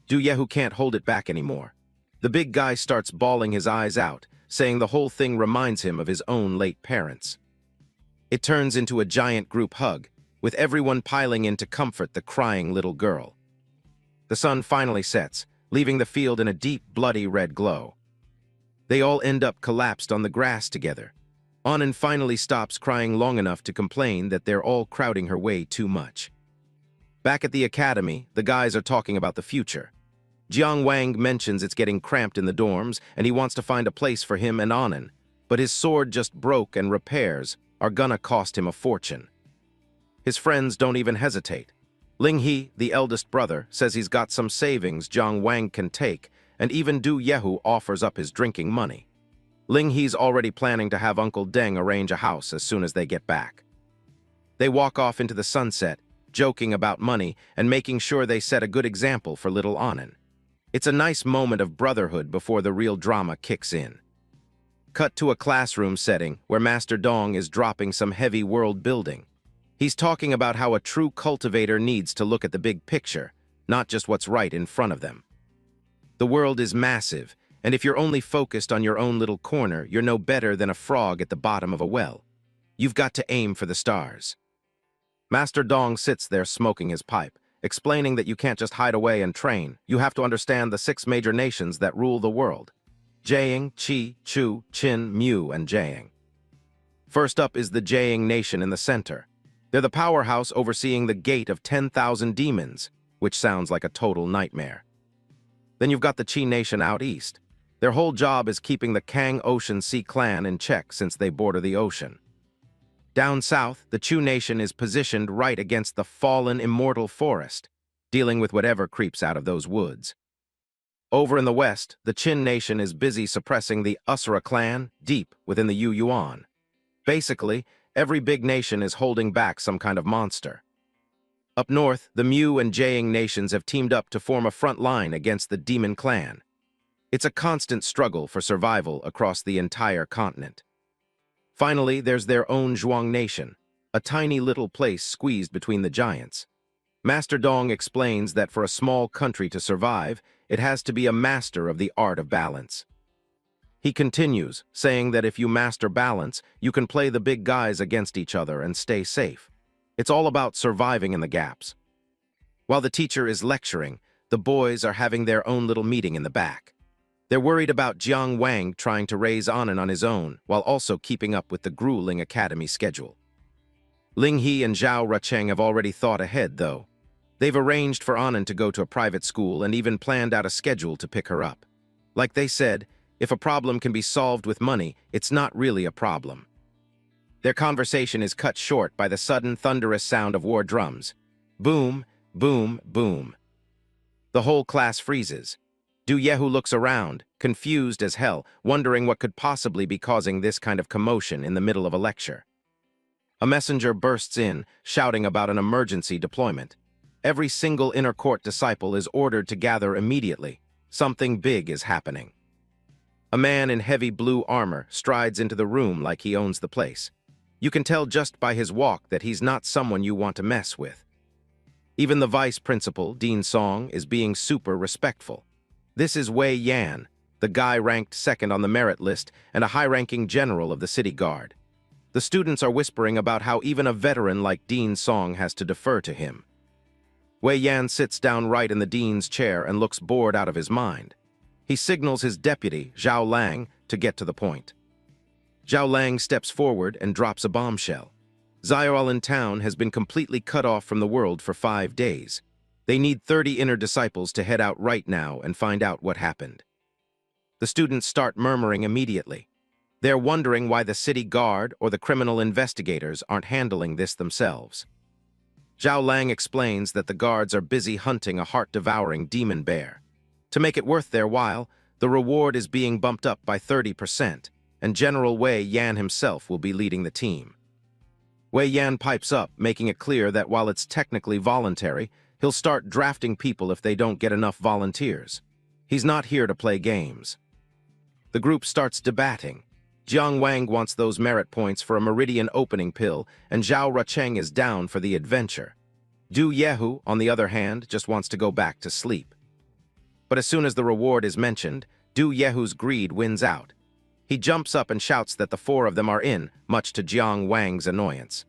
Du Yehu can't hold it back anymore. The big guy starts bawling his eyes out, saying the whole thing reminds him of his own late parents. It turns into a giant group hug, with everyone piling in to comfort the crying little girl. The sun finally sets, leaving the field in a deep, bloody red glow. They all end up collapsed on the grass together. Anan finally stops crying long enough to complain that they're all crowding her way too much. Back at the academy, the guys are talking about the future. Jiang Wang mentions it's getting cramped in the dorms and he wants to find a place for him and Anan, but his sword just broke and repairs are gonna cost him a fortune. His friends don't even hesitate. Linghe, the eldest brother, says he's got some savings Jiang Wang can take, and even Du Yehu offers up his drinking money. Linghe's already planning to have Uncle Deng arrange a house as soon as they get back. They walk off into the sunset, joking about money and making sure they set a good example for little Anan. It's a nice moment of brotherhood before the real drama kicks in. Cut to a classroom setting where Master Dong is dropping some heavy world building. He's talking about how a true cultivator needs to look at the big picture, not just what's right in front of them. The world is massive, and if you're only focused on your own little corner, you're no better than a frog at the bottom of a well. You've got to aim for the stars. Master Dong sits there smoking his pipe, explaining that you can't just hide away and train. You have to understand the 6 major nations that rule the world: Jiang, Qi, Chu, Qin, Mu, and Jiang. First up is the Jiang nation in the center. They're the powerhouse overseeing the gate of 10,000 demons, which sounds like a total nightmare. Then you've got the Qi nation out east. Their whole job is keeping the Kang Ocean Sea clan in check since they border the ocean. Down south, the Chu nation is positioned right against the fallen immortal forest, dealing with whatever creeps out of those woods. Over in the west, the Qin nation is busy suppressing the Usura clan deep within the Yuan. Basically, every big nation is holding back some kind of monster. Up north, the Mu and Jiang nations have teamed up to form a front line against the Demon Clan. It's a constant struggle for survival across the entire continent. Finally, there's their own Zhuang nation, a tiny little place squeezed between the giants. Master Dong explains that for a small country to survive, it has to be a master of the art of balance. He continues, saying that if you master balance, you can play the big guys against each other and stay safe. It's all about surviving in the gaps. While the teacher is lecturing, the boys are having their own little meeting in the back. They're worried about Jiang Wang trying to raise Anand on his own, while also keeping up with the grueling academy schedule. Ling He and Zhao Rucheng have already thought ahead, though. They've arranged for Anand to go to a private school and even planned out a schedule to pick her up. Like they said, if a problem can be solved with money, it's not really a problem. Their conversation is cut short by the sudden thunderous sound of war drums. Boom, boom, boom. The whole class freezes. Du Yehu looks around, confused as hell, wondering what could possibly be causing this kind of commotion in the middle of a lecture. A messenger bursts in, shouting about an emergency deployment. Every single inner court disciple is ordered to gather immediately. Something big is happening. A man in heavy blue armor strides into the room like he owns the place. You can tell just by his walk that he's not someone you want to mess with. Even the vice principal, Dean Song, is being super respectful. This is Wei Yan, the guy ranked second on the merit list and a high-ranking general of the city guard. The students are whispering about how even a veteran like Dean Song has to defer to him. Wei Yan sits down right in the dean's chair and looks bored out of his mind. He signals his deputy, Zhao Lang, to get to the point. Zhao Lang steps forward and drops a bombshell. Xiaolan town has been completely cut off from the world for 5 days. They need 30 inner disciples to head out right now and find out what happened. The students start murmuring immediately. They're wondering why the city guard or the criminal investigators aren't handling this themselves. Zhao Lang explains that the guards are busy hunting a heart-devouring demon bear. To make it worth their while, the reward is being bumped up by 30%, and General Wei Yan himself will be leading the team. Wei Yan pipes up, making it clear that while it's technically voluntary, he'll start drafting people if they don't get enough volunteers. He's not here to play games. The group starts debating. Jiang Wang wants those merit points for a meridian opening pill, and Zhao Rucheng is down for the adventure. Du Yehu, on the other hand, just wants to go back to sleep. But as soon as the reward is mentioned, Du Yehu's greed wins out. He jumps up and shouts that the 4 of them are in, much to Jiang Wang's annoyance.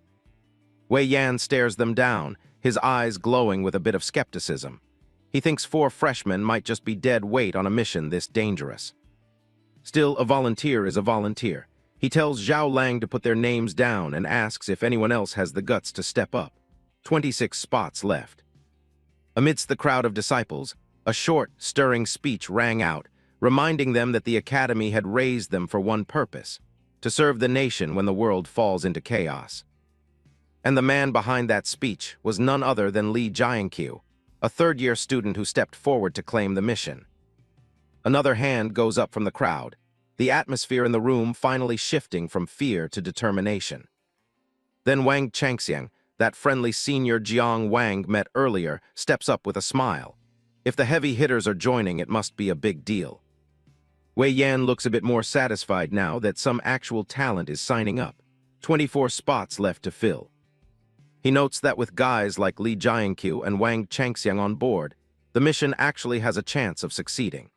Wei Yan stares them down, his eyes glowing with a bit of skepticism. He thinks 4 freshmen might just be dead weight on a mission this dangerous. Still, a volunteer is a volunteer. He tells Zhao Lang to put their names down and asks if anyone else has the guts to step up. 26 spots left. Amidst the crowd of disciples, a short, stirring speech rang out, reminding them that the academy had raised them for one purpose: to serve the nation when the world falls into chaos. And the man behind that speech was none other than Li Jiankyu, a third-year student who stepped forward to claim the mission. Another hand goes up from the crowd, the atmosphere in the room finally shifting from fear to determination. Then Wang Changxiang, that friendly senior Jiang Wang met earlier, steps up with a smile. If the heavy hitters are joining, it must be a big deal. Wei Yan looks a bit more satisfied now that some actual talent is signing up. 24 spots left to fill. He notes that with guys like Li Jiankyu and Wang Changxiang on board, the mission actually has a chance of succeeding.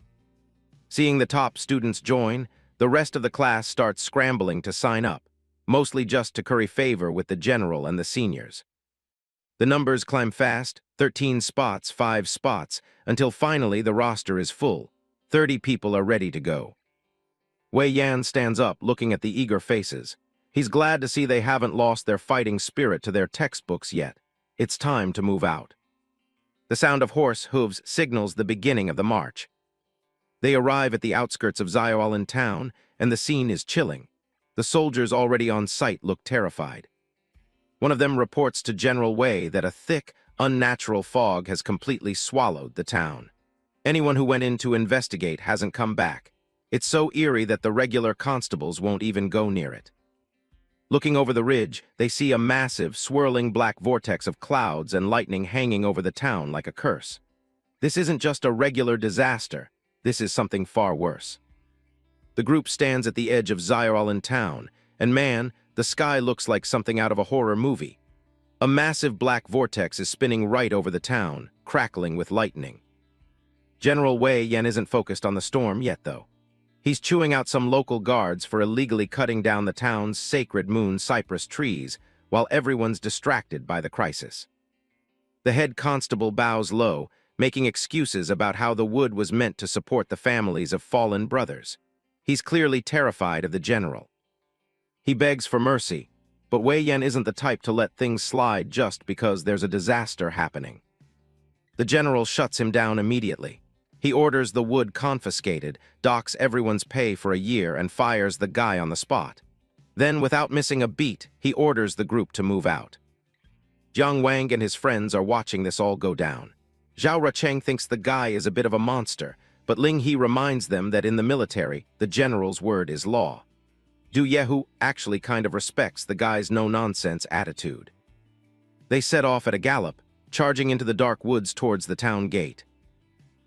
Seeing the top students join, the rest of the class starts scrambling to sign up, mostly just to curry favor with the general and the seniors. The numbers climb fast, 13 spots, 5 spots, until finally the roster is full. 30 people are ready to go. Wei Yan stands up, looking at the eager faces. He's glad to see they haven't lost their fighting spirit to their textbooks yet. It's time to move out. The sound of horse hooves signals the beginning of the march. They arrive at the outskirts of Xiaolan town, and the scene is chilling. The soldiers already on site look terrified. One of them reports to General Wei that a thick, unnatural fog has completely swallowed the town. Anyone who went in to investigate hasn't come back. It's so eerie that the regular constables won't even go near it. Looking over the ridge, they see a massive, swirling black vortex of clouds and lightning hanging over the town like a curse. This isn't just a regular disaster. This is something far worse. The group stands at the edge of Xiaolan town, and man, the sky looks like something out of a horror movie. A massive black vortex is spinning right over the town, crackling with lightning. General Wei Yan isn't focused on the storm yet, though. He's chewing out some local guards for illegally cutting down the town's sacred moon cypress trees, while everyone's distracted by the crisis. The head constable bows low, making excuses about how the wood was meant to support the families of fallen brothers. He's clearly terrified of the general. He begs for mercy, but Wei Yan isn't the type to let things slide just because there's a disaster happening. The general shuts him down immediately. He orders the wood confiscated, docks everyone's pay for a year, and fires the guy on the spot. Then, without missing a beat, he orders the group to move out. Jiang Wang and his friends are watching this all go down. Zhao Rucheng thinks the guy is a bit of a monster, but Ling He reminds them that in the military, the general's word is law. Du Yehu actually kind of respects the guy's no-nonsense attitude. They set off at a gallop, charging into the dark woods towards the town gate.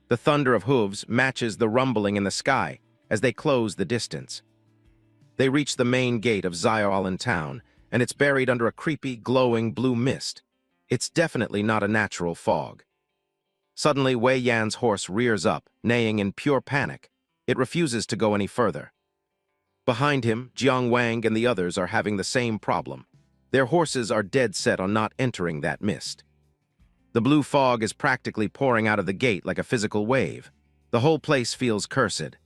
The thunder of hooves matches the rumbling in the sky as they close the distance. They reach the main gate of Xiaolan town, and it's buried under a creepy, glowing blue mist. It's definitely not a natural fog. Suddenly, Wei Yan's horse rears up, neighing in pure panic. It refuses to go any further. Behind him, Jiang Wang and the others are having the same problem. Their horses are dead set on not entering that mist. The blue fog is practically pouring out of the gate like a physical wave. The whole place feels cursed.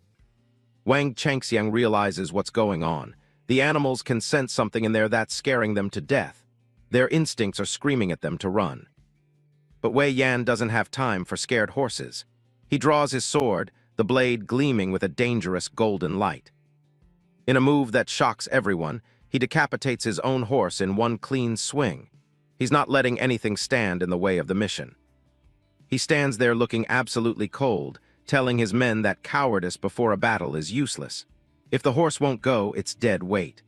Wang Changxiang realizes what's going on. The animals can sense something in there that's scaring them to death. Their instincts are screaming at them to run. But Wei Yan doesn't have time for scared horses. He draws his sword, the blade gleaming with a dangerous golden light. In a move that shocks everyone, he decapitates his own horse in one clean swing. He's not letting anything stand in the way of the mission. He stands there looking absolutely cold, telling his men that cowardice before a battle is useless. If the horse won't go, it's dead weight.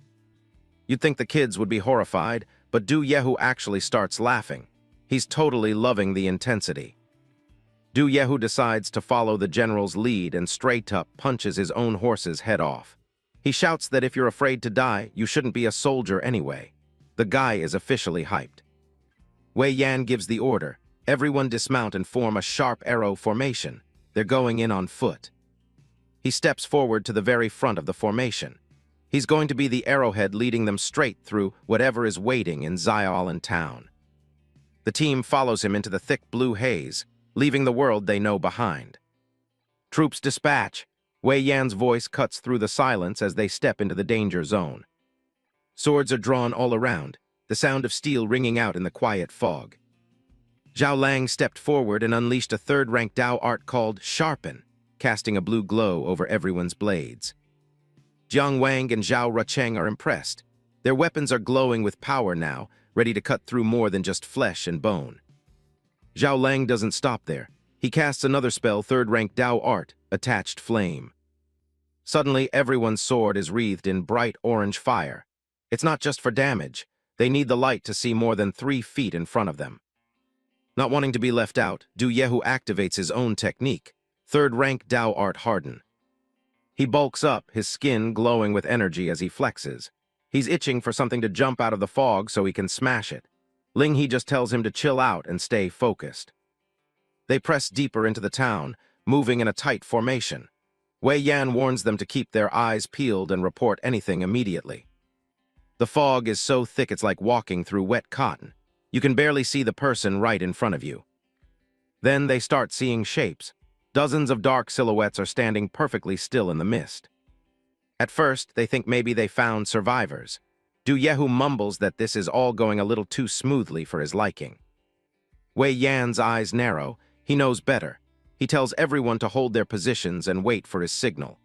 You'd think the kids would be horrified, but Du Yehu actually starts laughing. He's totally loving the intensity. Du Yehu decides to follow the general's lead and straight up punches his own horse's head off. He shouts that if you're afraid to die, you shouldn't be a soldier anyway. The guy is officially hyped. Wei Yan gives the order. Everyone dismount and form a sharp arrow formation. They're going in on foot. He steps forward to the very front of the formation. He's going to be the arrowhead leading them straight through whatever is waiting in Xiaolan town. The team follows him into the thick blue haze, leaving the world they know behind. Troops dispatch. Wei Yan's voice cuts through the silence as they step into the danger zone. Swords are drawn all around, the sound of steel ringing out in the quiet fog. Zhao Lang stepped forward and unleashed a third-rank Dao art called Sharpen, casting a blue glow over everyone's blades. Jiang Wang and Zhao Rucheng are impressed. Their weapons are glowing with power now, ready to cut through more than just flesh and bone. Zhao Lang doesn't stop there. He casts another spell, third-rank Dao art, Attached Flame. Suddenly, everyone's sword is wreathed in bright orange fire. It's not just for damage. They need the light to see more than 3 feet in front of them. Not wanting to be left out, Du Yehu activates his own technique, third-rank Dao art Harden. He bulks up, his skin glowing with energy as he flexes. He's itching for something to jump out of the fog so he can smash it. Ling He just tells him to chill out and stay focused. They press deeper into the town, moving in a tight formation. Wei Yan warns them to keep their eyes peeled and report anything immediately. The fog is so thick it's like walking through wet cotton. You can barely see the person right in front of you. Then they start seeing shapes. Dozens of dark silhouettes are standing perfectly still in the mist. At first, they think maybe they found survivors. Du Yehu mumbles that this is all going a little too smoothly for his liking. Wei Yan's eyes narrow. He knows better. He tells everyone to hold their positions and wait for his signal.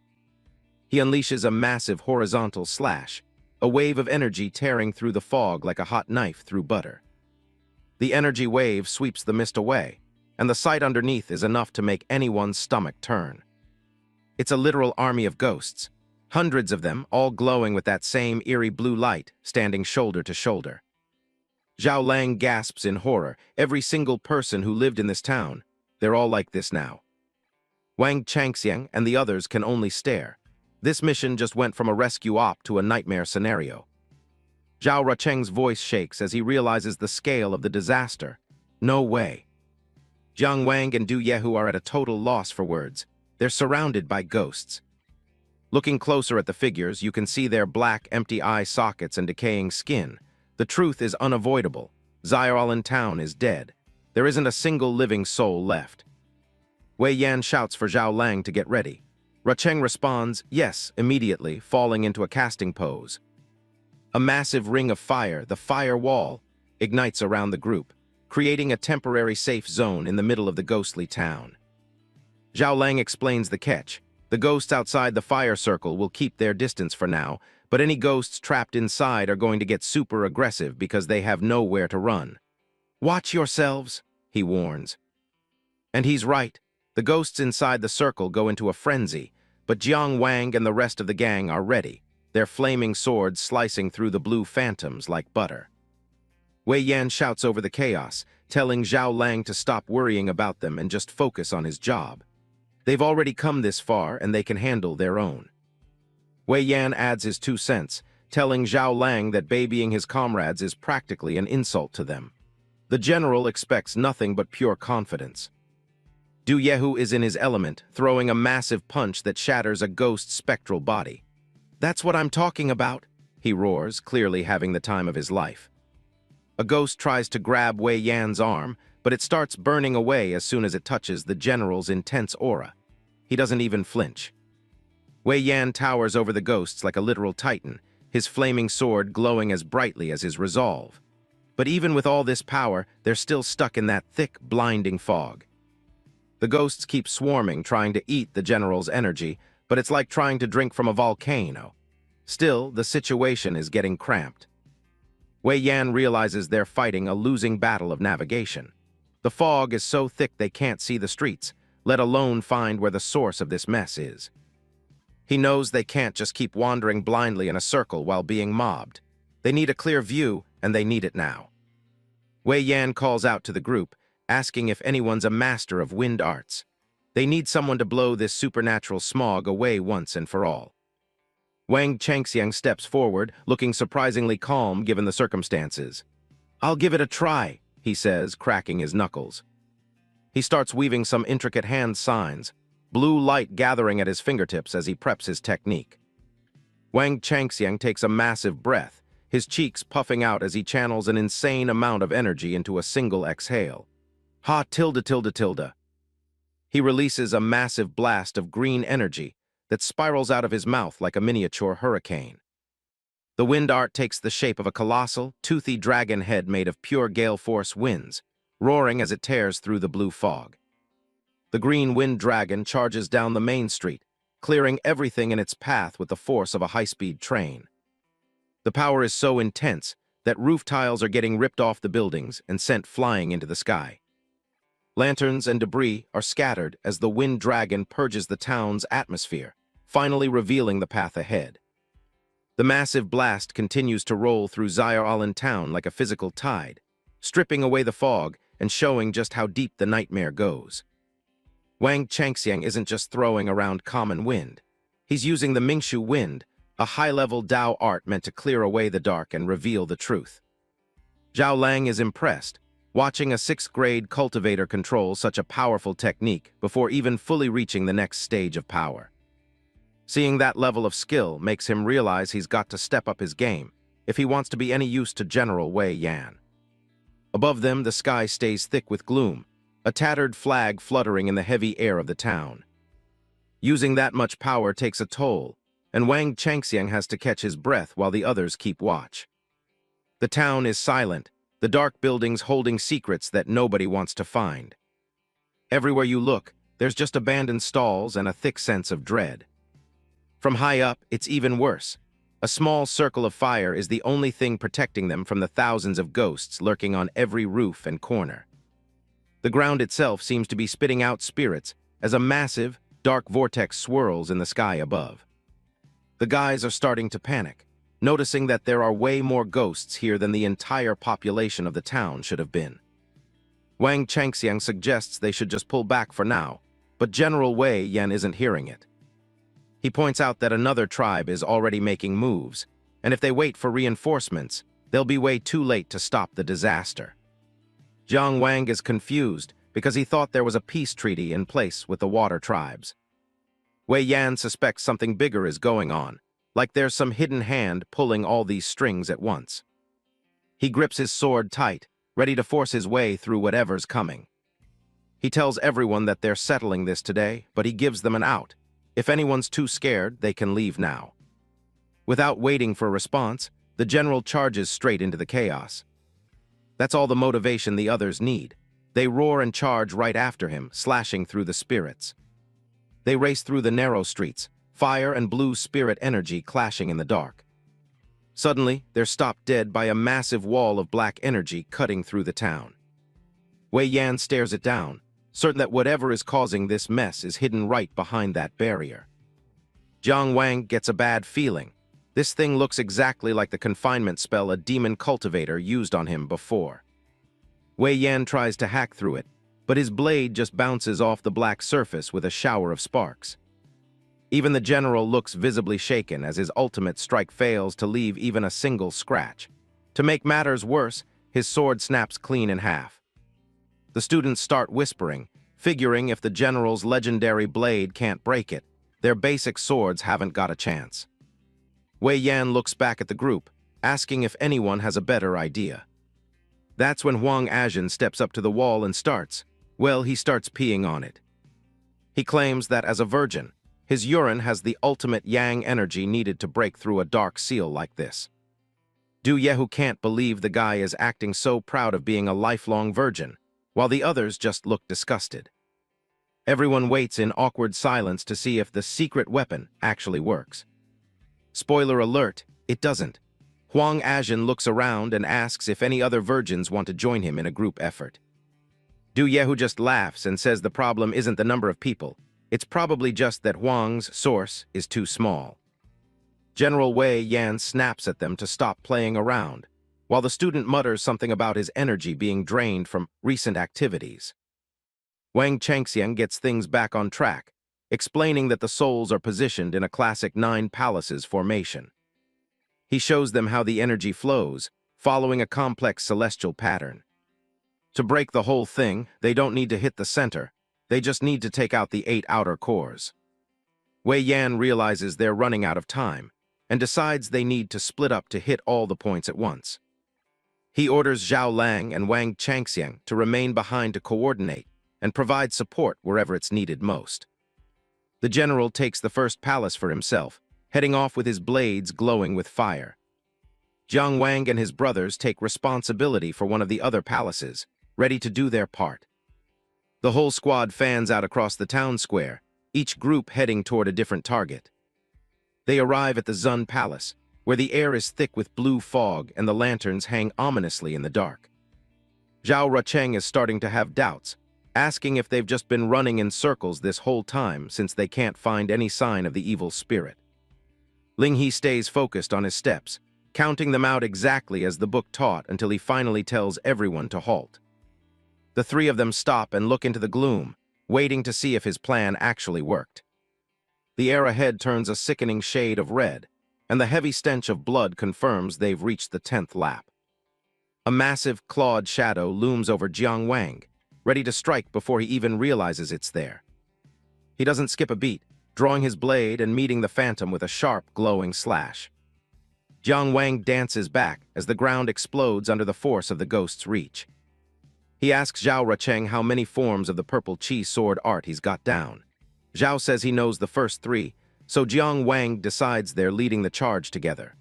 He unleashes a massive horizontal slash, a wave of energy tearing through the fog like a hot knife through butter. The energy wave sweeps the mist away, and the sight underneath is enough to make anyone's stomach turn. It's a literal army of ghosts, hundreds of them, all glowing with that same eerie blue light, standing shoulder to shoulder. Zhao Lang gasps in horror. Every single person who lived in this town, they're all like this now. Wang Changxiang and the others can only stare. This mission just went from a rescue op to a nightmare scenario. Zhao Rucheng's voice shakes as he realizes the scale of the disaster. No way. Jiang Wang and Du Yehu are at a total loss for words. They're surrounded by ghosts. Looking closer at the figures, you can see their black, empty eye sockets and decaying skin. The truth is unavoidable. Xiaolan town is dead. There isn't a single living soul left. Wei Yan shouts for Zhao Lang to get ready. Rucheng responds, yes, immediately, falling into a casting pose. A massive ring of fire, the fire wall, ignites around the group, creating a temporary safe zone in the middle of the ghostly town. Zhao Lang explains the catch. The ghosts outside the fire circle will keep their distance for now, but any ghosts trapped inside are going to get super aggressive because they have nowhere to run. Watch yourselves, he warns. And he's right. The ghosts inside the circle go into a frenzy, but Jiang Wang and the rest of the gang are ready, their flaming swords slicing through the blue phantoms like butter. Wei Yan shouts over the chaos, telling Zhao Lang to stop worrying about them and just focus on his job. They've already come this far and they can handle their own. Wei Yan adds his 2 cents, telling Zhao Lang that babying his comrades is practically an insult to them. The general expects nothing but pure confidence. Du Yehu is in his element, throwing a massive punch that shatters a ghost's spectral body. That's what I'm talking about, he roars, clearly having the time of his life. A ghost tries to grab Wei Yan's arm, but it starts burning away as soon as it touches the general's intense aura. He doesn't even flinch. Wei Yan towers over the ghosts like a literal titan, his flaming sword glowing as brightly as his resolve. But even with all this power, they're still stuck in that thick, blinding fog. The ghosts keep swarming, trying to eat the general's energy, but it's like trying to drink from a volcano. Still, the situation is getting cramped. Wei Yan realizes they're fighting a losing battle of navigation. The fog is so thick they can't see the streets, let alone find where the source of this mess is. He knows they can't just keep wandering blindly in a circle while being mobbed. They need a clear view, and they need it now. Wei Yan calls out to the group, asking if anyone's a master of wind arts. They need someone to blow this supernatural smog away once and for all. Wang Changxiang steps forward, looking surprisingly calm given the circumstances. I'll give it a try, he says, cracking his knuckles. He starts weaving some intricate hand signs, blue light gathering at his fingertips as he preps his technique. Wang Changxiang takes a massive breath, his cheeks puffing out as he channels an insane amount of energy into a single exhale. Ha tilde tilde tilde. He releases a massive blast of green energy that spirals out of his mouth like a miniature hurricane. The wind art takes the shape of a colossal, toothy dragon head made of pure gale force winds, roaring as it tears through the blue fog. The green wind dragon charges down the main street, clearing everything in its path with the force of a high-speed train. The power is so intense that roof tiles are getting ripped off the buildings and sent flying into the sky. Lanterns and debris are scattered as the wind dragon purges the town's atmosphere, finally revealing the path ahead. The massive blast continues to roll through Xiaolan town like a physical tide, stripping away the fog and showing just how deep the nightmare goes. Wang Changxiang isn't just throwing around common wind. He's using the Mingshu wind, a high-level Dao art meant to clear away the dark and reveal the truth. Zhao Lang is impressed, watching a 6th-grade cultivator control such a powerful technique before even fully reaching the next stage of power. Seeing that level of skill makes him realize he's got to step up his game if he wants to be any use to General Wei Yan. Above them, the sky stays thick with gloom, a tattered flag fluttering in the heavy air of the town. Using that much power takes a toll, and Wang Changxiang has to catch his breath while the others keep watch. The town is silent, the dark buildings holding secrets that nobody wants to find. Everywhere you look, there's just abandoned stalls and a thick sense of dread. From high up, it's even worse. A small circle of fire is the only thing protecting them from the thousands of ghosts lurking on every roof and corner. The ground itself seems to be spitting out spirits as a massive, dark vortex swirls in the sky above. The guys are starting to panic, noticing that there are way more ghosts here than the entire population of the town should have been. Wang Changxiang suggests they should just pull back for now, but General Wei Yan isn't hearing it. He points out that another tribe is already making moves, and if they wait for reinforcements, they'll be way too late to stop the disaster. Jiang Wang is confused because he thought there was a peace treaty in place with the water tribes. Wei Yan suspects something bigger is going on, like there's some hidden hand pulling all these strings at once. He grips his sword tight, ready to force his way through whatever's coming. He tells everyone that they're settling this today, but he gives them an out. If anyone's too scared, they can leave now. Without waiting for a response, the general charges straight into the chaos. That's all the motivation the others need. They roar and charge right after him, slashing through the spirits. They race through the narrow streets, fire and blue spirit energy clashing in the dark. Suddenly, they're stopped dead by a massive wall of black energy cutting through the town. Wei Yan stares it down, certain that whatever is causing this mess is hidden right behind that barrier. Jiang Wang gets a bad feeling. This thing looks exactly like the confinement spell a demon cultivator used on him before. Wei Yan tries to hack through it, but his blade just bounces off the black surface with a shower of sparks. Even the general looks visibly shaken as his ultimate strike fails to leave even a single scratch. To make matters worse, his sword snaps clean in half. The students start whispering, figuring if the general's legendary blade can't break it, their basic swords haven't got a chance. Wei Yan looks back at the group, asking if anyone has a better idea. That's when Huang Ajin steps up to the wall and starts peeing on it. He claims that as a virgin, his urine has the ultimate yang energy needed to break through a dark seal like this. Du Yehu can't believe the guy is acting so proud of being a lifelong virgin, while the others just look disgusted. Everyone waits in awkward silence to see if the secret weapon actually works. Spoiler alert, it doesn't. Huang Ajin looks around and asks if any other virgins want to join him in a group effort. Du Yehu just laughs and says the problem isn't the number of people, it's probably just that Huang's source is too small. General Wei Yan snaps at them to stop playing around, while the student mutters something about his energy being drained from recent activities. Wang Changxiang gets things back on track, explaining that the souls are positioned in a classic 9 palaces formation. He shows them how the energy flows, following a complex celestial pattern. To break the whole thing, they don't need to hit the center, they just need to take out the 8 outer cores. Wei Yan realizes they're running out of time, and decides they need to split up to hit all the points at once. He orders Zhao Lang and Wang Changxiang to remain behind to coordinate and provide support wherever it's needed most. The general takes the first palace for himself, heading off with his blades glowing with fire. Jiang Wang and his brothers take responsibility for one of the other palaces, ready to do their part. The whole squad fans out across the town square, each group heading toward a different target. They arrive at the Zun Palace, where the air is thick with blue fog and the lanterns hang ominously in the dark. Zhao Rucheng is starting to have doubts, asking if they've just been running in circles this whole time since they can't find any sign of the evil spirit. Ling He stays focused on his steps, counting them out exactly as the book taught until he finally tells everyone to halt. The 3 of them stop and look into the gloom, waiting to see if his plan actually worked. The air ahead turns a sickening shade of red, and the heavy stench of blood confirms they've reached the 10th lap. A massive, clawed shadow looms over Jiang Wang, ready to strike before he even realizes it's there. He doesn't skip a beat, drawing his blade and meeting the phantom with a sharp, glowing slash. Jiang Wang dances back as the ground explodes under the force of the ghost's reach. He asks Zhao Rucheng how many forms of the purple chi sword art he's got down. Zhao says he knows the first 3, so Jiang Wang decides they're leading the charge together.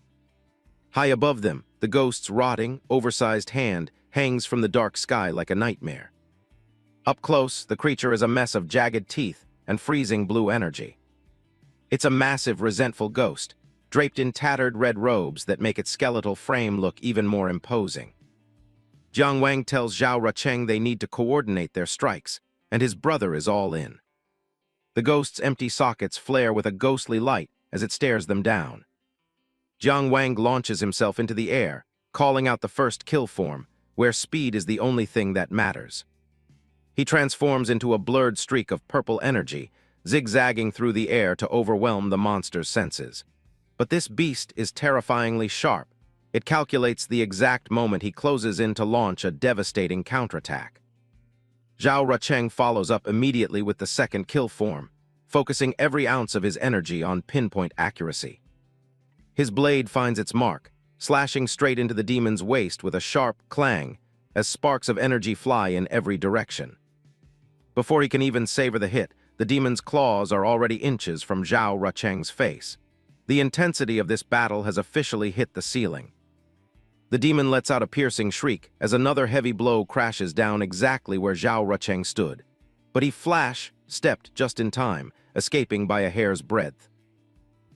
High above them, the ghost's rotting, oversized hand hangs from the dark sky like a nightmare. Up close, the creature is a mess of jagged teeth and freezing blue energy. It's a massive, resentful ghost, draped in tattered red robes that make its skeletal frame look even more imposing. Jiang Wang tells Zhao Rucheng they need to coordinate their strikes, and his brother is all in. The ghost's empty sockets flare with a ghostly light as it stares them down. Jiang Wang launches himself into the air, calling out the first kill form, where speed is the only thing that matters. He transforms into a blurred streak of purple energy, zigzagging through the air to overwhelm the monster's senses. But this beast is terrifyingly sharp. It calculates the exact moment he closes in to launch a devastating counterattack. Zhao Rucheng follows up immediately with the second kill form, focusing every ounce of his energy on pinpoint accuracy. His blade finds its mark, slashing straight into the demon's waist with a sharp clang as sparks of energy fly in every direction. Before he can even savor the hit, the demon's claws are already inches from Zhao Rucheng's face. The intensity of this battle has officially hit the ceiling. The demon lets out a piercing shriek as another heavy blow crashes down exactly where Zhao Rucheng stood. But he stepped just in time, escaping by a hair's breadth.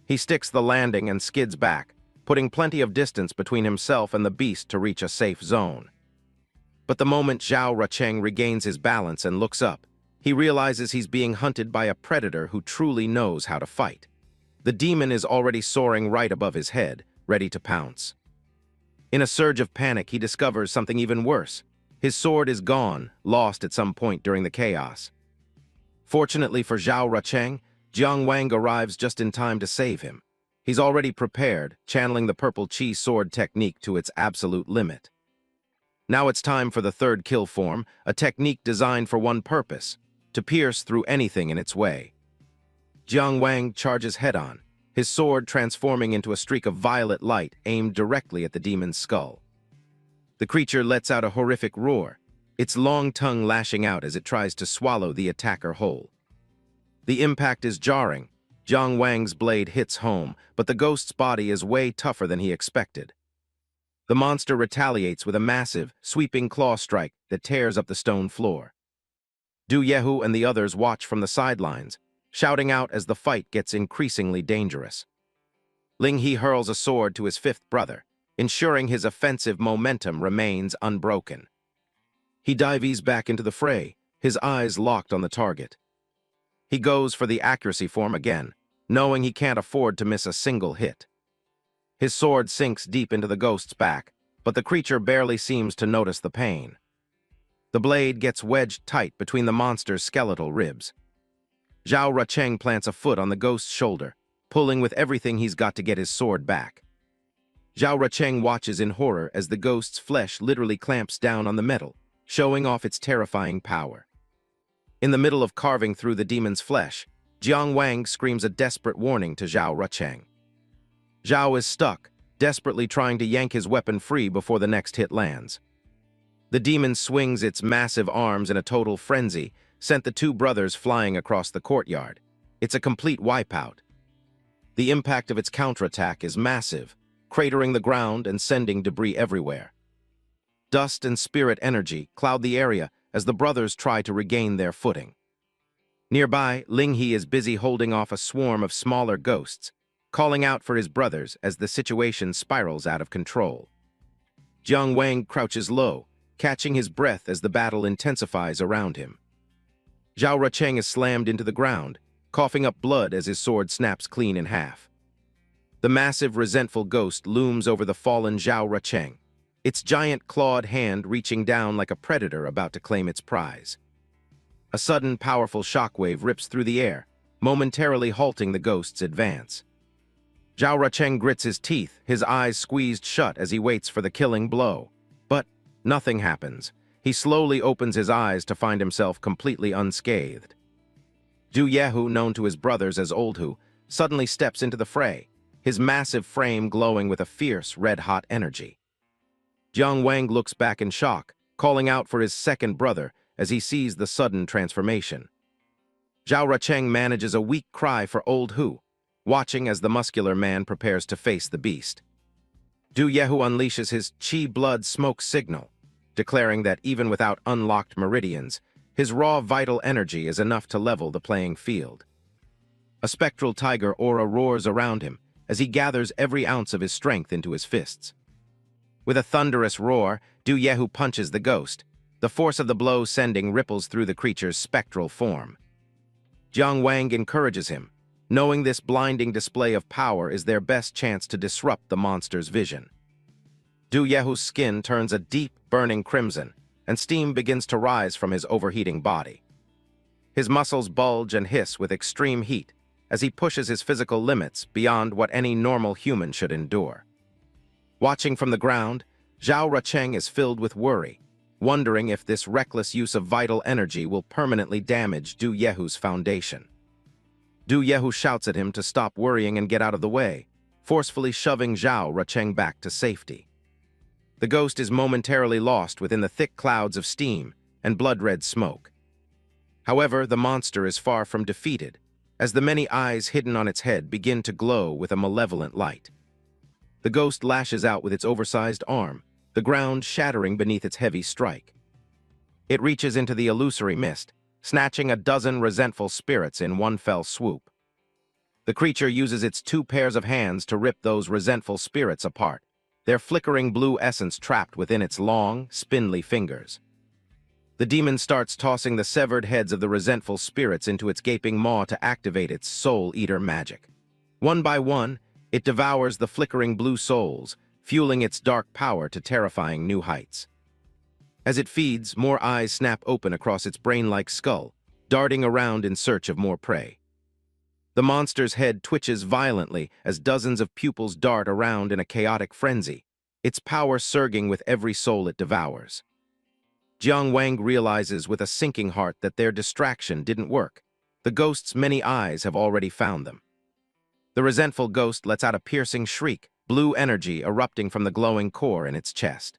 He sticks the landing and skids back, putting plenty of distance between himself and the beast to reach a safe zone. But the moment Zhao Rucheng regains his balance and looks up, he realizes he's being hunted by a predator who truly knows how to fight. The demon is already soaring right above his head, ready to pounce. In a surge of panic, he discovers something even worse. His sword is gone, lost at some point during the chaos. Fortunately for Zhao Rucheng, Jiang Wang arrives just in time to save him. He's already prepared, channeling the purple chi sword technique to its absolute limit. Now it's time for the third kill form, a technique designed for one purpose: to pierce through anything in its way. Jiang Wang charges head-on, his sword transforming into a streak of violet light aimed directly at the demon's skull. The creature lets out a horrific roar, its long tongue lashing out as it tries to swallow the attacker whole. The impact is jarring. Jiang Wang's blade hits home, but the ghost's body is way tougher than he expected. The monster retaliates with a massive, sweeping claw strike that tears up the stone floor. Du Yehu and the others watch from the sidelines, shouting out as the fight gets increasingly dangerous. Ling He hurls a sword to his fifth brother, ensuring his offensive momentum remains unbroken. He dives back into the fray, his eyes locked on the target. He goes for the accuracy form again, knowing he can't afford to miss a single hit. His sword sinks deep into the ghost's back, but the creature barely seems to notice the pain. The blade gets wedged tight between the monster's skeletal ribs. Zhao Rucheng plants a foot on the ghost's shoulder, pulling with everything he's got to get his sword back. Zhao Rucheng watches in horror as the ghost's flesh literally clamps down on the metal, showing off its terrifying power. In the middle of carving through the demon's flesh, Jiang Wang screams a desperate warning to Zhao Rucheng. Zhao is stuck, desperately trying to yank his weapon free before the next hit lands. The demon swings its massive arms in a total frenzy, sent the two brothers flying across the courtyard. It's a complete wipeout. The impact of its counterattack is massive, cratering the ground and sending debris everywhere. Dust and spirit energy cloud the area as the brothers try to regain their footing. Nearby, Ling He is busy holding off a swarm of smaller ghosts, calling out for his brothers as the situation spirals out of control. Jiang Wang crouches low, catching his breath as the battle intensifies around him. Zhao Rucheng is slammed into the ground, coughing up blood as his sword snaps clean in half. The massive, resentful ghost looms over the fallen Zhao Rucheng, its giant clawed hand reaching down like a predator about to claim its prize. A sudden, powerful shockwave rips through the air, momentarily halting the ghost's advance. Zhao Rucheng grits his teeth, his eyes squeezed shut as he waits for the killing blow. But nothing happens. He slowly opens his eyes to find himself completely unscathed. Du Yehu, known to his brothers as Old Hu, suddenly steps into the fray, his massive frame glowing with a fierce, red-hot energy. Jiang Wang looks back in shock, calling out for his second brother as he sees the sudden transformation. Zhao Rucheng manages a weak cry for old Hu, watching as the muscular man prepares to face the beast. Du Yehu unleashes his Qi blood smoke signal, declaring that even without unlocked meridians, his raw vital energy is enough to level the playing field. A spectral tiger aura roars around him as he gathers every ounce of his strength into his fists. With a thunderous roar, Du Yehu punches the ghost, the force of the blow sending ripples through the creature's spectral form. Jiang Wang encourages him, knowing this blinding display of power is their best chance to disrupt the monster's vision. Du Yehu's skin turns a deep, burning crimson, and steam begins to rise from his overheating body. His muscles bulge and hiss with extreme heat as he pushes his physical limits beyond what any normal human should endure. Watching from the ground, Zhao Rucheng is filled with worry, wondering if this reckless use of vital energy will permanently damage Du Yehu's foundation. Du Yehu shouts at him to stop worrying and get out of the way, forcefully shoving Zhao Rucheng back to safety. The ghost is momentarily lost within the thick clouds of steam and blood-red smoke. However, the monster is far from defeated, as the many eyes hidden on its head begin to glow with a malevolent light. The ghost lashes out with its oversized arm, the ground shattering beneath its heavy strike. It reaches into the illusory mist, snatching a dozen resentful spirits in one fell swoop. The creature uses its 2 pairs of hands to rip those resentful spirits apart, their flickering blue essence trapped within its long, spindly fingers. The demon starts tossing the severed heads of the resentful spirits into its gaping maw to activate its soul-eater magic. One by one, it devours the flickering blue souls, fueling its dark power to terrifying new heights. As it feeds, more eyes snap open across its brain-like skull, darting around in search of more prey. The monster's head twitches violently as dozens of pupils dart around in a chaotic frenzy, its power surging with every soul it devours. Jiang Wang realizes with a sinking heart that their distraction didn't work. The ghost's many eyes have already found them. The resentful ghost lets out a piercing shriek, blue energy erupting from the glowing core in its chest.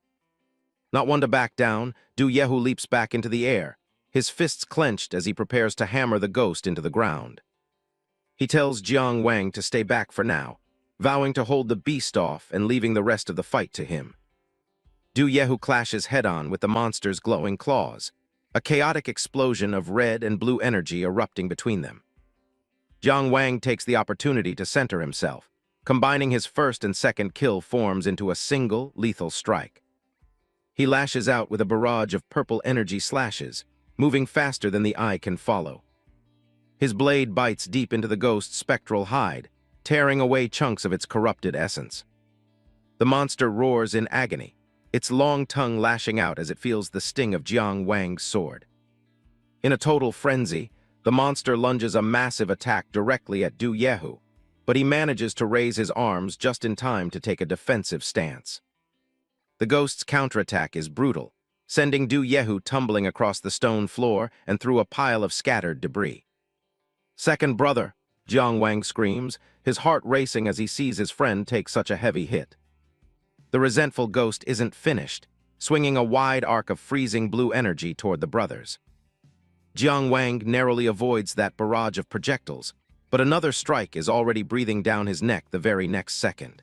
Not one to back down, Du Yehu leaps back into the air, his fists clenched as he prepares to hammer the ghost into the ground. He tells Jiang Wang to stay back for now, vowing to hold the beast off and leaving the rest of the fight to him. Du Yehu clashes head-on with the monster's glowing claws, a chaotic explosion of red and blue energy erupting between them. Jiang Wang takes the opportunity to center himself, combining his first and second kill forms into a single, lethal strike. He lashes out with a barrage of purple energy slashes, moving faster than the eye can follow. His blade bites deep into the ghost's spectral hide, tearing away chunks of its corrupted essence. The monster roars in agony, its long tongue lashing out as it feels the sting of Jiang Wang's sword. In a total frenzy, the monster lunges a massive attack directly at Du Yehu, but he manages to raise his arms just in time to take a defensive stance. The ghost's counterattack is brutal, sending Du Yehu tumbling across the stone floor and through a pile of scattered debris. "Second brother," Jiang Wang screams, his heart racing as he sees his friend take such a heavy hit. The resentful ghost isn't finished, swinging a wide arc of freezing blue energy toward the brothers. Jiang Wang narrowly avoids that barrage of projectiles, but another strike is already breathing down his neck the very next second.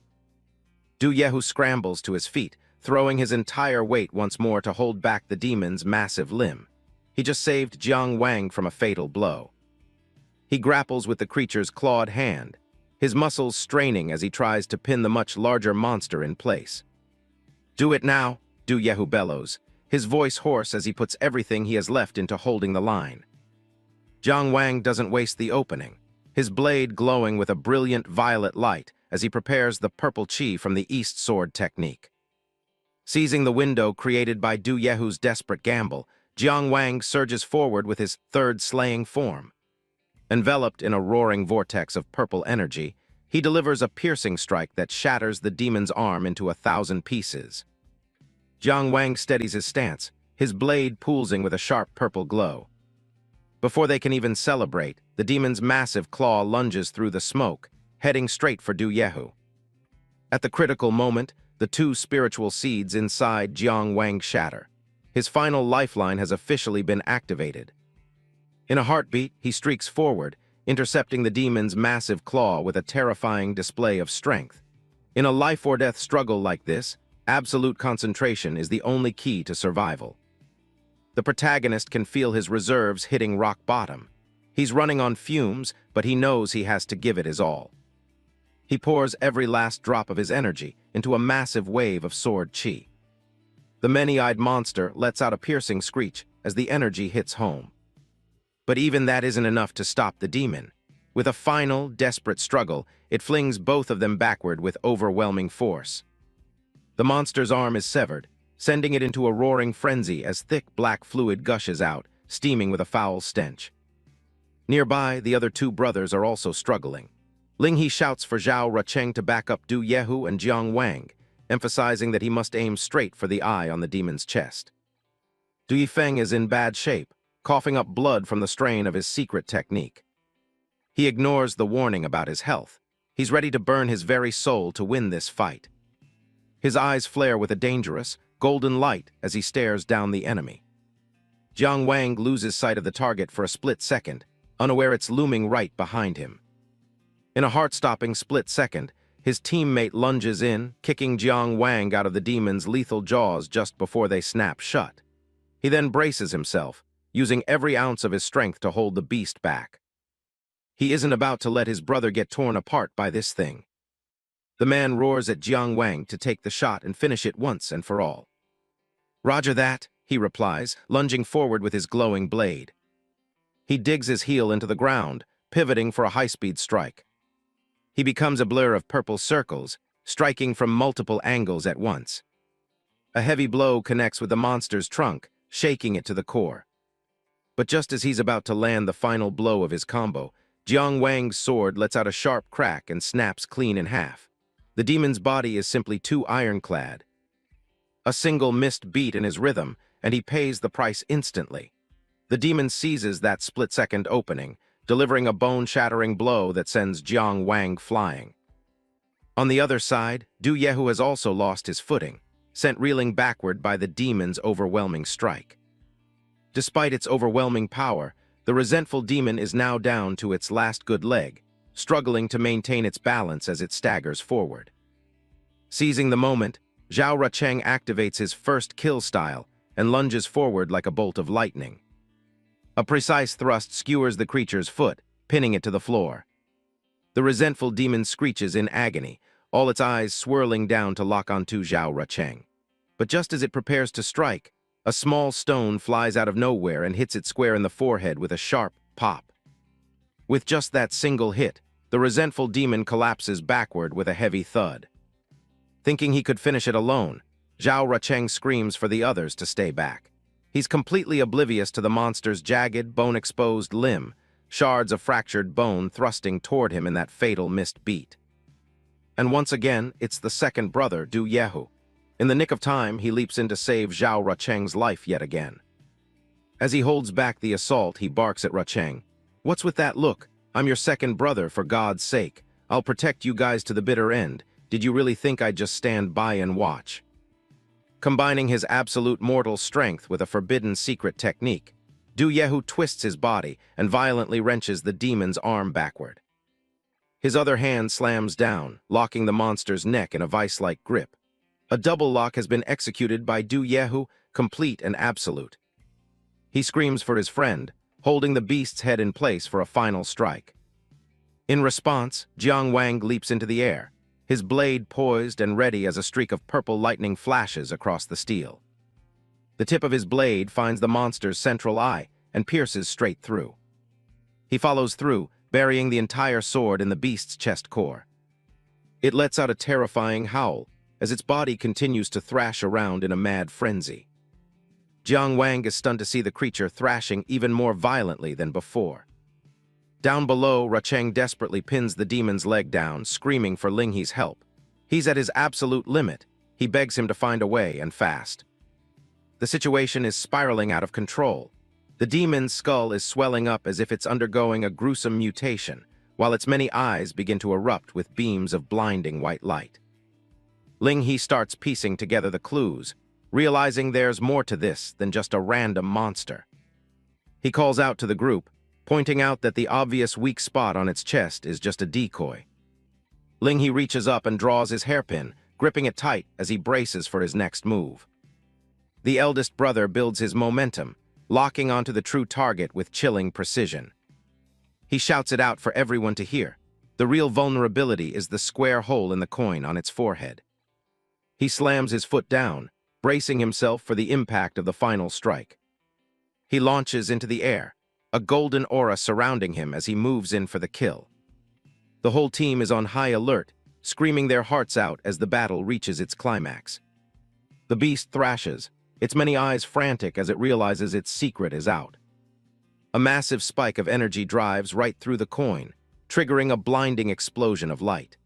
Du Yehu scrambles to his feet, throwing his entire weight once more to hold back the demon's massive limb. He just saved Jiang Wang from a fatal blow. He grapples with the creature's clawed hand, his muscles straining as he tries to pin the much larger monster in place. "Do it now," Du Yehu bellows, his voice hoarse as he puts everything he has left into holding the line. Jiang Wang doesn't waste the opening, his blade glowing with a brilliant violet light as he prepares the purple chi from the East Sword technique. Seizing the window created by Du Yehu's desperate gamble, Jiang Wang surges forward with his third slaying form. Enveloped in a roaring vortex of purple energy, he delivers a piercing strike that shatters the demon's arm into 1,000 pieces. Jiang Wang steadies his stance, his blade pulsing with a sharp purple glow. Before they can even celebrate, the demon's massive claw lunges through the smoke, heading straight for Du Yehu. At the critical moment, the 2 spiritual seeds inside Jiang Wang shatter, His final lifeline has officially been activated. In a heartbeat, he streaks forward, intercepting the demon's massive claw with a terrifying display of strength. In a life-or-death struggle like this, absolute concentration is the only key to survival. The protagonist can feel his reserves hitting rock bottom. He's running on fumes, but he knows he has to give it his all. He pours every last drop of his energy into a massive wave of sword chi. The many-eyed monster lets out a piercing screech as the energy hits home. But even that isn't enough to stop the demon. With a final, desperate struggle, it flings both of them backward with overwhelming force. The monster's arm is severed, sending it into a roaring frenzy as thick black fluid gushes out, steaming with a foul stench. Nearby, the other two brothers are also struggling. Ling He shouts for Zhao Rucheng to back up Du Yehu and Jiang Wang, emphasizing that he must aim straight for the eye on the demon's chest. Du Yifeng is in bad shape, coughing up blood from the strain of his secret technique. He ignores the warning about his health. He's ready to burn his very soul to win this fight. His eyes flare with a dangerous, golden light as he stares down the enemy. Jiang Wang loses sight of the target for a split second, unaware it's looming right behind him. In a heart-stopping split second, his teammate lunges in, kicking Jiang Wang out of the demon's lethal jaws just before they snap shut. He then braces himself, using every ounce of his strength to hold the beast back. He isn't about to let his brother get torn apart by this thing. The man roars at Jiang Wang to take the shot and finish it once and for all. "Roger that," he replies, lunging forward with his glowing blade. He digs his heel into the ground, pivoting for a high-speed strike. He becomes a blur of purple circles, striking from multiple angles at once. A heavy blow connects with the monster's trunk, shaking it to the core. But just as he's about to land the final blow of his combo, Jiang Wang's sword lets out a sharp crack and snaps clean in half. The demon's body is simply too ironclad. A single missed beat in his rhythm, and he pays the price instantly. The demon seizes that split-second opening, delivering a bone-shattering blow that sends Jiang Wang flying. On the other side, Du Yehu has also lost his footing, sent reeling backward by the demon's overwhelming strike. Despite its overwhelming power, the resentful demon is now down to its last good leg, struggling to maintain its balance as it staggers forward. Seizing the moment, Zhao Rucheng activates his first kill style and lunges forward like a bolt of lightning. A precise thrust skewers the creature's foot, pinning it to the floor. The resentful demon screeches in agony, all its eyes swirling down to lock onto Zhao Rucheng. But just as it prepares to strike, a small stone flies out of nowhere and hits it square in the forehead with a sharp pop. With just that single hit, the resentful demon collapses backward with a heavy thud. Thinking he could finish it alone, Zhao Rucheng screams for the others to stay back. He's completely oblivious to the monster's jagged, bone-exposed limb, shards of fractured bone thrusting toward him in that fatal missed beat. And once again, it's the second brother, Du Yehu. In the nick of time, he leaps in to save Zhao Rucheng's life yet again. As he holds back the assault, he barks at Rucheng. "What's with that look? I'm your second brother, for God's sake. I'll protect you guys to the bitter end. Did you really think I'd just stand by and watch?" Combining his absolute mortal strength with a forbidden secret technique, Du Yehu twists his body and violently wrenches the demon's arm backward. His other hand slams down, locking the monster's neck in a vice-like grip. A double lock has been executed by Du Yehu, complete and absolute. He screams for his friend, holding the beast's head in place for a final strike. In response, Jiang Wang leaps into the air, his blade poised and ready as a streak of purple lightning flashes across the steel. The tip of his blade finds the monster's central eye and pierces straight through. He follows through, burying the entire sword in the beast's chest core. It lets out a terrifying howl as its body continues to thrash around in a mad frenzy. Jiang Wang is stunned to see the creature thrashing even more violently than before. Down below, Rucheng desperately pins the demon's leg down, screaming for Ling He's help. He's at his absolute limit. He begs him to find a way, and fast. The situation is spiraling out of control. The demon's skull is swelling up as if it's undergoing a gruesome mutation, while its many eyes begin to erupt with beams of blinding white light. Ling He starts piecing together the clues, realizing there's more to this than just a random monster. He calls out to the group, pointing out that the obvious weak spot on its chest is just a decoy. Linghe reaches up and draws his hairpin, gripping it tight as he braces for his next move. The eldest brother builds his momentum, locking onto the true target with chilling precision. He shouts it out for everyone to hear. The real vulnerability is the square hole in the coin on its forehead. He slams his foot down, bracing himself for the impact of the final strike. He launches into the air, a golden aura surrounding him as he moves in for the kill. The whole team is on high alert, screaming their hearts out as the battle reaches its climax. The beast thrashes, its many eyes frantic as it realizes its secret is out. A massive spike of energy drives right through the coin, triggering a blinding explosion of light.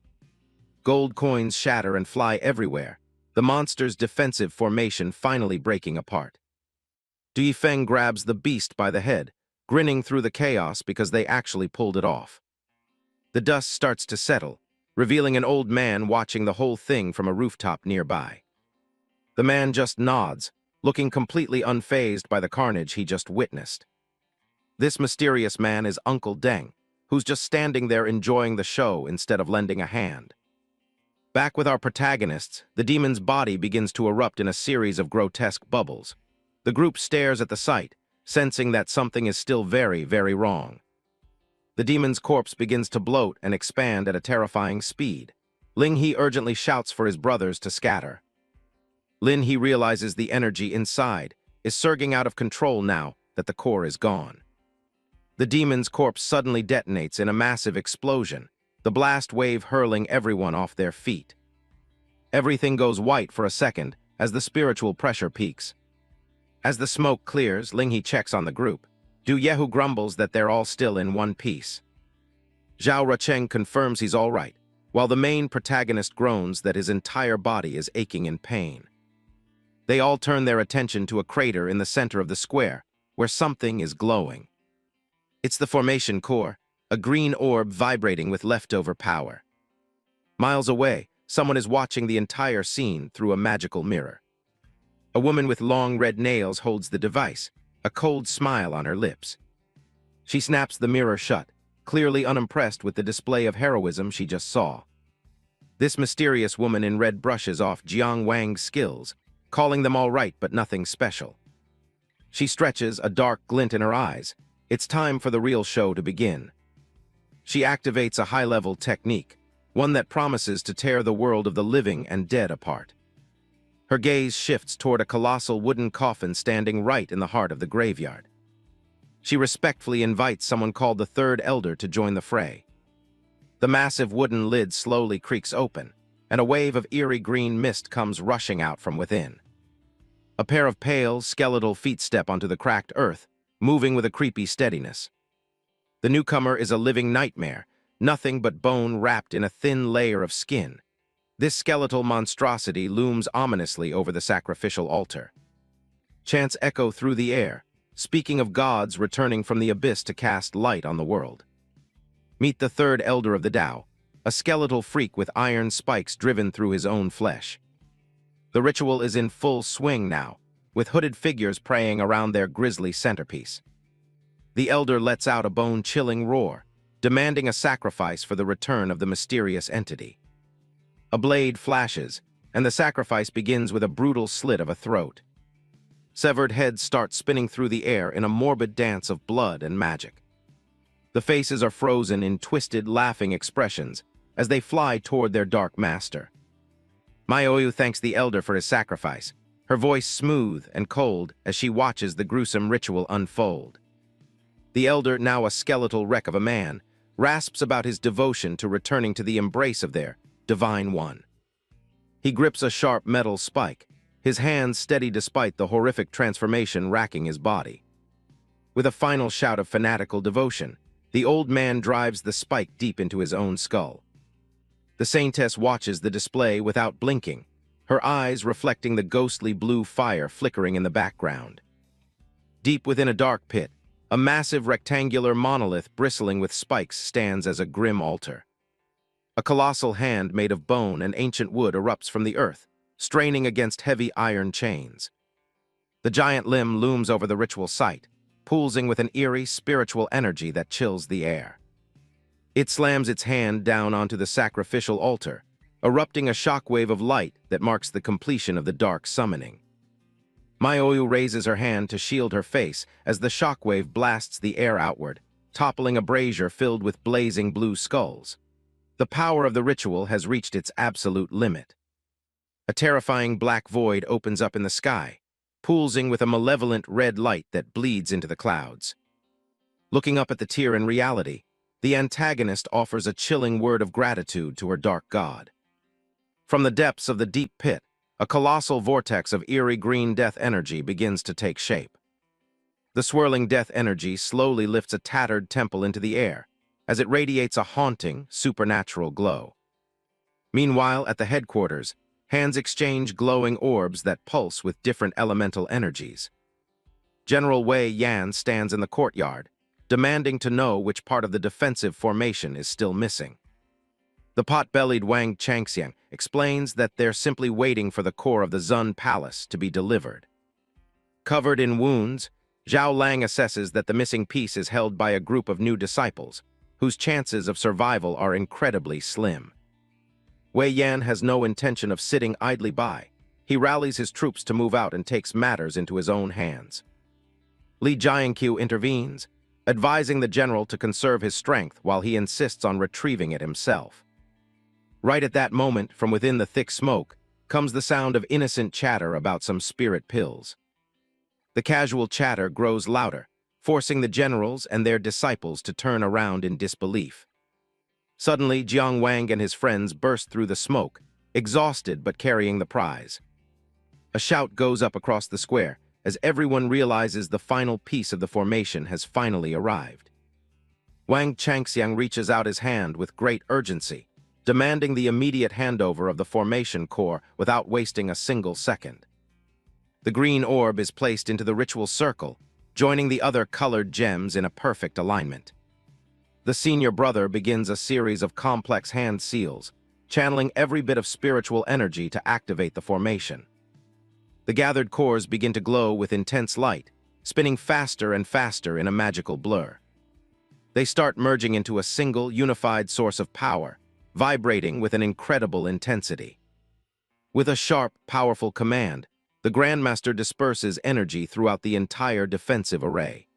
Gold coins shatter and fly everywhere, the monster's defensive formation finally breaking apart. Du Yifeng grabs the beast by the head, grinning through the chaos because they actually pulled it off. The dust starts to settle, revealing an old man watching the whole thing from a rooftop nearby. The man just nods, looking completely unfazed by the carnage he just witnessed. This mysterious man is Uncle Deng, who's just standing there enjoying the show instead of lending a hand. Back with our protagonists, the demon's body begins to erupt in a series of grotesque bubbles. The group stares at the sight, sensing that something is still very, very wrong. The demon's corpse begins to bloat and expand at a terrifying speed. Linghe urgently shouts for his brothers to scatter. Linghe realizes the energy inside is surging out of control now that the core is gone. The demon's corpse suddenly detonates in a massive explosion, the blast wave hurling everyone off their feet. Everything goes white for a second as the spiritual pressure peaks. As the smoke clears, Linghe checks on the group. Du Yehu grumbles that they're all still in one piece. Zhao Rucheng confirms he's all right, while the main protagonist groans that his entire body is aching in pain. They all turn their attention to a crater in the center of the square, where something is glowing. It's the formation core, a green orb vibrating with leftover power. Miles away, someone is watching the entire scene through a magical mirror. A woman with long red nails holds the device, a cold smile on her lips. She snaps the mirror shut, clearly unimpressed with the display of heroism she just saw. This mysterious woman in red brushes off Jiang Wang's skills, calling them all right but nothing special. She stretches, a dark glint in her eyes. It's time for the real show to begin. She activates a high-level technique, one that promises to tear the world of the living and dead apart. Her gaze shifts toward a colossal wooden coffin standing right in the heart of the graveyard. She respectfully invites someone called the Third Elder to join the fray. The massive wooden lid slowly creaks open, and a wave of eerie green mist comes rushing out from within. A pair of pale, skeletal feet step onto the cracked earth, moving with a creepy steadiness. The newcomer is a living nightmare, nothing but bone wrapped in a thin layer of skin. This skeletal monstrosity looms ominously over the sacrificial altar. Chants echo through the air, speaking of gods returning from the abyss to cast light on the world. Meet the Third Elder of the Tao, a skeletal freak with iron spikes driven through his own flesh. The ritual is in full swing now, with hooded figures praying around their grisly centerpiece. The Elder lets out a bone-chilling roar, demanding a sacrifice for the return of the mysterious entity. A blade flashes, and the sacrifice begins with a brutal slit of a throat. Severed heads start spinning through the air in a morbid dance of blood and magic. The faces are frozen in twisted, laughing expressions as they fly toward their dark master. Maioyu thanks the Elder for his sacrifice, her voice smooth and cold as she watches the gruesome ritual unfold. The Elder, now a skeletal wreck of a man, rasps about his devotion to returning to the embrace of their Divine One. He grips a sharp metal spike, his hands steady despite the horrific transformation racking his body. With a final shout of fanatical devotion, the old man drives the spike deep into his own skull. The Saintess watches the display without blinking, her eyes reflecting the ghostly blue fire flickering in the background. Deep within a dark pit, a massive rectangular monolith bristling with spikes stands as a grim altar. A colossal hand made of bone and ancient wood erupts from the earth, straining against heavy iron chains. The giant limb looms over the ritual site, pulsing with an eerie, spiritual energy that chills the air. It slams its hand down onto the sacrificial altar, erupting a shockwave of light that marks the completion of the dark summoning. Maioyu raises her hand to shield her face as the shockwave blasts the air outward, toppling a brazier filled with blazing blue skulls. The power of the ritual has reached its absolute limit. A terrifying black void opens up in the sky, pulsing with a malevolent red light that bleeds into the clouds. Looking up at the tier in reality, the antagonist offers a chilling word of gratitude to her dark god. From the depths of the deep pit, a colossal vortex of eerie green death energy begins to take shape. The swirling death energy slowly lifts a tattered temple into the air, as it radiates a haunting, supernatural glow. Meanwhile, at the headquarters, hands exchange glowing orbs that pulse with different elemental energies. General Wei Yan stands in the courtyard, demanding to know which part of the defensive formation is still missing. The pot-bellied Wang Changxiang explains that they're simply waiting for the core of the Zun Palace to be delivered. Covered in wounds, Zhao Lang assesses that the missing piece is held by a group of new disciples, whose chances of survival are incredibly slim. Wei Yan has no intention of sitting idly by. He rallies his troops to move out and takes matters into his own hands. Li Jiankyu intervenes, advising the general to conserve his strength while he insists on retrieving it himself. Right at that moment, from within the thick smoke, comes the sound of innocent chatter about some spirit pills. The casual chatter grows louder, forcing the generals and their disciples to turn around in disbelief. Suddenly, Jiang Wang and his friends burst through the smoke, exhausted but carrying the prize. A shout goes up across the square as everyone realizes the final piece of the formation has finally arrived. Wang Changxiang reaches out his hand with great urgency, demanding the immediate handover of the formation core without wasting a single second. The green orb is placed into the ritual circle, joining the other colored gems in a perfect alignment. The senior brother begins a series of complex hand seals, channeling every bit of spiritual energy to activate the formation. The gathered cores begin to glow with intense light, spinning faster and faster in a magical blur. They start merging into a single, unified source of power, vibrating with an incredible intensity. With a sharp, powerful command, the Grandmaster disperses energy throughout the entire defensive array.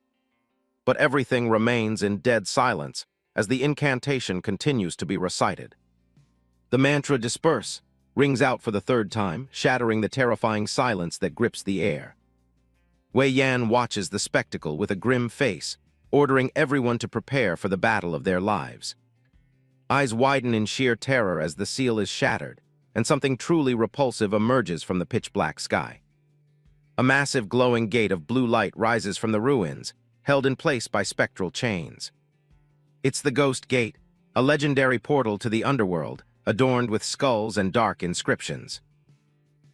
But everything remains in dead silence as the incantation continues to be recited. The mantra "disperse" rings out for the third time, shattering the terrifying silence that grips the air. Wei Yan watches the spectacle with a grim face, ordering everyone to prepare for the battle of their lives. Eyes widen in sheer terror as the seal is shattered, and something truly repulsive emerges from the pitch-black sky. A massive glowing gate of blue light rises from the ruins, held in place by spectral chains. It's the Ghost Gate, a legendary portal to the underworld, adorned with skulls and dark inscriptions.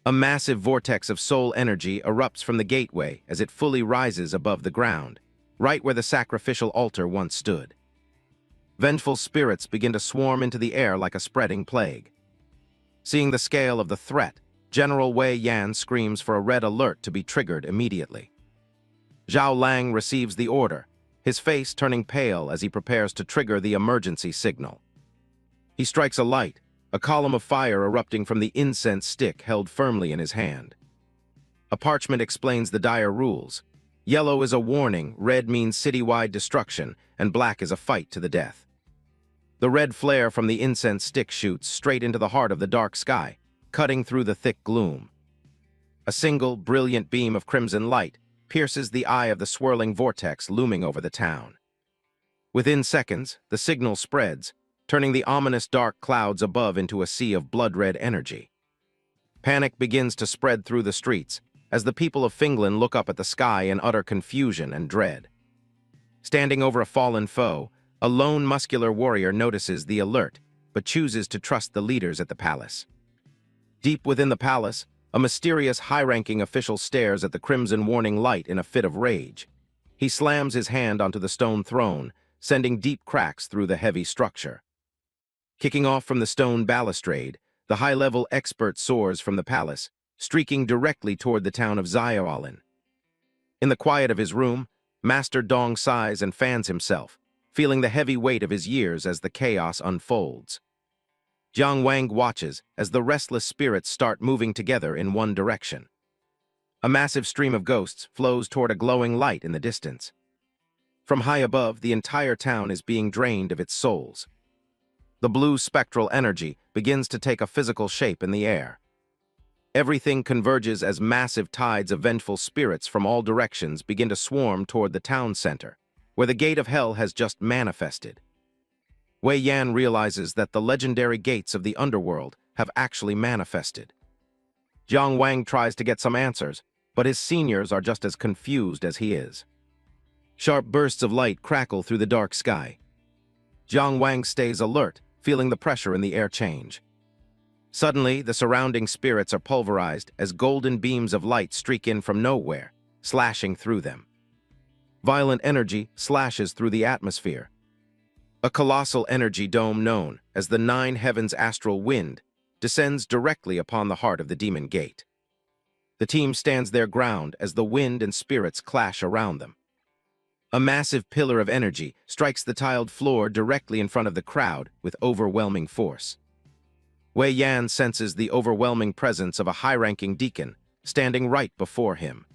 A massive vortex of soul energy erupts from the gateway as it fully rises above the ground, right where the sacrificial altar once stood. Vengeful spirits begin to swarm into the air like a spreading plague. Seeing the scale of the threat, General Wei Yan screams for a red alert to be triggered immediately. Zhao Lang receives the order, his face turning pale as he prepares to trigger the emergency signal. He strikes a light, a column of fire erupting from the incense stick held firmly in his hand. A parchment explains the dire rules. Yellow is a warning, red means citywide destruction, and black is a fight to the death. The red flare from the incense stick shoots straight into the heart of the dark sky, cutting through the thick gloom. A single, brilliant beam of crimson light pierces the eye of the swirling vortex looming over the town. Within seconds, the signal spreads, turning the ominous dark clouds above into a sea of blood-red energy. Panic begins to spread through the streets as the people of Finland look up at the sky in utter confusion and dread. Standing over a fallen foe, a lone muscular warrior notices the alert, but chooses to trust the leaders at the palace. Deep within the palace, a mysterious high-ranking official stares at the crimson warning light in a fit of rage. He slams his hand onto the stone throne, sending deep cracks through the heavy structure. Kicking off from the stone balustrade, The high-level expert soars from the palace, streaking directly toward the town of Xiaolin. In the quiet of his room, Master Dong sighs and fans himself, feeling the heavy weight of his years as the chaos unfolds. Jiang Wang watches as the restless spirits start moving together in one direction. A massive stream of ghosts flows toward a glowing light in the distance. From high above, the entire town is being drained of its souls. The blue spectral energy begins to take a physical shape in the air. Everything converges as massive tides of vengeful spirits from all directions begin to swarm toward the town center, where the gate of hell has just manifested. Wei Yan realizes that the legendary gates of the underworld have actually manifested. Jiang Wang tries to get some answers, but his seniors are just as confused as he is. Sharp bursts of light crackle through the dark sky. Jiang Wang stays alert, feeling the pressure in the air change. Suddenly, the surrounding spirits are pulverized as golden beams of light streak in from nowhere, slashing through them. Violent energy slashes through the atmosphere. A colossal energy dome known as the Nine Heavens Astral Wind descends directly upon the heart of the Demon Gate. The team stands their ground as the wind and spirits clash around them. A massive pillar of energy strikes the tiled floor directly in front of the crowd with overwhelming force. Wei Yan senses the overwhelming presence of a high-ranking deacon standing right before him.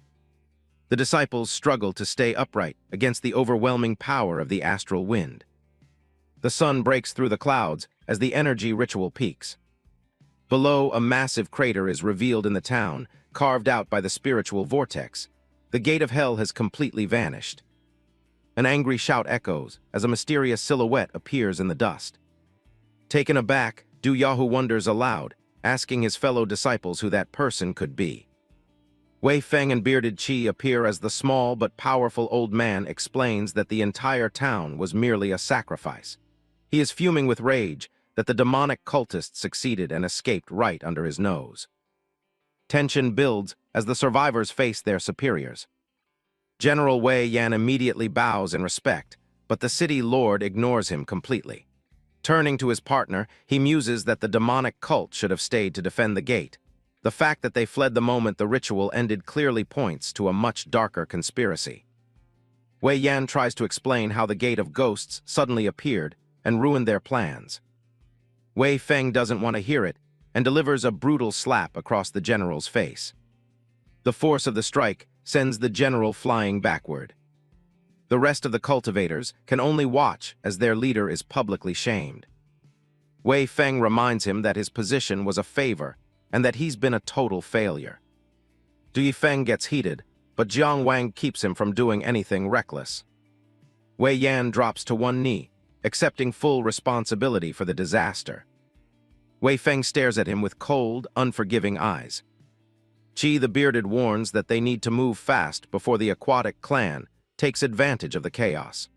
The disciples struggle to stay upright against the overwhelming power of the astral wind. The sun breaks through the clouds as the energy ritual peaks. Below, a massive crater is revealed in the town, carved out by the spiritual vortex. The gate of hell has completely vanished. An angry shout echoes as a mysterious silhouette appears in the dust. Taken aback, Du Yahu wonders aloud, asking his fellow disciples who that person could be. Wei Feng and Bearded Qi appear as the small but powerful old man explains that the entire town was merely a sacrifice. He is fuming with rage that the demonic cultists succeeded and escaped right under his nose. Tension builds as the survivors face their superiors. General Wei Yan immediately bows in respect, but the city lord ignores him completely. Turning to his partner, he muses that the demonic cult should have stayed to defend the gate. The fact that they fled the moment the ritual ended clearly points to a much darker conspiracy. Wei Yan tries to explain how the Gate of Ghosts suddenly appeared and ruined their plans. Wei Feng doesn't want to hear it and delivers a brutal slap across the general's face. The force of the strike sends the general flying backward. The rest of the cultivators can only watch as their leader is publicly shamed. Wei Feng reminds him that his position was a favor and that he's been a total failure. Du Yifeng gets heated, but Jiang Wang keeps him from doing anything reckless. Wei Yan drops to one knee, accepting full responsibility for the disaster. Wei Feng stares at him with cold, unforgiving eyes. Qi the Bearded warns that they need to move fast before the aquatic clan takes advantage of the chaos.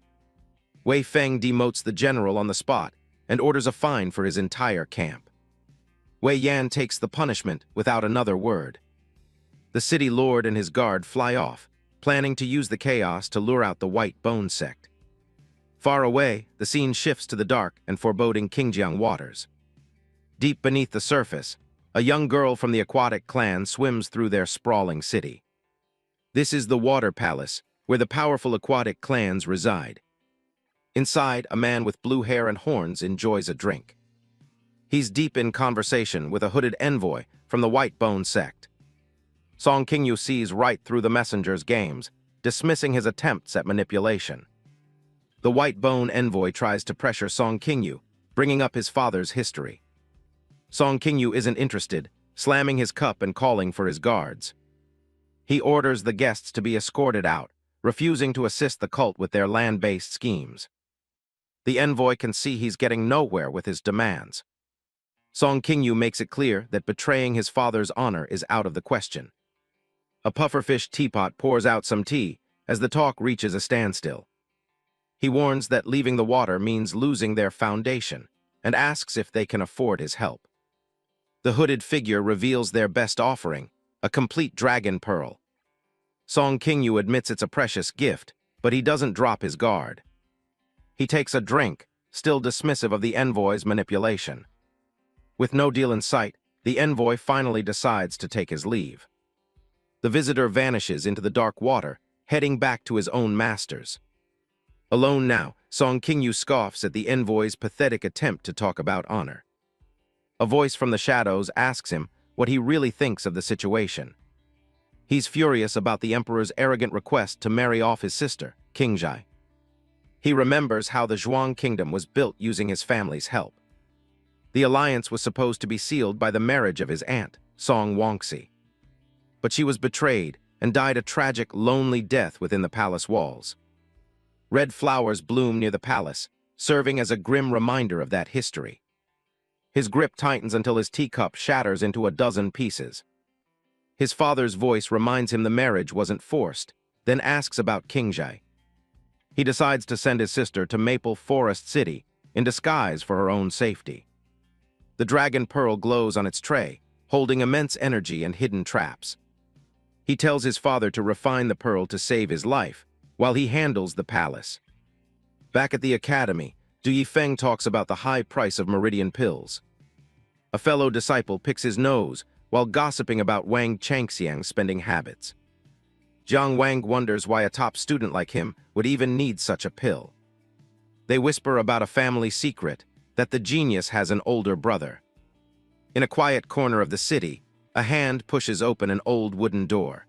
Wei Feng demotes the general on the spot and orders a fine for his entire camp. Wei Yan takes the punishment without another word. The city lord and his guard fly off, planning to use the chaos to lure out the White Bone sect. Far away, the scene shifts to the dark and foreboding Qingjiang waters. Deep beneath the surface, a young girl from the aquatic clan swims through their sprawling city. This is the Water Palace, where the powerful aquatic clans reside. Inside, a man with blue hair and horns enjoys a drink. He's deep in conversation with a hooded envoy from the White Bone sect. Song Qingyu sees right through the messenger's games, dismissing his attempts at manipulation. The White Bone envoy tries to pressure Song Qingyu, bringing up his father's history. Song Qingyu isn't interested, slamming his cup and calling for his guards. He orders the guests to be escorted out, refusing to assist the cult with their land-based schemes. The envoy can see he's getting nowhere with his demands. Song Qingyu makes it clear that betraying his father's honor is out of the question. A pufferfish teapot pours out some tea as the talk reaches a standstill. He warns that leaving the water means losing their foundation and asks if they can afford his help. The hooded figure reveals their best offering, a complete dragon pearl. Song Qingyu admits it's a precious gift, but he doesn't drop his guard. He takes a drink, still dismissive of the envoy's manipulation. With no deal in sight, the envoy finally decides to take his leave. The visitor vanishes into the dark water, heading back to his own masters. Alone now, Song Qingyu scoffs at the envoy's pathetic attempt to talk about honor. A voice from the shadows asks him what he really thinks of the situation. He's furious about the emperor's arrogant request to marry off his sister, Qingzhai. He remembers how the Zhuang kingdom was built using his family's help. The alliance was supposed to be sealed by the marriage of his aunt, Song Wangxi. But she was betrayed and died a tragic, lonely death within the palace walls. Red flowers bloom near the palace, serving as a grim reminder of that history. His grip tightens until his teacup shatters into a dozen pieces. His father's voice reminds him the marriage wasn't forced, then asks about Qingzhai. He decides to send his sister to Maple Forest City in disguise for her own safety. The dragon pearl glows on its tray, holding immense energy and hidden traps. He tells his father to refine the pearl to save his life, while he handles the palace. Back at the academy, Du Yifeng talks about the high price of meridian pills. A fellow disciple picks his nose while gossiping about Wang Changxiang's spending habits. Jiang Wang wonders why a top student like him would even need such a pill. They whisper about a family secret, that the genius has an older brother. In a quiet corner of the city, a hand pushes open an old wooden door.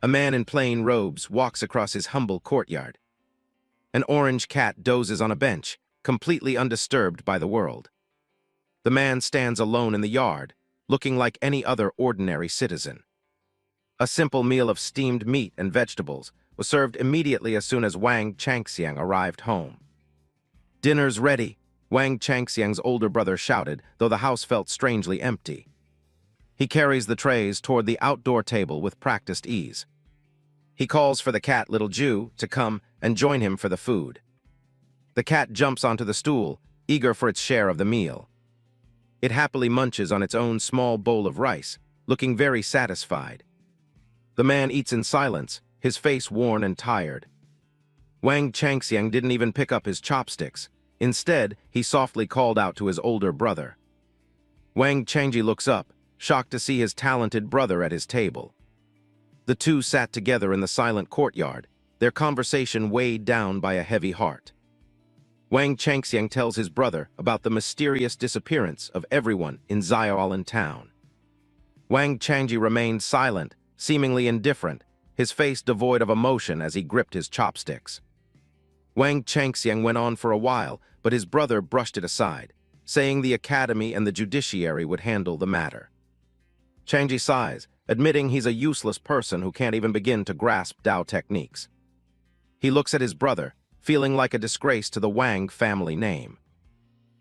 A man in plain robes walks across his humble courtyard. An orange cat dozes on a bench, completely undisturbed by the world. The man stands alone in the yard, looking like any other ordinary citizen. A simple meal of steamed meat and vegetables was served immediately as soon as Wang Changxiang arrived home. "Dinner's ready," Wang Changxiang's older brother shouted, though the house felt strangely empty. He carries the trays toward the outdoor table with practiced ease. He calls for the cat Little Jew to come and join him for the food. The cat jumps onto the stool, eager for its share of the meal. It happily munches on its own small bowl of rice, looking very satisfied. The man eats in silence, his face worn and tired. Wang Changxiang didn't even pick up his chopsticks. Instead, he softly called out to his older brother. Wang Changji looks up, shocked to see his talented brother at his table. The two sat together in the silent courtyard, their conversation weighed down by a heavy heart. Wang Changxiang tells his brother about the mysterious disappearance of everyone in Xiaolan town. Wang Changji remained silent, seemingly indifferent, his face devoid of emotion as he gripped his chopsticks. Wang Changxiang went on for a while, but his brother brushed it aside, saying the academy and the judiciary would handle the matter. Changji sighs, admitting he's a useless person who can't even begin to grasp Dao techniques. He looks at his brother, feeling like a disgrace to the Wang family name.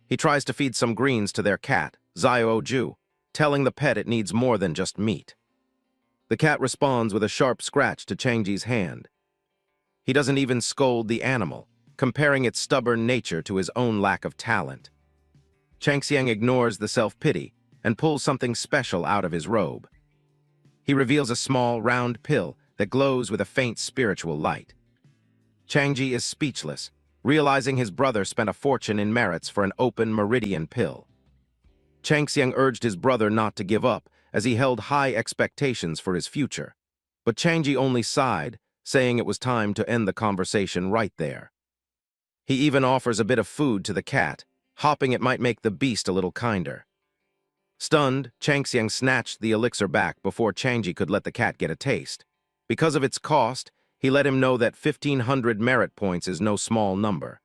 He tries to feed some greens to their cat, Xiao Ju, telling the pet it needs more than just meat. The cat responds with a sharp scratch to Changji's hand. He doesn't even scold the animal, comparing its stubborn nature to his own lack of talent. Changxiang ignores the self-pity and pulls something special out of his robe. He reveals a small, round pill that glows with a faint spiritual light. Changji is speechless, realizing his brother spent a fortune in merits for an open meridian pill. Changxiang urged his brother not to give up, as he held high expectations for his future. But Changji only sighed, saying it was time to end the conversation right there. He even offers a bit of food to the cat, hoping it might make the beast a little kinder. Stunned, Changxiang snatched the elixir back before Changji could let the cat get a taste. Because of its cost, he let him know that 1,500 merit points is no small number.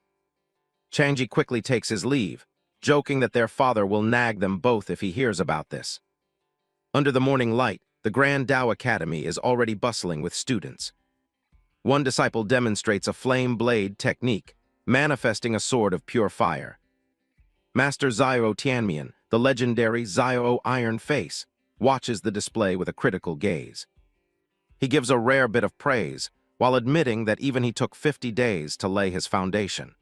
Changji quickly takes his leave, joking that their father will nag them both if he hears about this. Under the morning light, the Grand Dao Academy is already bustling with students. One disciple demonstrates a flame blade technique, manifesting a sword of pure fire. Master Xiao Tianmian, the legendary Xiao Iron Face, watches the display with a critical gaze. He gives a rare bit of praise, while admitting that even he took 50 days to lay his foundation.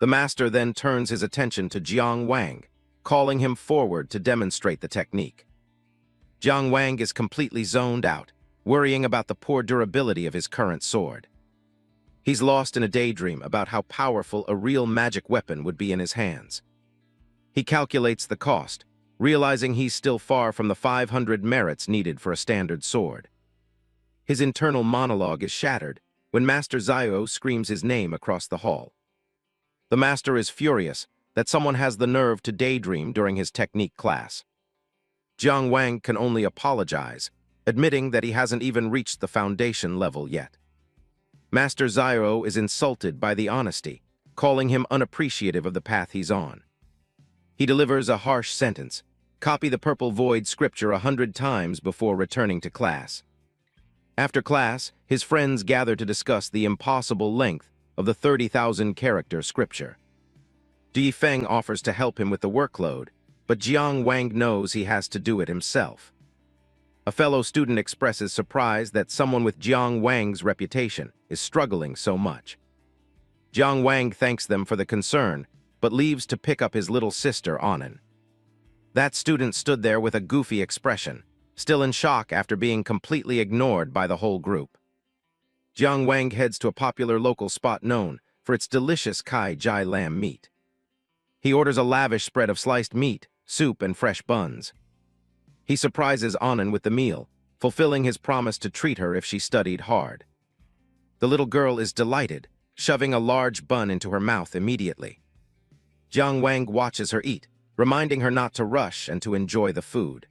The master then turns his attention to Jiang Wang, calling him forward to demonstrate the technique. Jiang Wang is completely zoned out, worrying about the poor durability of his current sword. He's lost in a daydream about how powerful a real magic weapon would be in his hands. He calculates the cost, realizing he's still far from the 500 merits needed for a standard sword. His internal monologue is shattered when Master Zio screams his name across the hall. The master is furious that someone has the nerve to daydream during his technique class. Jiang Wang can only apologize, admitting that he hasn't even reached the foundation level yet. Master Zio is insulted by the honesty, calling him unappreciative of the path he's on. He delivers a harsh sentence: copy the purple void scripture 100 times before returning to class. After class, his friends gather to discuss the impossible length of the 30,000-character scripture. Di Feng offers to help him with the workload, but Jiang Wang knows he has to do it himself. A fellow student expresses surprise that someone with Jiang Wang's reputation is struggling so much. Jiang Wang thanks them for the concern, but leaves to pick up his little sister, Anan. That student stood there with a goofy expression, still in shock after being completely ignored by the whole group. Jiang Wang heads to a popular local spot known for its delicious Kai Jai lamb meat. He orders a lavish spread of sliced meat, soup, and fresh buns. He surprises Anan with the meal, fulfilling his promise to treat her if she studied hard. The little girl is delighted, shoving a large bun into her mouth immediately. Jiang Wang watches her eat, reminding her not to rush and to enjoy the food.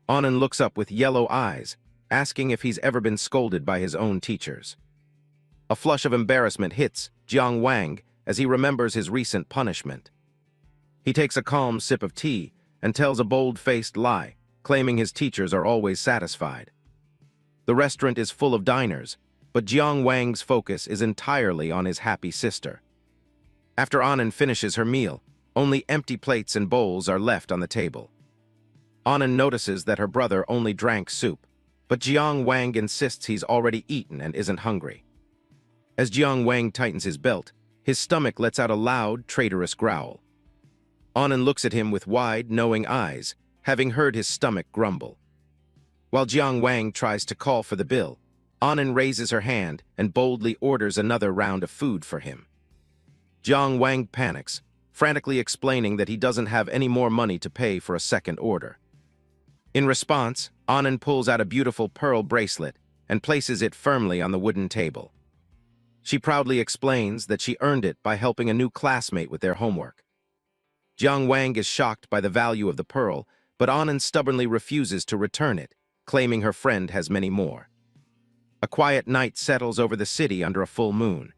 Anan looks up with yellow eyes, asking if he's ever been scolded by his own teachers. A flush of embarrassment hits Jiang Wang as he remembers his recent punishment. He takes a calm sip of tea and tells a bold-faced lie, claiming his teachers are always satisfied. The restaurant is full of diners, but Jiang Wang's focus is entirely on his happy sister. After Anan finishes her meal, only empty plates and bowls are left on the table. Anan notices that her brother only drank soup, but Jiang Wang insists he's already eaten and isn't hungry. As Jiang Wang tightens his belt, his stomach lets out a loud, traitorous growl. Anan looks at him with wide, knowing eyes, having heard his stomach grumble. While Jiang Wang tries to call for the bill, Anan raises her hand and boldly orders another round of food for him. Jiang Wang panics, frantically explaining that he doesn't have any more money to pay for a second order. In response, Anan pulls out a beautiful pearl bracelet and places it firmly on the wooden table. She proudly explains that she earned it by helping a new classmate with their homework. Jiang Wang is shocked by the value of the pearl, but Anan stubbornly refuses to return it, claiming her friend has many more. A quiet night settles over the city under a full moon.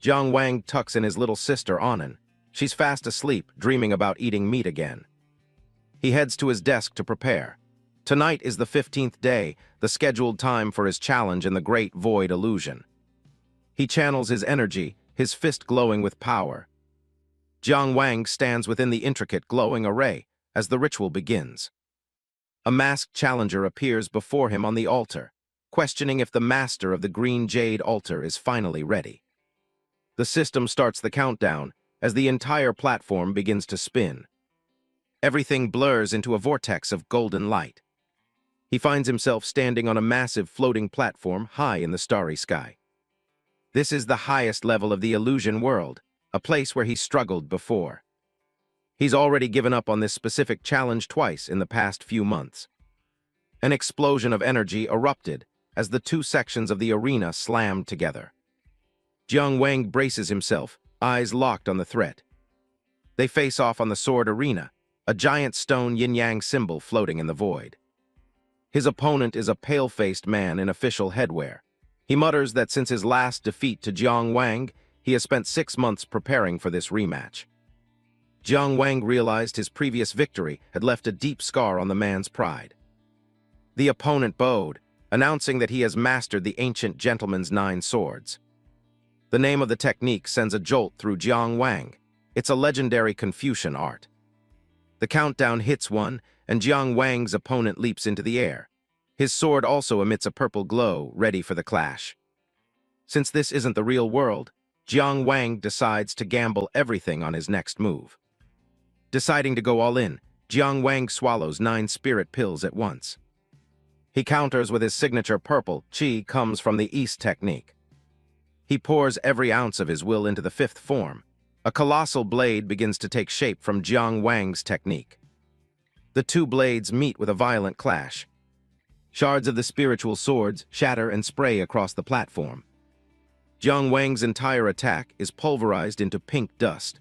Jiang Wang tucks in his little sister, Anan. She's fast asleep, dreaming about eating meat again. He heads to his desk to prepare. Tonight is the 15th day, the scheduled time for his challenge in the Great Void Illusion. He channels his energy, his fist glowing with power. Jiang Wang stands within the intricate glowing array as the ritual begins. A masked challenger appears before him on the altar, questioning if the master of the green jade altar is finally ready. The system starts the countdown as the entire platform begins to spin. Everything blurs into a vortex of golden light. He finds himself standing on a massive floating platform high in the starry sky. This is the highest level of the illusion world, a place where he struggled before. He's already given up on this specific challenge twice in the past few months. An explosion of energy erupted as the two sections of the arena slammed together. Jiang Wang braces himself, eyes locked on the threat. They face off on the sword arena, a giant stone yin-yang symbol floating in the void. His opponent is a pale-faced man in official headwear. He mutters that since his last defeat to Jiang Wang, he has spent 6 months preparing for this rematch. Jiang Wang realized his previous victory had left a deep scar on the man's pride. The opponent bowed, announcing that he has mastered the ancient gentleman's 9 swords. The name of the technique sends a jolt through Jiang Wang. It's a legendary Confucian art. The countdown hits 1, and Jiang Wang's opponent leaps into the air. His sword also emits a purple glow, ready for the clash. Since this isn't the real world, Jiang Wang decides to gamble everything on his next move. Deciding to go all in, Jiang Wang swallows 9 spirit pills at once. He counters with his signature purple, Qi comes from the East technique. He pours every ounce of his will into the 5th form, A colossal blade begins to take shape from Jiang Wang's technique. The two blades meet with a violent clash. Shards of the spiritual swords shatter and spray across the platform. Jiang Wang's entire attack is pulverized into pink dust.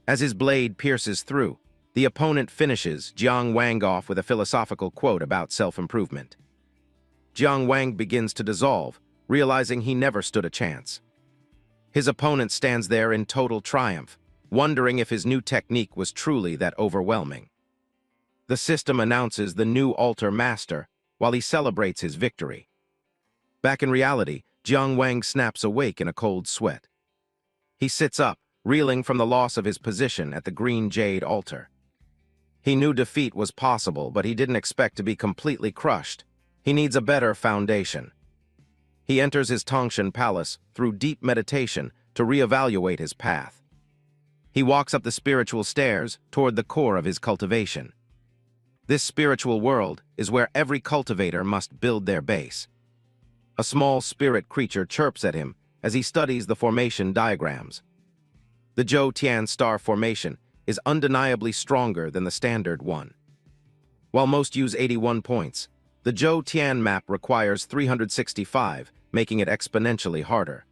As his blade pierces through, the opponent finishes Jiang Wang off with a philosophical quote about self-improvement. Jiang Wang begins to dissolve, realizing he never stood a chance. His opponent stands there in total triumph, wondering if his new technique was truly that overwhelming. The system announces the new altar master while he celebrates his victory. Back in reality, Jiang Wang snaps awake in a cold sweat. He sits up, reeling from the loss of his position at the green jade altar. He knew defeat was possible, but he didn't expect to be completely crushed. He needs a better foundation. He enters his Tongshan palace through deep meditation to reevaluate his path. He walks up the spiritual stairs toward the core of his cultivation. This spiritual world is where every cultivator must build their base. A small spirit creature chirps at him as he studies the formation diagrams. The Zhou Tian star formation is undeniably stronger than the standard one. While most use 81 points, the Zhou Tian map requires 365, making it exponentially harder.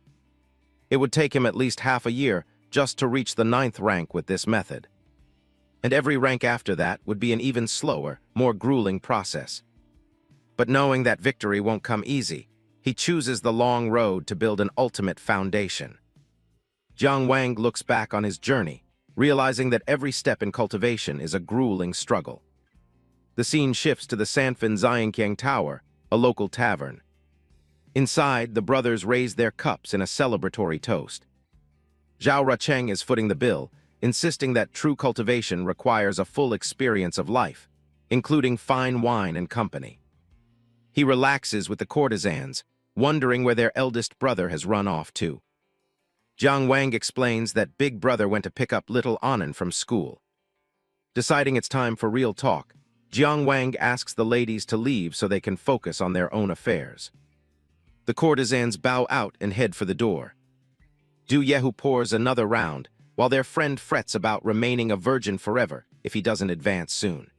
It would take him at least half a year just to reach the 9th rank with this method. And every rank after that would be an even slower, more grueling process. But knowing that victory won't come easy, he chooses the long road to build an ultimate foundation. Jiang Wang looks back on his journey, realizing that every step in cultivation is a grueling struggle. The scene shifts to the Sanfin Xianqiang Tower, a local tavern. Inside, the brothers raise their cups in a celebratory toast. Zhao Rucheng is footing the bill, insisting that true cultivation requires a full experience of life, including fine wine and company. He relaxes with the courtesans, wondering where their eldest brother has run off to. Jiang Wang explains that Big Brother went to pick up little Anand from school. Deciding it's time for real talk, Jiang Wang asks the ladies to leave so they can focus on their own affairs. The courtesans bow out and head for the door. Du Yehu pours another round, while their friend frets about remaining a virgin forever if he doesn't advance soon.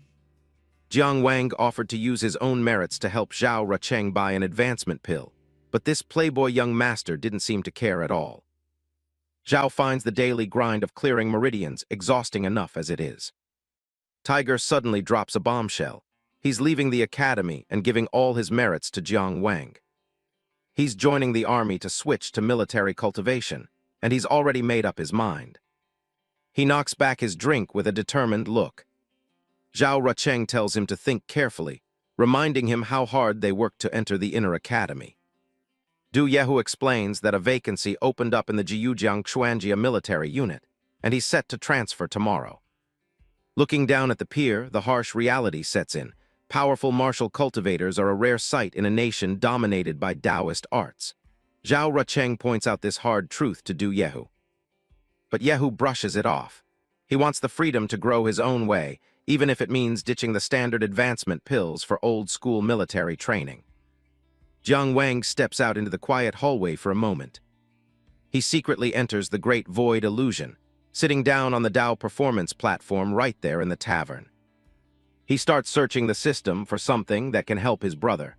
Jiang Wang offered to use his own merits to help Zhao Rucheng buy an advancement pill, but this playboy young master didn't seem to care at all. Zhao finds the daily grind of clearing meridians exhausting enough as it is. Tiger suddenly drops a bombshell. He's leaving the academy and giving all his merits to Jiang Wang. He's joining the army to switch to military cultivation, and he's already made up his mind. He knocks back his drink with a determined look. Zhao Rucheng tells him to think carefully, reminding him how hard they worked to enter the inner academy. Du Yehu explains that a vacancy opened up in the Jiujiang Xuanjia military unit, and he's set to transfer tomorrow. Looking down at the pier, the harsh reality sets in. Powerful martial cultivators are a rare sight in a nation dominated by Taoist arts. Zhao Rucheng points out this hard truth to Du Yehu. But Yehu brushes it off. He wants the freedom to grow his own way, even if it means ditching the standard advancement pills for old-school military training. Jiang Wang steps out into the quiet hallway for a moment. He secretly enters the Great Void Illusion, sitting down on the Tao performance platform right there in the tavern. He starts searching the system for something that can help his brother.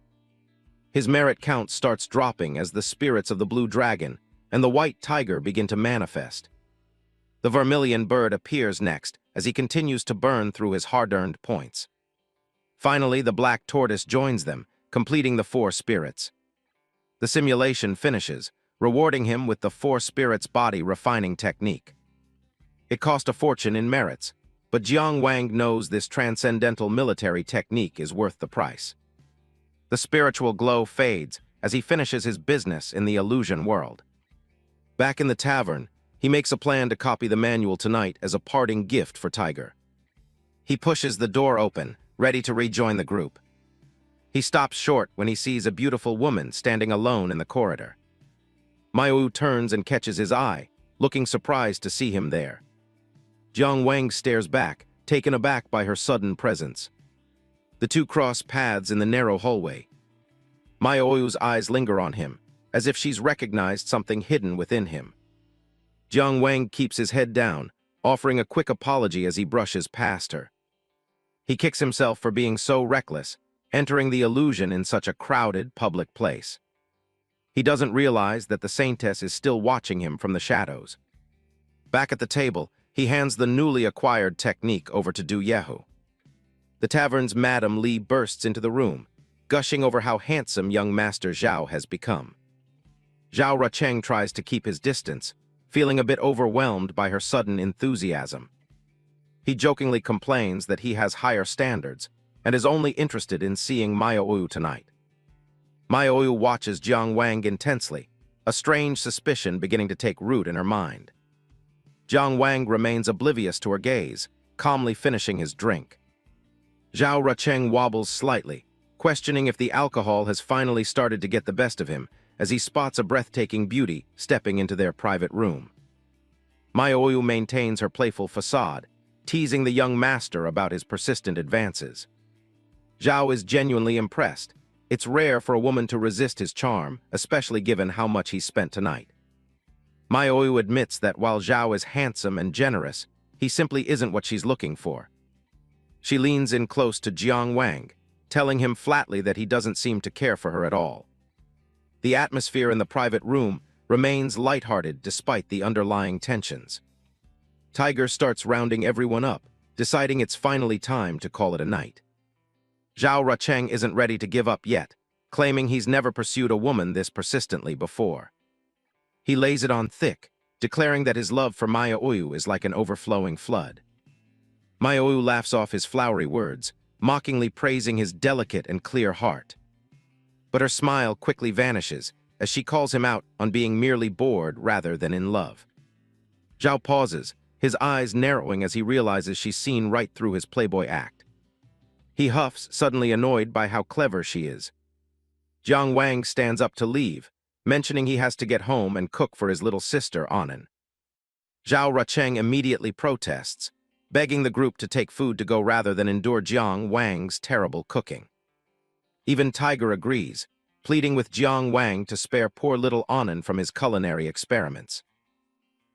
His merit count starts dropping as the spirits of the blue dragon and the white tiger begin to manifest. The vermilion bird appears next as he continues to burn through his hard-earned points. Finally, the black tortoise joins them, completing the 4 spirits. The simulation finishes, rewarding him with the 4 spirits body refining technique. It cost a fortune in merits, but Jiang Wang knows this transcendental military technique is worth the price. The spiritual glow fades as he finishes his business in the illusion world. Back in the tavern, he makes a plan to copy the manual tonight as a parting gift for Tiger. He pushes the door open, ready to rejoin the group. He stops short when he sees a beautiful woman standing alone in the corridor. Mayu turns and catches his eye, looking surprised to see him there. Jiang Wang stares back, taken aback by her sudden presence. The two cross paths in the narrow hallway. Mayu's eyes linger on him, as if she's recognized something hidden within him. Jiang Wang keeps his head down, offering a quick apology as he brushes past her. He kicks himself for being so reckless, entering the illusion in such a crowded public place. He doesn't realize that the Saintess is still watching him from the shadows. Back at the table, he hands the newly acquired technique over to Du Yehu. The tavern's Madame Li bursts into the room, gushing over how handsome young Master Zhao has become. Zhao Rucheng tries to keep his distance, feeling a bit overwhelmed by her sudden enthusiasm. He jokingly complains that he has higher standards and is only interested in seeing Maioyu tonight. Maioyu watches Jiang Wang intensely, a strange suspicion beginning to take root in her mind. Jiang Wang remains oblivious to her gaze, calmly finishing his drink. Zhao Rucheng wobbles slightly, questioning if the alcohol has finally started to get the best of him as he spots a breathtaking beauty stepping into their private room. Maioyu maintains her playful facade, teasing the young master about his persistent advances. Zhao is genuinely impressed. It's rare for a woman to resist his charm, especially given how much he spent tonight. Maioyu admits that while Zhao is handsome and generous, he simply isn't what she's looking for. She leans in close to Jiang Wang, telling him flatly that he doesn't seem to care for her at all. The atmosphere in the private room remains lighthearted despite the underlying tensions. Tiger starts rounding everyone up, deciding it's finally time to call it a night. Zhao Rucheng isn't ready to give up yet, claiming he's never pursued a woman this persistently before. He lays it on thick, declaring that his love for Maioyu is like an overflowing flood. Maioyu laughs off his flowery words, mockingly praising his delicate and clear heart. But her smile quickly vanishes as she calls him out on being merely bored rather than in love. Zhao pauses, his eyes narrowing as he realizes she's seen right through his playboy act. He huffs, suddenly annoyed by how clever she is. Jiang Wang stands up to leave, mentioning he has to get home and cook for his little sister, Anan. Zhao Rucheng immediately protests, begging the group to take food to go rather than endure Jiang Wang's terrible cooking. Even Tiger agrees, pleading with Jiang Wang to spare poor little Anan from his culinary experiments.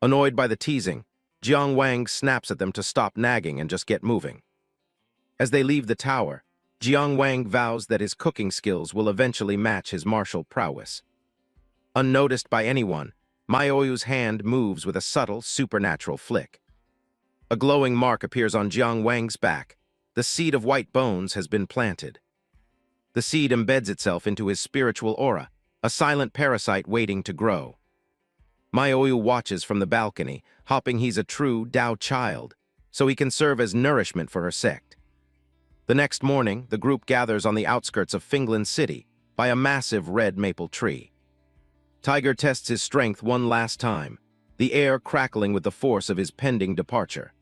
Annoyed by the teasing, Jiang Wang snaps at them to stop nagging and just get moving. As they leave the tower, Jiang Wang vows that his cooking skills will eventually match his martial prowess. Unnoticed by anyone, Maioyu's hand moves with a subtle, supernatural flick. A glowing mark appears on Jiang Wang's back. The seed of white bones has been planted. The seed embeds itself into his spiritual aura, a silent parasite waiting to grow. Maioyu watches from the balcony, hoping he's a true Dao child, so he can serve as nourishment for her sect. The next morning, the group gathers on the outskirts of Finglin City by a massive red maple tree. Tiger tests his strength one last time, the air crackling with the force of his pending departure.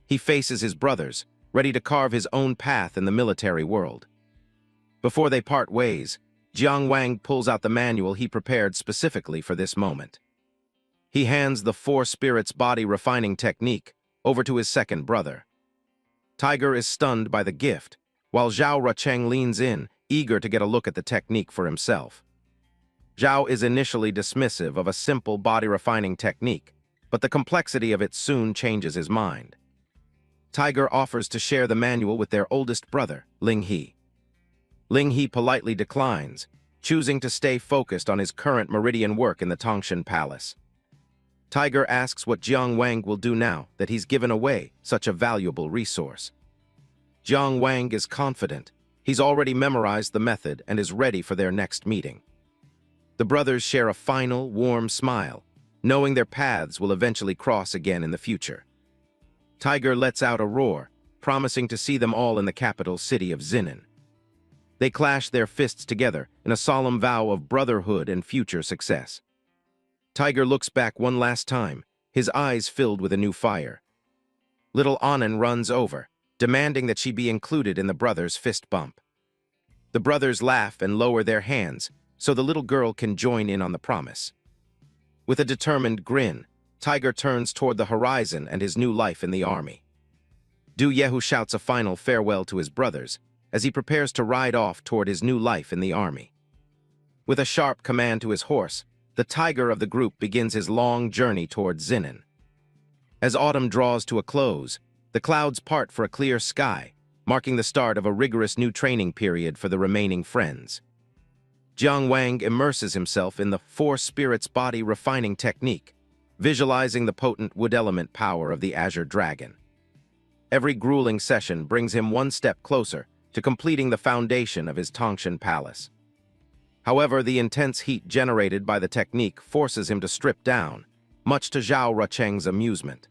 He faces his brothers, ready to carve his own path in the military world. Before they part ways, Jiang Wang pulls out the manual he prepared specifically for this moment. He hands the Four Spirits body refining technique over to his second brother. Tiger is stunned by the gift, while Zhao Rucheng leans in, eager to get a look at the technique for himself. Zhao is initially dismissive of a simple body refining technique, but the complexity of it soon changes his mind. Tiger offers to share the manual with their oldest brother, Ling He. Ling He politely declines, choosing to stay focused on his current meridian work in the Tongshan Palace. Tiger asks what Jiang Wang will do now that he's given away such a valuable resource. Jiang Wang is confident. He's already memorized the method and is ready for their next meeting. The brothers share a final, warm smile, knowing their paths will eventually cross again in the future. Tiger lets out a roar, promising to see them all in the capital city of Xinan. They clash their fists together in a solemn vow of brotherhood and future success. Tiger looks back one last time, his eyes filled with a new fire. Little Anan runs over, demanding that she be included in the brothers' fist bump. The brothers laugh and lower their hands, so the little girl can join in on the promise. With a determined grin, Tiger turns toward the horizon and his new life in the army. Du Yehu shouts a final farewell to his brothers as he prepares to ride off toward his new life in the army. With a sharp command to his horse, the tiger of the group begins his long journey towards Xinan. As autumn draws to a close, the clouds part for a clear sky, marking the start of a rigorous new training period for the remaining friends. Jiang Wang immerses himself in the Four Spirits Body Refining Technique, visualizing the potent wood element power of the Azure Dragon. Every grueling session brings him one step closer to completing the foundation of his Tangshan Palace. However, the intense heat generated by the technique forces him to strip down, much to Zhao Rucheng's amusement.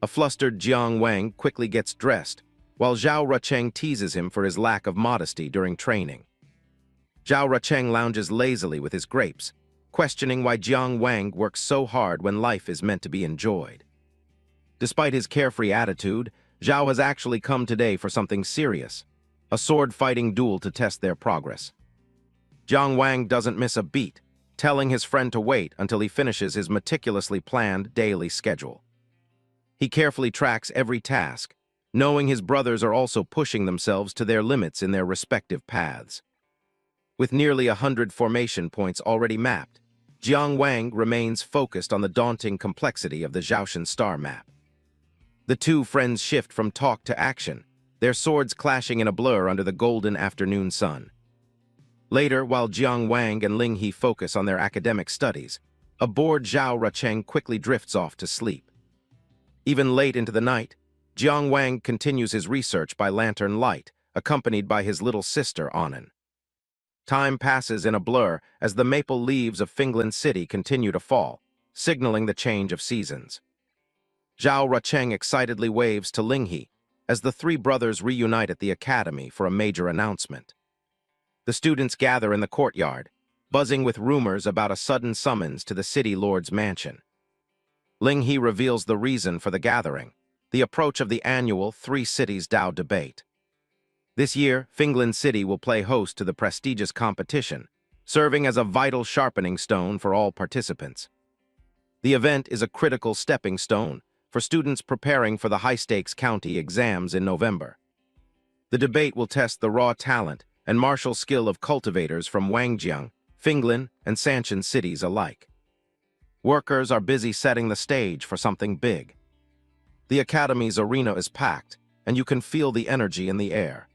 A flustered Jiang Wang quickly gets dressed, while Zhao Rucheng teases him for his lack of modesty during training. Zhao Rucheng lounges lazily with his grapes, questioning why Jiang Wang works so hard when life is meant to be enjoyed. Despite his carefree attitude, Zhao has actually come today for something serious, a sword-fighting duel to test their progress. Jiang Wang doesn't miss a beat, telling his friend to wait until he finishes his meticulously planned daily schedule. He carefully tracks every task, knowing his brothers are also pushing themselves to their limits in their respective paths. With nearly 100 formation points already mapped, Jiang Wang remains focused on the daunting complexity of the Zhaoshan star map. The two friends shift from talk to action, their swords clashing in a blur under the golden afternoon sun. Later, while Jiang Wang and Ling He focus on their academic studies, a bored Zhao Rucheng quickly drifts off to sleep. Even late into the night, Jiang Wang continues his research by lantern light, accompanied by his little sister Anan. Time passes in a blur as the maple leaves of Finglan City continue to fall, signaling the change of seasons. Zhao Rucheng excitedly waves to Ling He as the three brothers reunite at the academy for a major announcement. The students gather in the courtyard, buzzing with rumors about a sudden summons to the city lord's mansion. Ling He reveals the reason for the gathering, the approach of the annual Three Cities Dao debate. This year, Finglan City will play host to the prestigious competition, serving as a vital sharpening stone for all participants. The event is a critical stepping stone for students preparing for the high-stakes county exams in November. The debate will test the raw talent and martial skill of cultivators from Wangjiang, Finglan, and Sanshan cities alike. Workers are busy setting the stage for something big. The academy's arena is packed, and you can feel the energy in the air.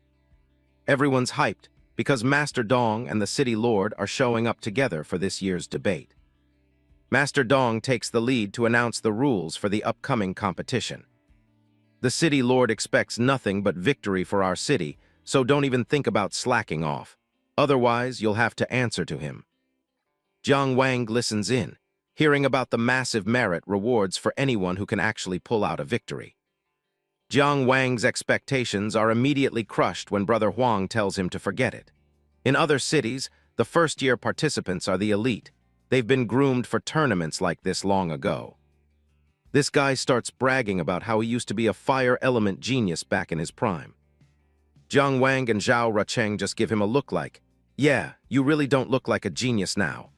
Everyone's hyped because Master Dong and the city lord are showing up together for this year's debate. Master Dong takes the lead to announce the rules for the upcoming competition. The city lord expects nothing but victory for our city, so don't even think about slacking off. Otherwise, you'll have to answer to him. Jiang Wang listens in, hearing about the massive merit rewards for anyone who can actually pull out a victory. Jiang Wang's expectations are immediately crushed when Brother Huang tells him to forget it. In other cities, the first-year participants are the elite. They've been groomed for tournaments like this long ago. This guy starts bragging about how he used to be a fire element genius back in his prime. Jiang Wang and Zhao Rucheng just give him a look like, "Yeah, you really don't look like a genius now."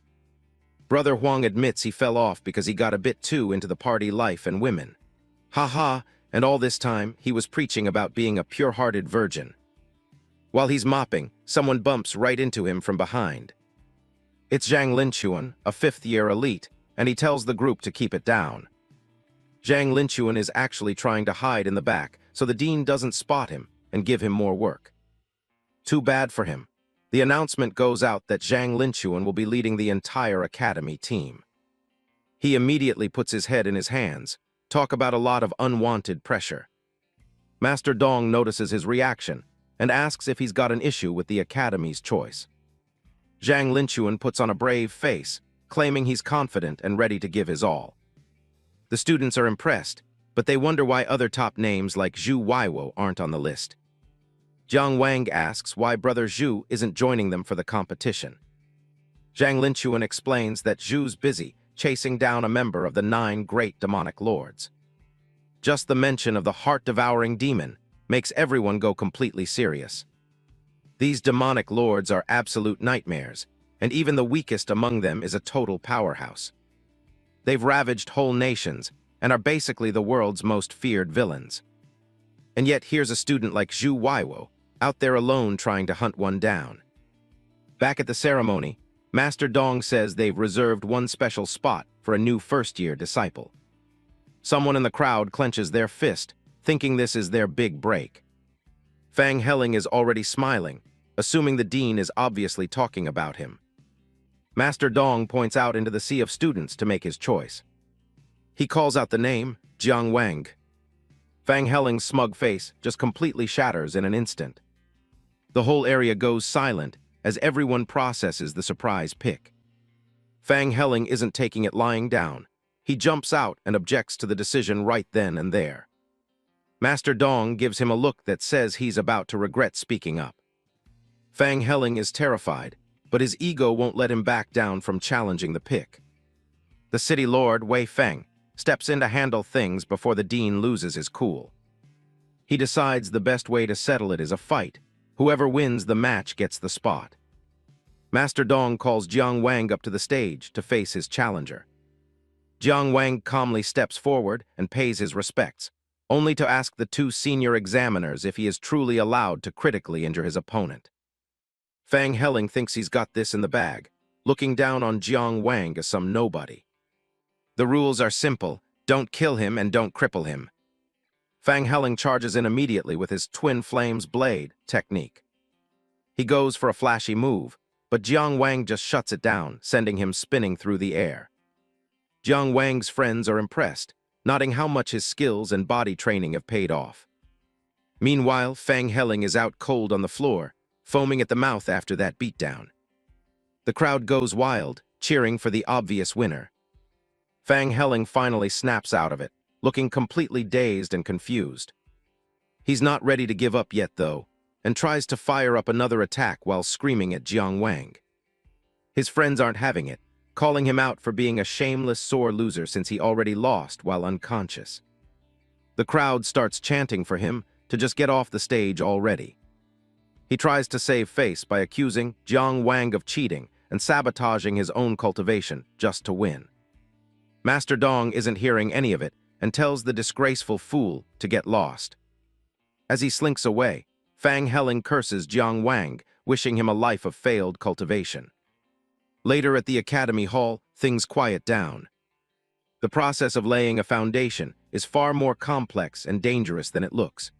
Brother Huang admits he fell off because he got a bit too into the party life and women. Ha, and all this time, he was preaching about being a pure-hearted virgin. While he's mopping, someone bumps right into him from behind. It's Zhang Linchuan, a fifth-year elite, and he tells the group to keep it down. Zhang Linchuan is actually trying to hide in the back so the dean doesn't spot him and give him more work. Too bad for him. The announcement goes out that Zhang Linchuan will be leading the entire academy team. He immediately puts his head in his hands. Talk about a lot of unwanted pressure. Master Dong notices his reaction and asks if he's got an issue with the academy's choice. Zhang Linchuan puts on a brave face, claiming he's confident and ready to give his all. The students are impressed, but they wonder why other top names like Zhu Weiwo aren't on the list. Jiang Wang asks why Brother Zhu isn't joining them for the competition. Zhang Linchuan explains that Zhu's busy chasing down a member of the 9 great demonic lords. Just the mention of the heart-devouring demon makes everyone go completely serious. These demonic lords are absolute nightmares, and even the weakest among them is a total powerhouse. They've ravaged whole nations and are basically the world's most feared villains. And yet here's a student like Zhu Weiwo, out there alone trying to hunt one down. Back at the ceremony, Master Dong says they've reserved one special spot for a new first-year disciple. Someone in the crowd clenches their fist, thinking this is their big break. Fang Helling is already smiling, assuming the dean is obviously talking about him. Master Dong points out into the sea of students to make his choice. He calls out the name, Jiang Wang. Fang Helling's smug face just completely shatters in an instant. The whole area goes silent as everyone processes the surprise pick. Fang Helling isn't taking it lying down. He jumps out and objects to the decision right then and there. Master Dong gives him a look that says he's about to regret speaking up. Fang Helling is terrified, but his ego won't let him back down from challenging the pick. The city lord, Wei Feng, steps in to handle things before the dean loses his cool. He decides the best way to settle it is a fight. Whoever wins the match gets the spot. Master Dong calls Jiang Wang up to the stage to face his challenger. Jiang Wang calmly steps forward and pays his respects, only to ask the two senior examiners if he is truly allowed to critically injure his opponent. Fang Helling thinks he's got this in the bag, looking down on Jiang Wang as some nobody. The rules are simple: don't kill him and don't cripple him. Fang Helling charges in immediately with his Twin Flames Blade technique. He goes for a flashy move, but Jiang Wang just shuts it down, sending him spinning through the air. Jiang Wang's friends are impressed, noting how much his skills and body training have paid off. Meanwhile, Fang Helling is out cold on the floor, foaming at the mouth after that beatdown. The crowd goes wild, cheering for the obvious winner. Fang Helling finally snaps out of it, looking completely dazed and confused. He's not ready to give up yet, though, and tries to fire up another attack while screaming at Jiang Wang. His friends aren't having it, calling him out for being a shameless sore loser since he already lost while unconscious. The crowd starts chanting for him to just get off the stage already. He tries to save face by accusing Jiang Wang of cheating and sabotaging his own cultivation just to win. Master Dong isn't hearing any of it and tells the disgraceful fool to get lost. As he slinks away, Fang Helling curses Jiang Wang, wishing him a life of failed cultivation. Later at the Academy Hall, things quiet down. The process of laying a foundation is far more complex and dangerous than it looks.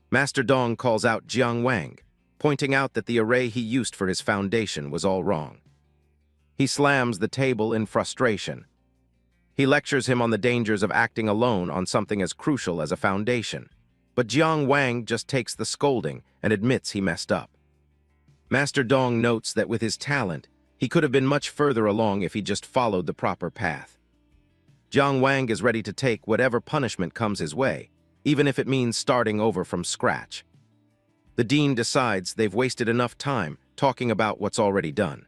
Master Dong calls out Jiang Wang, pointing out that the array he used for his foundation was all wrong. He slams the table in frustration. He lectures him on the dangers of acting alone on something as crucial as a foundation, but Jiang Wang just takes the scolding and admits he messed up. Master Dong notes that with his talent, he could have been much further along if he just followed the proper path. Jiang Wang is ready to take whatever punishment comes his way, even if it means starting over from scratch. The dean decides they've wasted enough time talking about what's already done.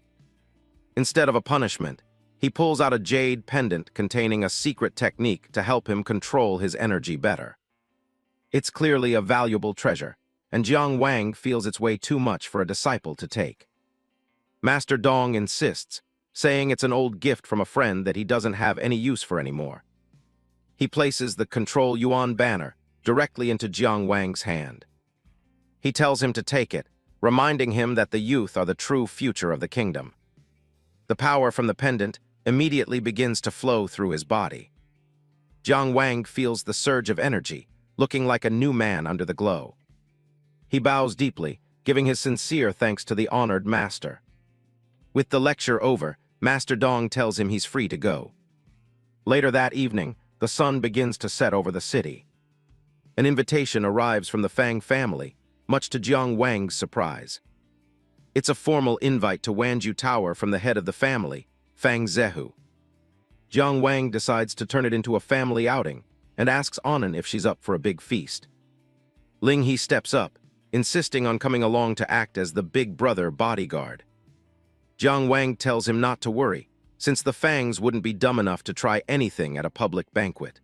Instead of a punishment, he pulls out a jade pendant containing a secret technique to help him control his energy better. It's clearly a valuable treasure, and Jiang Wang feels it's way too much for a disciple to take. Master Dong insists, saying it's an old gift from a friend that he doesn't have any use for anymore. He places the Control Yuan banner directly into Jiang Wang's hand. He tells him to take it, reminding him that the youth are the true future of the kingdom. The power from the pendant immediately begins to flow through his body. Jiang Wang feels the surge of energy, looking like a new man under the glow. He bows deeply, giving his sincere thanks to the honored master. With the lecture over, Master Dong tells him he's free to go. Later that evening, the sun begins to set over the city. An invitation arrives from the Fang family, much to Jiang Wang's surprise. It's a formal invite to Wanju Tower from the head of the family, Fang Zehu. Jiang Wang decides to turn it into a family outing and asks Anan if she's up for a big feast. Ling He steps up, insisting on coming along to act as the big brother bodyguard. Jiang Wang tells him not to worry, since the Fangs wouldn't be dumb enough to try anything at a public banquet.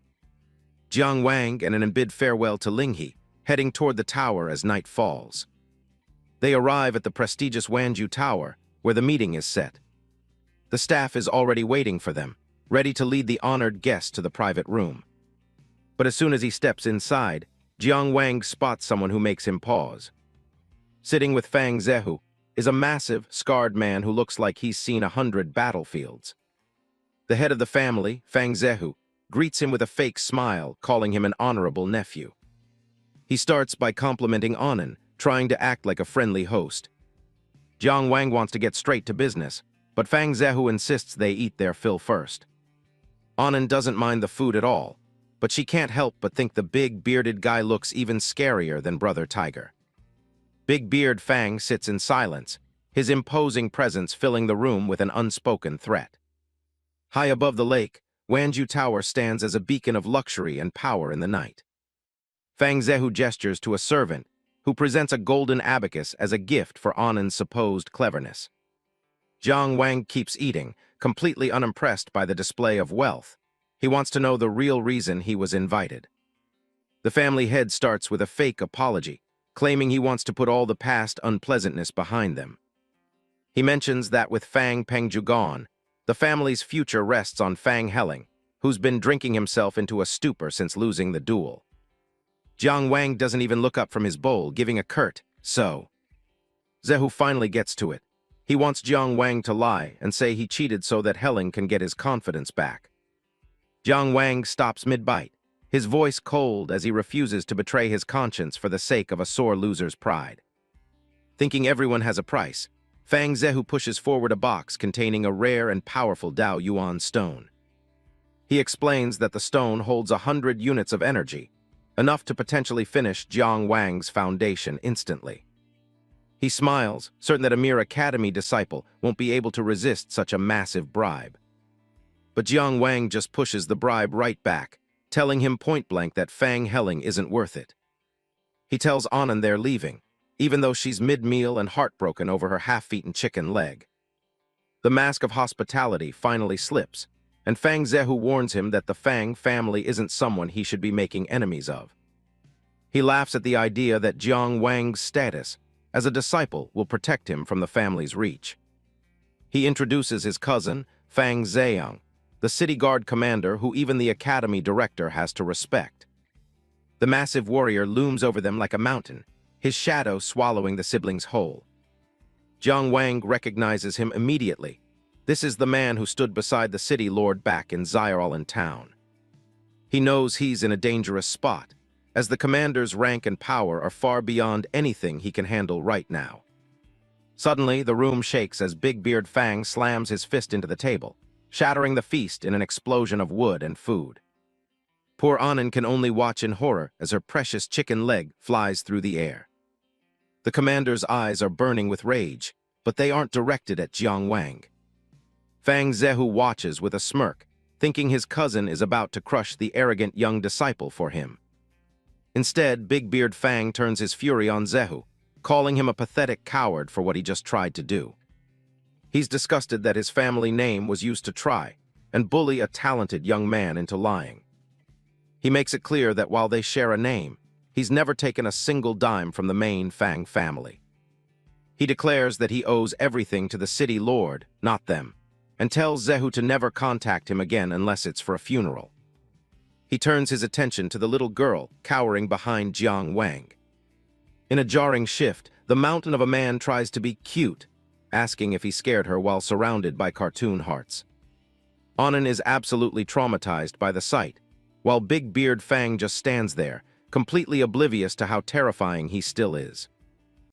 Jiang Wang and Anan bid farewell to Ling He, heading toward the tower as night falls. They arrive at the prestigious Wanju Tower, where the meeting is set. The staff is already waiting for them, ready to lead the honored guest to the private room. But as soon as he steps inside, Jiang Wang spots someone who makes him pause. Sitting with Fang Zehu is a massive, scarred man who looks like he's seen 100 battlefields. The head of the family, Fang Zehu, greets him with a fake smile, calling him an honorable nephew. He starts by complimenting Anand, trying to act like a friendly host. Jiang Wang wants to get straight to business, but Fang Zehu insists they eat their fill first. Anand doesn't mind the food at all, but she can't help but think the big, bearded guy looks even scarier than Brother Tiger. Big Beard Fang sits in silence, his imposing presence filling the room with an unspoken threat. High above the lake, Wanju Tower stands as a beacon of luxury and power in the night. Fang Zehu gestures to a servant, who presents a golden abacus as a gift for Anand's supposed cleverness. Jiang Wang keeps eating, completely unimpressed by the display of wealth. He wants to know the real reason he was invited. The family head starts with a fake apology, claiming he wants to put all the past unpleasantness behind them. He mentions that with Fang Pengju gone, the family's future rests on Fang Heling, who's been drinking himself into a stupor since losing the duel. Jiang Wang doesn't even look up from his bowl, giving a curt, "So." Zehu finally gets to it. He wants Jiang Wang to lie and say he cheated so that Heling can get his confidence back. Jiang Wang stops mid-bite, his voice cold as he refuses to betray his conscience for the sake of a sore loser's pride. Thinking everyone has a price, Fang Zehu pushes forward a box containing a rare and powerful Dao Yuan stone. He explains that the stone holds 100 units of energy, enough to potentially finish Jiang Wang's foundation instantly. He smiles, certain that a mere academy disciple won't be able to resist such a massive bribe. But Jiang Wang just pushes the bribe right back, telling him point-blank that Fang Heling isn't worth it. He tells Anand they're leaving, even though she's mid-meal and heartbroken over her half-eaten chicken leg. The mask of hospitality finally slips, and Fang Zehu warns him that the Fang family isn't someone he should be making enemies of. He laughs at the idea that Jiang Wang's status as a disciple will protect him from the family's reach. He introduces his cousin, Fang Zheang, the city guard commander who even the academy director has to respect. The massive warrior looms over them like a mountain, his shadow swallowing the siblings whole. Jiang Wang recognizes him immediately. This is the man who stood beside the city lord back in Xiaolan town. He knows he's in a dangerous spot, as the commander's rank and power are far beyond anything he can handle right now. Suddenly, the room shakes as Big Beard Fang slams his fist into the table, shattering the feast in an explosion of wood and food. Poor Anand can only watch in horror as her precious chicken leg flies through the air. The commander's eyes are burning with rage, but they aren't directed at Jiang Wang. Fang Zehu watches with a smirk, thinking his cousin is about to crush the arrogant young disciple for him. Instead, Big Beard Fang turns his fury on Zehu, calling him a pathetic coward for what he just tried to do. He's disgusted that his family name was used to try and bully a talented young man into lying. He makes it clear that while they share a name, he's never taken a single dime from the main Fang family. He declares that he owes everything to the city lord, not them, and tells Zehu to never contact him again unless it's for a funeral. He turns his attention to the little girl cowering behind Jiang Wang. In a jarring shift, the mountain of a man tries to be cute, asking if he scared her while surrounded by cartoon hearts. Anand is absolutely traumatized by the sight, while Big Beard Fang just stands there, completely oblivious to how terrifying he still is.